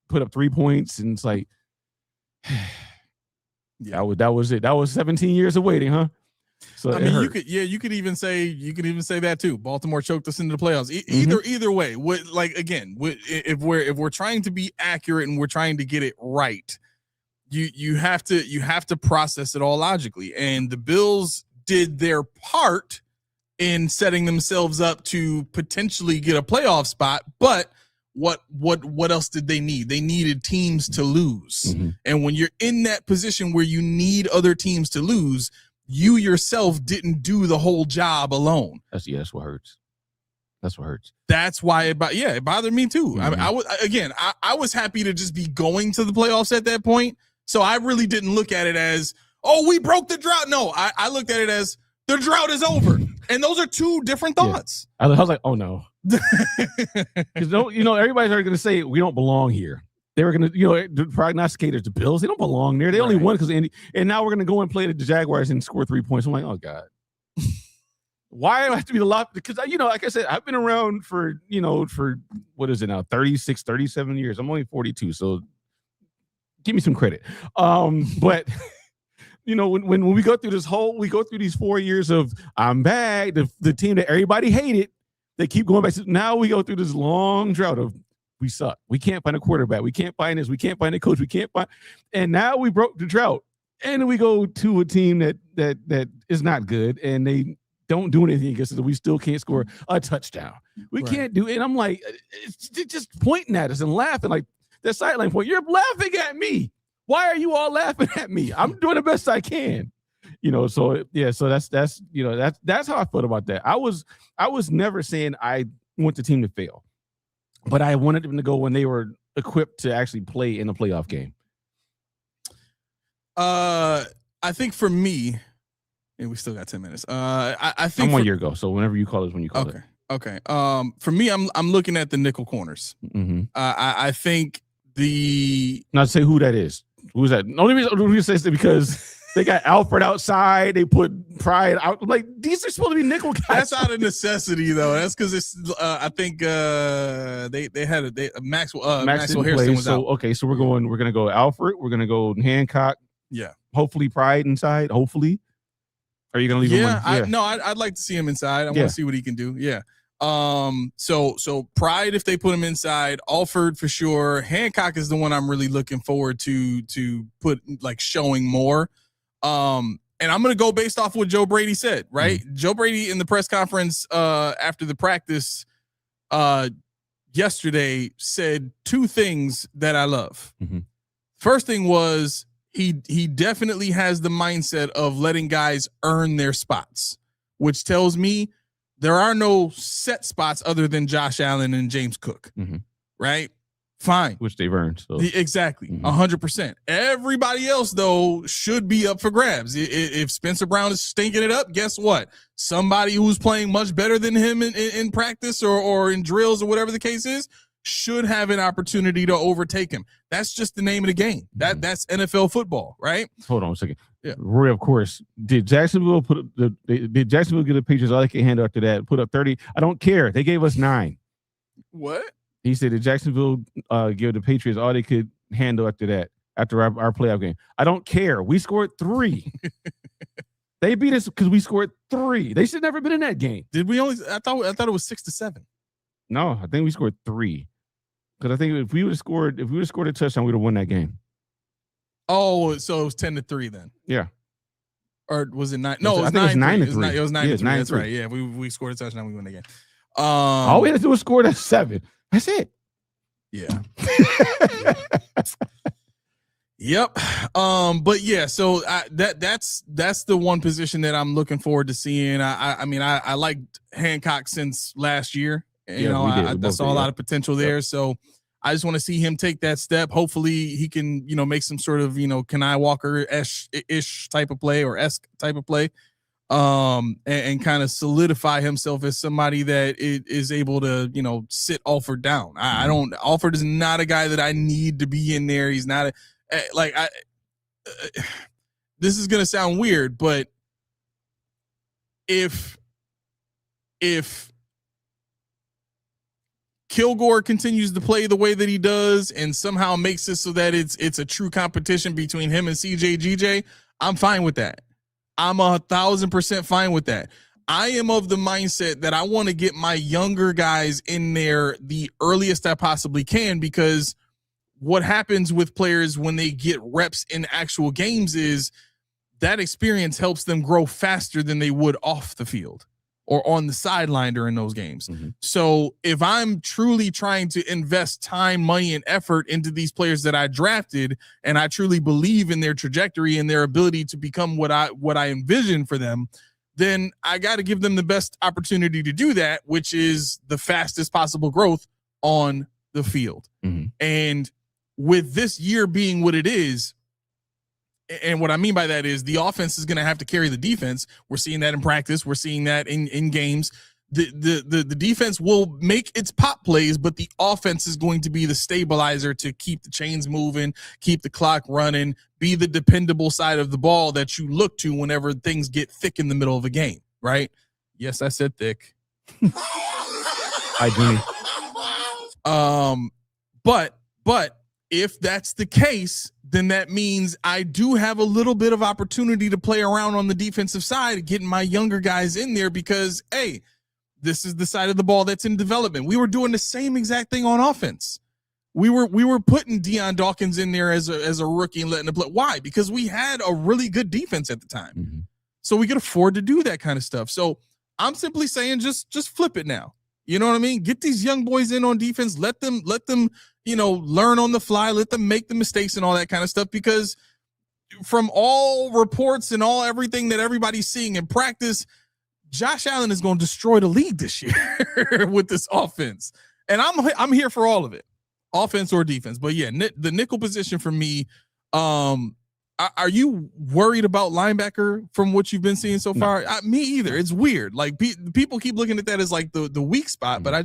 put up 3 points, and it's like, that was it. That was 17 years of waiting, huh? So
I mean, you could even say that too. Baltimore choked us into the playoffs. Either way, if we're trying to be accurate and we're trying to get it right, you have to process it all logically. And the Bills did their part in setting themselves up to potentially get a playoff spot, but what else did they need? They needed teams to lose. Mm-hmm. And when you're in that position where you need other teams to lose, you yourself didn't do the whole job alone.
That's what hurts. That's what hurts.
That's why it bothered me too. Mm-hmm. I was happy to just be going to the playoffs at that point. So I really didn't look at it as, oh, we broke the drought. No, I looked at it as the drought is over. And those are two different thoughts.
Yeah. I was like, oh no. Because everybody's already going to say we don't belong here. They were going to, the prognosticators, the Bills, they don't belong there. They only won because Andy. And now we're going to go and play the Jaguars and score 3 points. I'm like, oh God. Why do I have to be the lot? Because, like I said, I've been around for what is it now? 36, 37 years. I'm only 42. So give me some credit. But when we go through these 4 years of I'm back, the team that everybody hated, they keep going back. Now we go through this long drought of we suck. We can't find a quarterback. We can't find this. We can't find a coach. We can't find. And now we broke the drought. And we go to a team that is not good, and they don't do anything against us. We still can't score a touchdown. We can't do it. And I'm like, it's just pointing at us and laughing like that sideline point. You're laughing at me. Why are you all laughing at me? I'm doing the best I can. So that's how I felt about that. I was never saying I want the team to fail, but I wanted them to go when they were equipped to actually play in a playoff game.
I I think for me, and we still got 10 minutes. I think
I'm 1 year ago, so whenever you call is when you call
okay.
it.
Okay. For me, I'm looking at the nickel corners.
Mm-hmm.
I think
not to say who that is. Who's that? The only reason I say is because they got Alfred outside. They put Pride out. Like, these are supposed to be nickel guys.
That's out of necessity, though. That's because it's. I think they had Maxwell Harrison was out.
Okay, so we're gonna go Alfred. We're gonna go Hancock.
Yeah.
Hopefully Pride inside. Hopefully. Are you gonna leave him?
I'd like to see him inside. I want to see what he can do. Yeah. So Pride, if they put him inside, Alford for sure. Hancock is the one I'm really looking forward to put like showing more. And I'm going to go based off what Joe Brady said, right? Mm-hmm. Joe Brady in the press conference, after the practice, yesterday said two things that I love. Mm-hmm. First thing was he definitely has the mindset of letting guys earn their spots, which tells me there are no set spots other than Josh Allen and James Cook, right? Fine.
Which they've earned. So.
Exactly, 100%. Everybody else, though, should be up for grabs. If Spencer Brown is stinking it up, guess what? Somebody who's playing much better than him in practice or in drills or whatever the case is should have an opportunity to overtake him. That's just the name of the game. That's NFL football, right?
Hold on a second. Yeah. Roy, of course, did Jacksonville get the Patriots all they can handle after that? Put up 30. I don't care. They gave us 9.
What?
He said that Jacksonville give the Patriots all they could handle after that, after our playoff game. I don't care. We scored 3. They beat us because we scored 3. They should never been in that game.
Did we only? I thought it was 6-7.
No, I think we scored 3. Because I think if we would have scored a touchdown, we'd have won that game.
Oh, so it was 10-3 then.
Yeah.
Or was it 9? No, it was 9-3. It was 9-3. That's right. Yeah, we scored a touchdown, we won the game.
All we had to do was score that 7. That's it.
Yeah. Yep. But yeah, so that's the one position that I'm looking forward to seeing. I mean, I liked Hancock since last year. I saw a lot of potential there. Yep. So I just want to see him take that step. Hopefully he can, make some sort of, Kenai Walker-ish type of play or esque type of play. And kind of solidify himself as somebody that is able to, sit Alford down. Alford is not a guy that I need to be in there. He's not this is going to sound weird, but if Kilgore continues to play the way that he does and somehow makes it so that it's a true competition between him and CJ, I'm fine with that. I'm 1,000% fine with that. I am of the mindset that I want to get my younger guys in there the earliest I possibly can, because what happens with players when they get reps in actual games is that experience helps them grow faster than they would off the field or on the sideline during those games. Mm-hmm. So if I'm truly trying to invest time, money, and effort into these players that I drafted, and I truly believe in their trajectory and their ability to become what I envision for them, then I got to give them the best opportunity to do that, which is the fastest possible growth on the field. Mm-hmm. And with this year being what it is, and what I mean by that is the offense is going to have to carry the defense. We're seeing that in practice. We're seeing that in games. The defense will make its pop plays, but the offense is going to be the stabilizer to keep the chains moving, keep the clock running, be the dependable side of the ball that you look to whenever things get thick in the middle of a game, right? Yes, I said thick.
I
do. But if that's the case, then that means I do have a little bit of opportunity to play around on the defensive side, getting my younger guys in there because, hey, this is the side of the ball that's in development. We were doing the same exact thing on offense. We were putting Deion Dawkins in there as a rookie and letting him play. Why? Because we had a really good defense at the time. Mm-hmm. So we could afford to do that kind of stuff. So I'm simply saying just flip it now. You know what I mean? Get these young boys in on defense. Let them, learn on the fly. Let them make the mistakes and all that kind of stuff. Because from all reports and everything that everybody's seeing in practice, Josh Allen is going to destroy the league this year with this offense. And I'm here for all of it, offense or defense. But yeah, the nickel position for me, Are you worried about linebacker from what you've been seeing so far? Me either. It's weird. Like people keep looking at that as like the weak spot, but I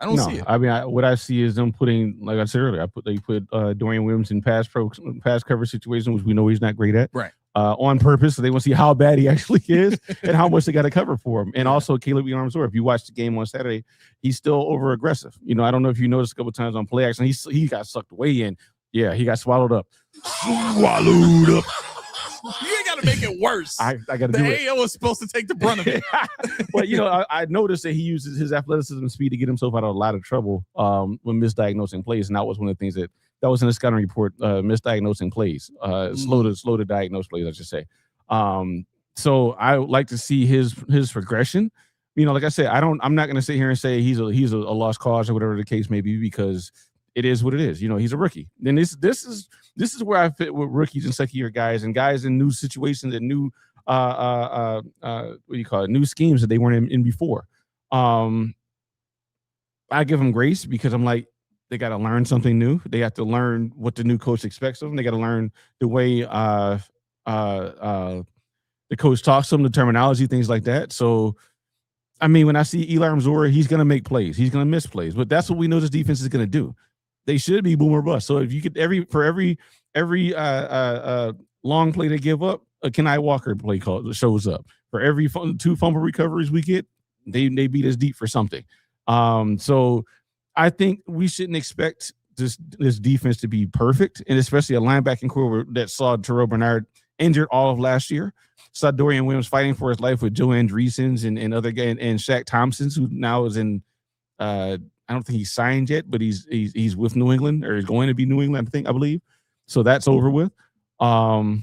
don't see it.
I mean, what I see is them putting, like I said earlier, they put Dorian Williams in pass cover situations, which we know he's not great at,
right?
On purpose, so they want to see how bad he actually is and how much they got to cover for him. And also Caleb Armsor, if you watch the game on Saturday, he's still over aggressive. I don't know if you noticed a couple times on play action, he got sucked way in. Yeah, he got swallowed up. Swallowed up.
You ain't got to make it worse.
I got to do it.
The AO is supposed to take the brunt of it.
But, I noticed that he uses his athleticism and speed to get himself out of a lot of trouble when misdiagnosing plays. And that was one of the things that was in the scouting report, misdiagnosing plays, slow to diagnose plays, I should say. So I would like to see his progression. Like I said, I'm not going to sit here and say he's a lost cause or whatever the case may be, because it is what it is. He's a rookie. And this is where I fit with rookies and second year guys and guys in new situations and new new schemes that they weren't in before. I give them grace because I'm like, they got to learn something new. They have to learn what the new coach expects of them. They got to learn the way the coach talks to them, the terminology, things like that. So, I mean, when I see Eli Ramsora, he's going to make plays. He's going to miss plays. But that's what we know this defense is going to do. They should be boom or bust. So if you could every long play they give up, a Kenai Walker play call shows up. For every 2 fumble recoveries we get, they beat us deep for something. So I think we shouldn't expect this defense to be perfect, and especially a linebacking core that saw Terrell Bernard injured all of last year. Saw Dorian Williams fighting for his life with Joe Andreessen's and other guys, and Shaq Thompson's, who now is in I don't think he's signed yet, but he's with New England, or is going to be New England, I believe. So that's over with. So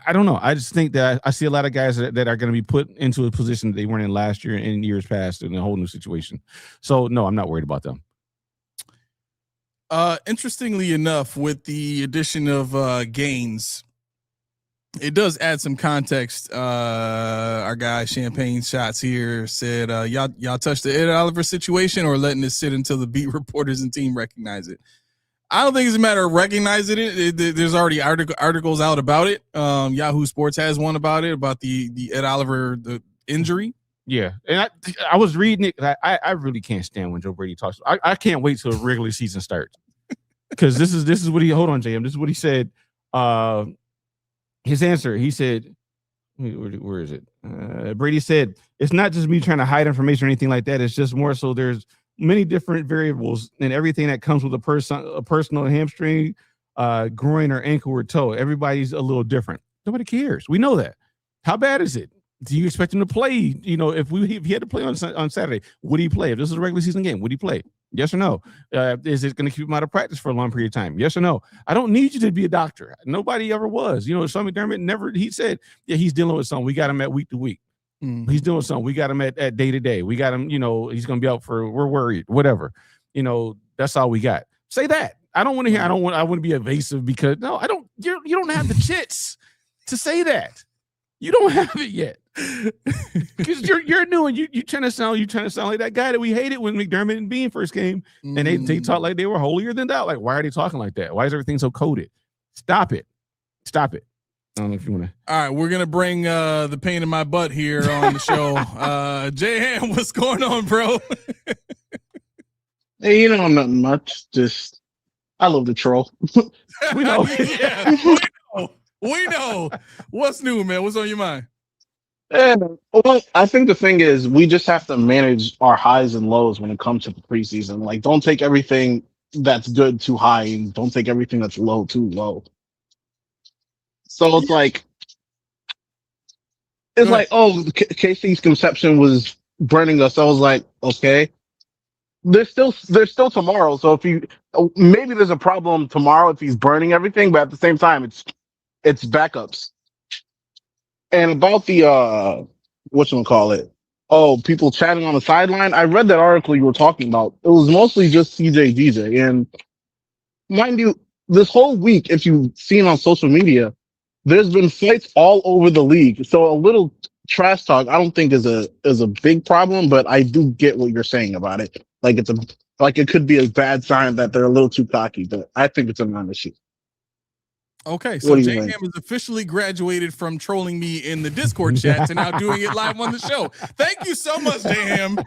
I don't know. I just think that I see a lot of guys that are going to be put into a position that they weren't in last year and in years past in a whole new situation. So no, I'm not worried about them.
Interestingly enough, with the addition of Gaines, it does add some context. Our guy Champagne Shots here said, y'all touched the Ed Oliver situation or letting it sit until the beat reporters and team recognize it? I don't think it's a matter of recognizing it. There's already articles out about it. Yahoo Sports has one about it, about the Ed Oliver, the injury.
Yeah, and I was reading it. I really can't stand when Joe Brady talks. I can't wait till the regular season starts, because this is what he. Hold on, JM. This is what he said. His answer. He said, "Where is it?" Brady said, "It's not just me trying to hide information or anything like that. It's just more so there's many different variables and everything that comes with a personal hamstring, groin, or ankle or toe. Everybody's a little different. Nobody cares. We know that. How bad is it? Do you expect him to play? If he had to play on Saturday, would he play? If this is a regular season game, would he play? Yes or no? Is it going to keep him out of practice for a long period of time? Yes or no? I don't need you to be a doctor. Nobody ever was. Sean McDermott never. He said, yeah, he's dealing with something. We got him at week to week. He's doing something. We got him at day to day. We got him. He's going to be out for. We're worried. Whatever. That's all we got. Say that. I don't want to hear. I want to be evasive, because no, I don't. You don't have the chits to say that. You don't have it yet, because you're new and you trying to sound like that guy that we hated when McDermott and Bean first came, and they talk like they were holier than thou. Like, why are they talking like that? Why is everything so coded? Stop it. I don't know if you want to. All
right, we're gonna bring the pain in my butt here on the show. J-Ham, what's going on, bro?
Hey, nothing much. Just I love the troll.
We know.
Yeah, we know. What's new, man? What's on your mind?
Well, I think the thing is, we just have to manage our highs and lows when it comes to the preseason. Like, don't take everything that's good too high, and don't take everything that's low too low. So it's like, KC's Concepcion was burning us. I was like, okay, there's still tomorrow. So maybe there's a problem tomorrow if he's burning everything, but at the same time, it's backups. And about the people chatting on the sideline, I read that article you were talking about. It was mostly just CJ DJ. And mind you, this whole week, if you've seen on social media, there's been fights all over the league. So a little trash talk I don't think is a big problem, but I do get what you're saying about it. Like, it's like it could be a bad sign that they're a little too cocky. But I think it's a non-issue.
Okay,
What
so
do you
J-Ham
think?
has officially graduated from trolling me in the Discord chat to now doing it live on the show. Thank you so much, J-Ham.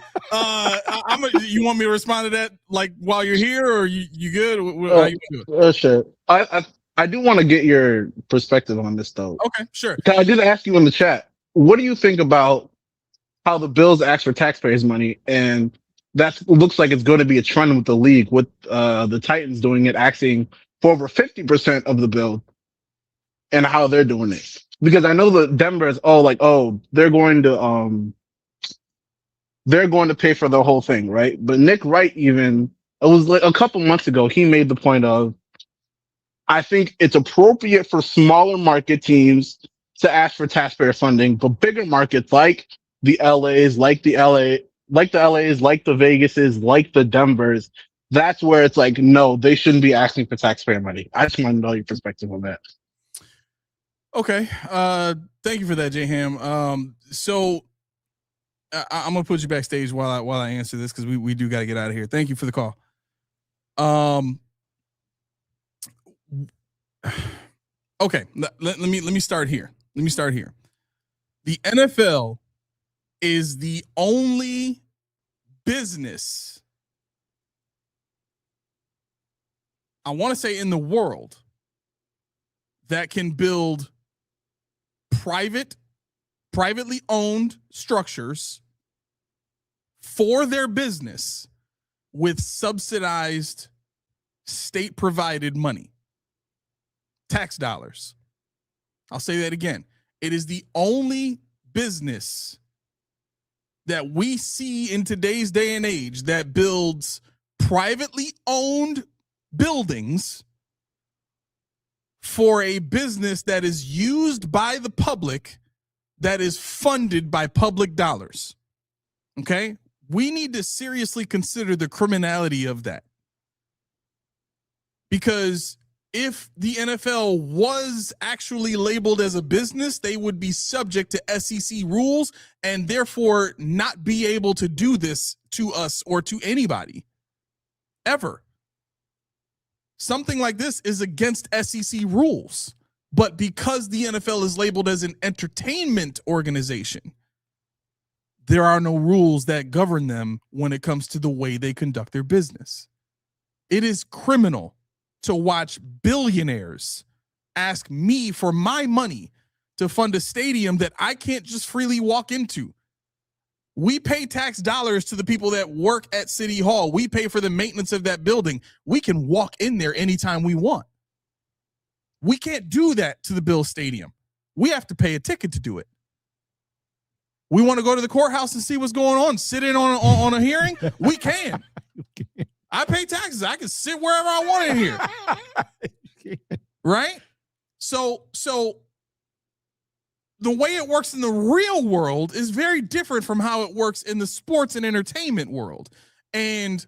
You want me to respond to that like while you're here, or you good? How you doing?
Sure. I do want to get your perspective on this though.
Okay, sure.
I did ask you in the chat. What do you think about how the Bills ask for taxpayers' money, and that looks like it's going to be a trend with the league, with the Titans doing it, asking for over 50% of the bill, and how they're doing it. Because I know the Denver is they're going to pay for the whole thing, right? But Nick Wright, even it was like a couple months ago, he made the point of, I think it's appropriate for smaller market teams to ask for taxpayer funding, but bigger markets like the LAs, like the LAs, like the Vegases, like the Denvers, that's where it's like, no, they shouldn't be asking for taxpayer money. I just want to know your perspective on that.
Okay. Thank you for that, J-Ham. So I'm gonna put you backstage while I answer this, because we do got to get out of here. Thank you for the call. Okay. Let me start here. The NFL is the only business, I want to say, in the world that can build privately owned structures for their business with subsidized state provided money, tax dollars. I'll say that again. It is the only business that we see in today's day and age that builds privately owned buildings for a business that is used by the public, that is funded by public dollars. Okay? We need to seriously consider the criminality of that. Because if the NFL was actually labeled as a business, they would be subject to SEC rules and therefore not be able to do this to us or to anybody ever. Something like this is against SEC rules, but because the NFL is labeled as an entertainment organization, there are no rules that govern them when it comes to the way they conduct their business. It is criminal to watch billionaires ask me for my money to fund a stadium that I can't just freely walk into. We pay tax dollars to the people that work at City Hall. We pay for the maintenance of that building. We can walk in there anytime we want. We can't do that to the Bills Stadium. We have to pay a ticket to do it. We want to go to the courthouse and see what's going on, sit in on a hearing? We can. I pay taxes. I can sit wherever I want in here. Right? So the way it works in the real world is very different from how it works in the sports and entertainment world. And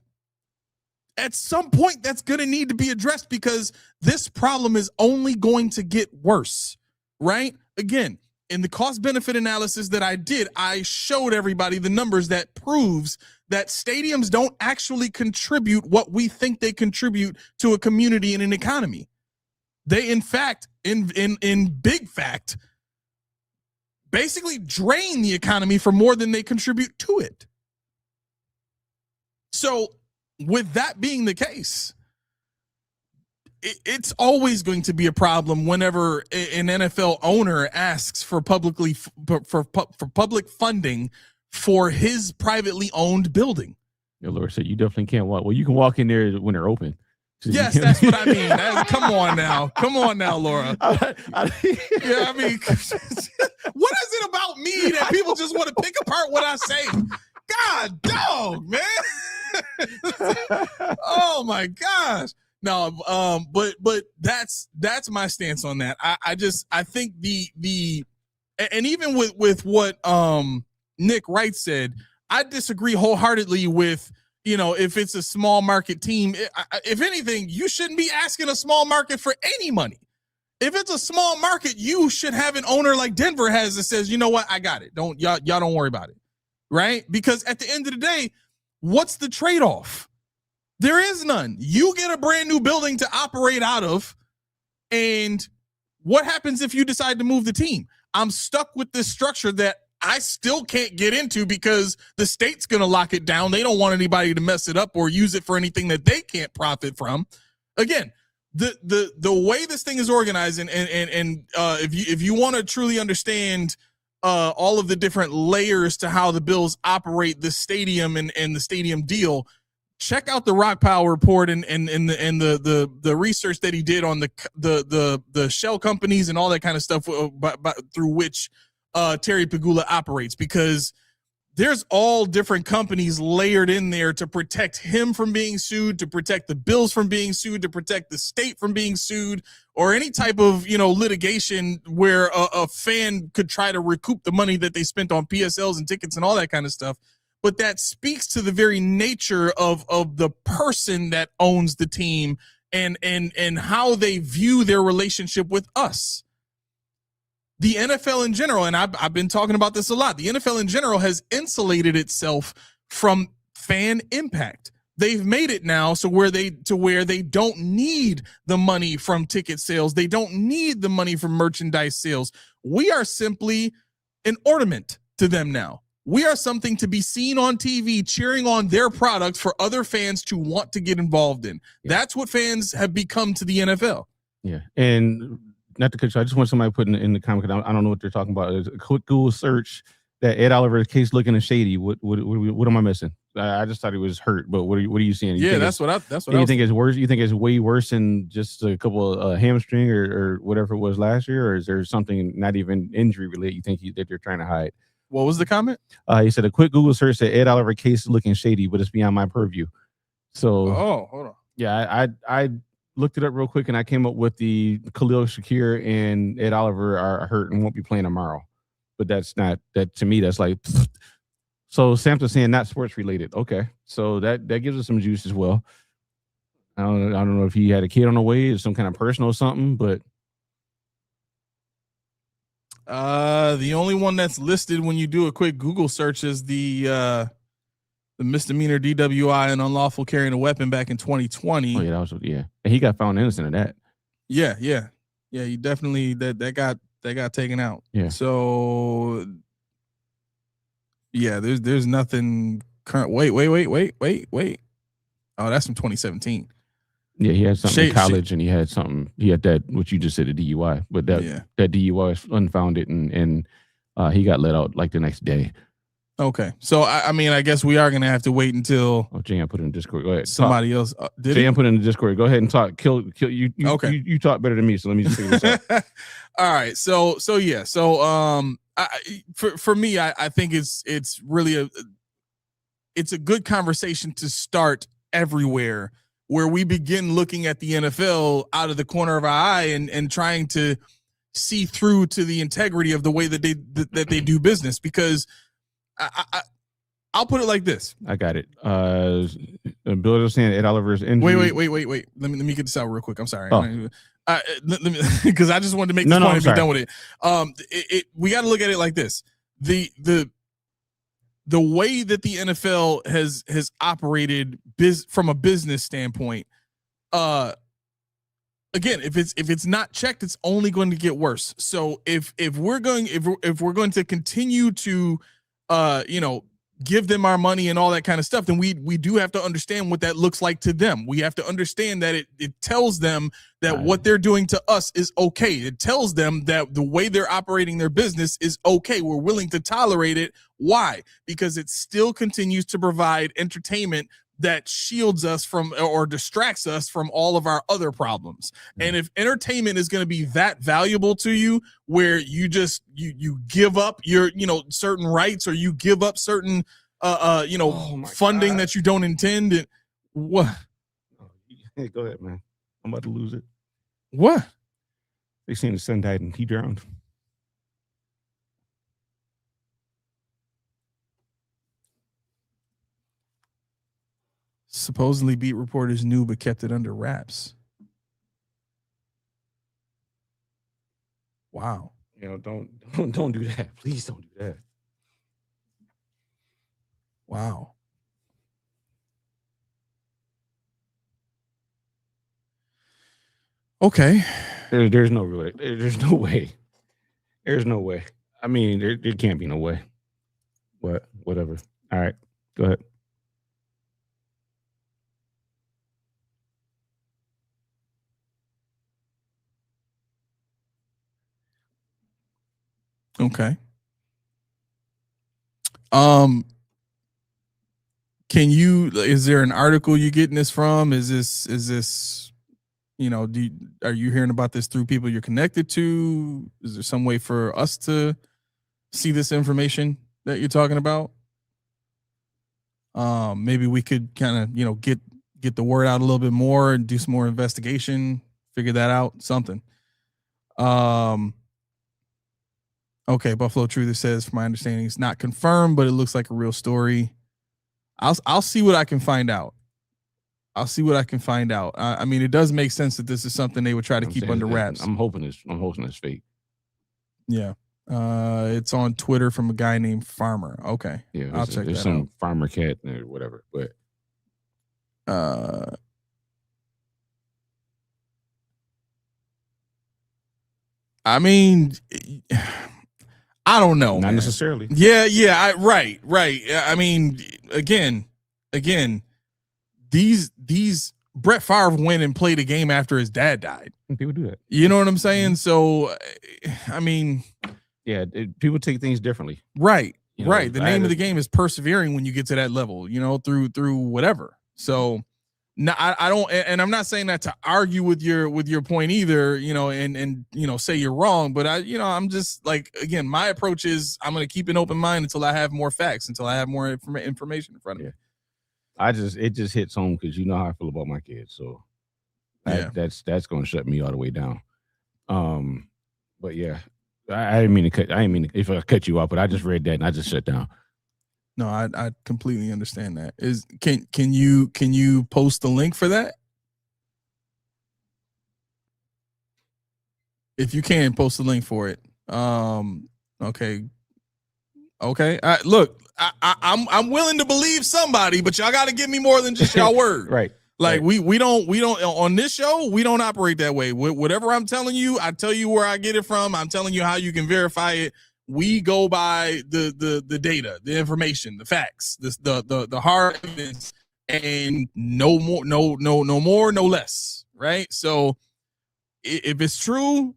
at some point, that's going to need to be addressed, because this problem is only going to get worse, right? Again, in the cost-benefit analysis that I did, I showed everybody the numbers that proves that stadiums don't actually contribute what we think they contribute to a community and an economy. They, in fact, in big fact, basically drain the economy for more than they contribute to it. So with that being the case, it's always going to be a problem whenever an NFL owner asks for public funding for his privately owned building.
Yeah, Laura said you definitely can't walk. Well, you can walk in there when they're open.
Yes, that's what I mean. Come on now, Laura. Yeah, I mean, what is it about me that people just want to pick apart what I say? God, dog, man. Oh my gosh. No, but that's my stance on that. I think the and even with what Nick Wright said, I disagree wholeheartedly with, if it's a small market team. If anything, you shouldn't be asking a small market for any money. If it's a small market, you should have an owner like Denver has that says, you know what, I got it. Y'all don't worry about it, right? Because at the end of the day, what's the trade-off? There is none. You get a brand new building to operate out of, and what happens if you decide to move the team? I'm stuck with this structure that I still can't get into because the state's going to lock it down. They don't want anybody to mess it up or use it for anything that they can't profit from. Again, the way this thing is organized, and if you want to truly understand all of the different layers to how the Bills operate the stadium and the stadium deal, check out the Rock Powell report and the research that he did on the shell companies and all that kind of stuff through which Terry Pegula operates, because there's all different companies layered in there to protect him from being sued, to protect the Bills from being sued, to protect the state from being sued, or any type of, litigation where a fan could try to recoup the money that they spent on PSLs and tickets and all that kind of stuff. But that speaks to the very nature of the person that owns the team and how they view their relationship with us. The NFL in general, and I've been talking about this a lot, the NFL in general has insulated itself from fan impact. They've made it now where they don't need the money from ticket sales. They don't need the money from merchandise sales. We are simply an ornament to them now. We are something to be seen on TV cheering on their products for other fans to want to get involved in. Yeah. That's what fans have become to the NFL.
Yeah. And not to cut you, I just want somebody to put in the comment. I don't know what they're talking about. It's a quick Google search that Ed Oliver's case looking shady. What am I missing? I just thought he was hurt, but what are you seeing?
That's what I
think it's worse. You think it's way worse than just a couple of hamstring or whatever it was last year, or is there something not even injury related you think that they're trying to hide?
What was the comment?
He said a quick Google search said Ed Oliver case looking shady, but it's beyond my purview. So,
hold on.
Yeah, I looked it up real quick and I came up with the Khalil Shakir and Ed Oliver are hurt and won't be playing tomorrow. But that's not that to me. That's like, so Sam's saying not sports related. Okay, so that gives us some juice as well. I don't know if he had a kid on the way or some kind of personal something, but.
The only one that's listed when you do a quick Google search is the misdemeanor DWI and unlawful carrying a weapon back in 2020.
Oh yeah, and he got found innocent of that.
Yeah. He definitely that got taken out.
Yeah.
So yeah, there's nothing current. Wait. Oh, that's from 2017.
Yeah, he had something in college, and he had that what you just said, a DUI, but that DUI is unfounded, and he got let out like the next day.
Okay, so I mean, I guess we are gonna have to wait until.
Oh, JM put it in Discord. Go ahead.
Somebody else did.
JM put it in the Discord. Go ahead and talk. Kill you.
Okay.
You talk better than me, so let me just figure this out.
All right. So yeah. So for me, I think it's really it's a good conversation to start everywhere, where we begin looking at the NFL out of the corner of our eye and trying to see through to the integrity of the way that they do business. Because I'll put it like this.
I got it. Bill is saying Ed Oliver's injury.
Wait. Let me get this out real quick. I'm sorry. Because I just wanted to make this point and be done with it. We got to look at it like this. The way that the NFL has operated from a business standpoint, again, if it's not checked, it's only going to get worse. So if we're going to continue to give them our money and all that kind of stuff, then we do have to understand what that looks like to them. We have to understand that it tells them that what they're doing to us is okay. It tells them that the way they're operating their business is okay. We're willing to tolerate it. Why? Because it still continues to provide entertainment that shields us from or distracts us from all of our other problems. And if entertainment is going to be that valuable to you, where you just you give up your certain rights, or you give up certain funding that you don't intend, and what?
Hey, go ahead, man. I'm about to lose it.
What?
They seen his son died and he drowned.
Supposedly beat reporters knew but kept it under wraps. Wow.
Don't do that. Please don't do that.
Wow. Okay.
There's no way. There's no way. There's no way. I mean, there can't be no way. Whatever. All right. Go ahead.
Okay. Is there an article you're getting this from? Is this, are you hearing about this through people you're connected to? Is there some way for us to see this information that you're talking about? Maybe we could kind of, get the word out a little bit more and do some more investigation, figure that out, something. Okay, Buffalo Truther says, from my understanding, it's not confirmed, but it looks like a real story. I'll see what I can find out. I mean, it does make sense that this is something they would try to keep under wraps.
I'm hoping it's fake.
Yeah. It's on Twitter from a guy named Farmer. Okay.
Yeah,
I'll check that out.
There's some Farmer Cat or whatever, but
I mean, I don't know.
Not
man.
necessarily.
Yeah. Right. I mean, again, these Brett Favre went and played a game after his dad died.
People do that.
You know what I'm saying? So, I mean,
yeah, people take things differently.
Right.
You know,
Right. The name of the game is persevering when you get to that level, through whatever. So no, I don't, and I'm not saying that to argue with your point either, and say you're wrong, but I'm just like, again, my approach is I'm going to keep an open mind until I have more facts, until I have more information in front of me.
It just hits home because you know how I feel about my kids. So that's going to shut me all the way down. But yeah, I didn't mean if I cut you off, but I just read that and I just shut down.
No, I completely understand that. Can you post the link for that? If you can, post the link for it. Okay. Look, I'm willing to believe somebody, but y'all got to give me more than just y'all word.
Right.
Like we don't on this show, we don't operate that way. Whatever I'm telling you, I tell you where I get it from. I'm telling you how you can verify it. We go by the data, the information, the facts, the hard evidence, and no more, no less. Right. So if it's true,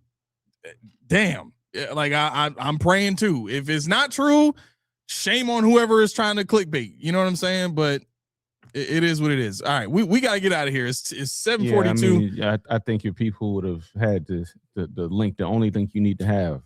damn, like I'm praying too. If it's not true, shame on whoever is trying to clickbait. You know what I'm saying? But it is what it is. All right, we got to get out of here. It's 7:42.
Yeah, I think your people would have had the link, the only link you need to have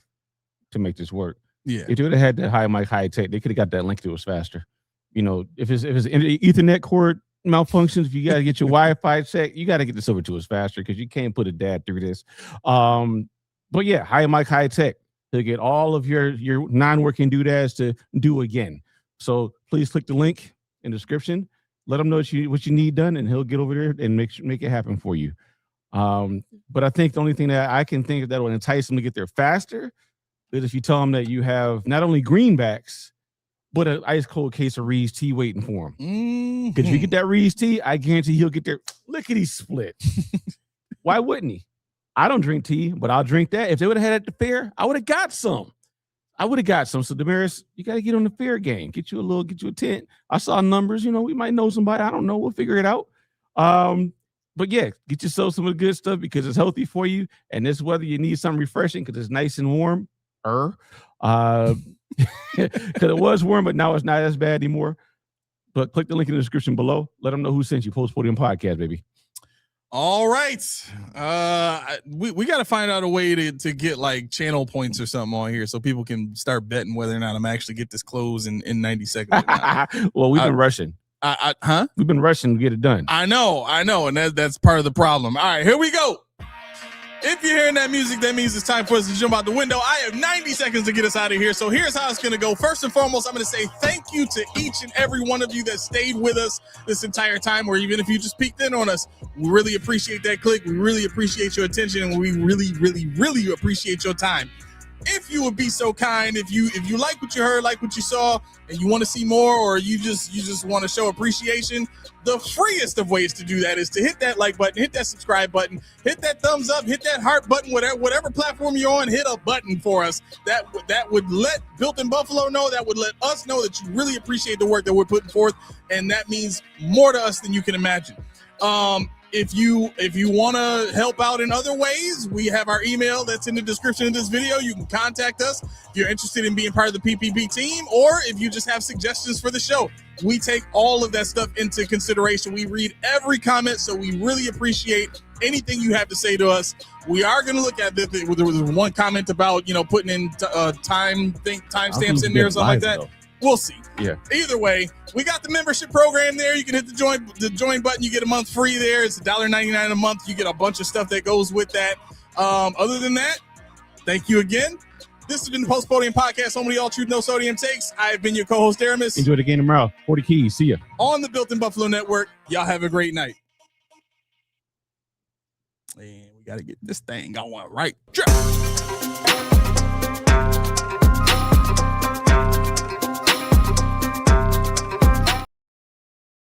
to make this work.
Yeah.
If you would have had the high mic, high tech, they could have got that link to us faster. If it's Ethernet cord malfunctions, if you got to get your Wi-Fi checked, you got to get this over to us faster because you can't put a dad through this. But yeah, high mic, high tech to get all of your non-working doodads to do again. So please click the link in the description. Let him know what you need done, and he'll get over there and make it happen for you. But I think the only thing that I can think of that will entice them to get there faster is if you tell them that you have not only greenbacks, but an ice cold case of Reed's tea waiting for him. Because if you get that Reed's tea, I guarantee he'll get there. Lickety split. Why wouldn't he? I don't drink tea, but I'll drink that. If they would have had it at the fair, I would have got some. So Damaris, you got to get on the fair game. Get you a tent. I saw numbers. We might know somebody. I don't know. We'll figure it out. But yeah, get yourself some of the good stuff because it's healthy for you. And this weather, you need something refreshing because it's nice and warm. Because it was warm, but now it's not as bad anymore. But click the link in the description below. Let them know who sent you. Post Podium Podcast, baby.
All right. We got to find out a way to get like channel points or something on here so people can start betting whether or not I'm actually get this closed in 90 seconds.
Well, we've been rushing. We've been rushing to get it done.
I know. And that's part of the problem. All right, here we go. If you're hearing that music, that means it's time for us to jump out the window. I have 90 seconds to get us out of here. So here's how it's going to go. First and foremost, I'm going to say thank you to each and every one of you that stayed with us this entire time, or even if you just peeked in on us. We really appreciate that click. We really appreciate your attention, and we really, really, really appreciate your time. if you would be so kind, if you like what you heard, like what you saw, and you want to see more, or you just want to show appreciation, the freest of ways to do that is to hit that like button, hit that subscribe button, hit that thumbs up, hit that heart button, whatever platform you're on, hit a button for us. That would let Built in Buffalo know, that would let us know that you really appreciate the work that we're putting forth, and that means more to us than you can imagine. If you want to help out in other ways, we have our email that's in the description of this video. You can contact us if you're interested in being part of the PPP team, or if you just have suggestions for the show. We take all of that stuff into consideration. We read every comment, so we really appreciate anything you have to say to us. We are going to look at this. There was one comment about putting in timestamps in there or something like that. We'll see.
Yeah.
Either way, we got the membership program there. You can hit the join button. You get a month free there. It's $1.99 a month. You get a bunch of stuff that goes with that. Other than that, thank you again. This has been the Post Podium Podcast, home of the All Truth No Sodium Takes. I've been your co-host, Aramis.
Enjoy the game tomorrow. 40 keys. See ya.
On the Built in Buffalo Network. Y'all have a great night. And we got to get this thing going right. Drop.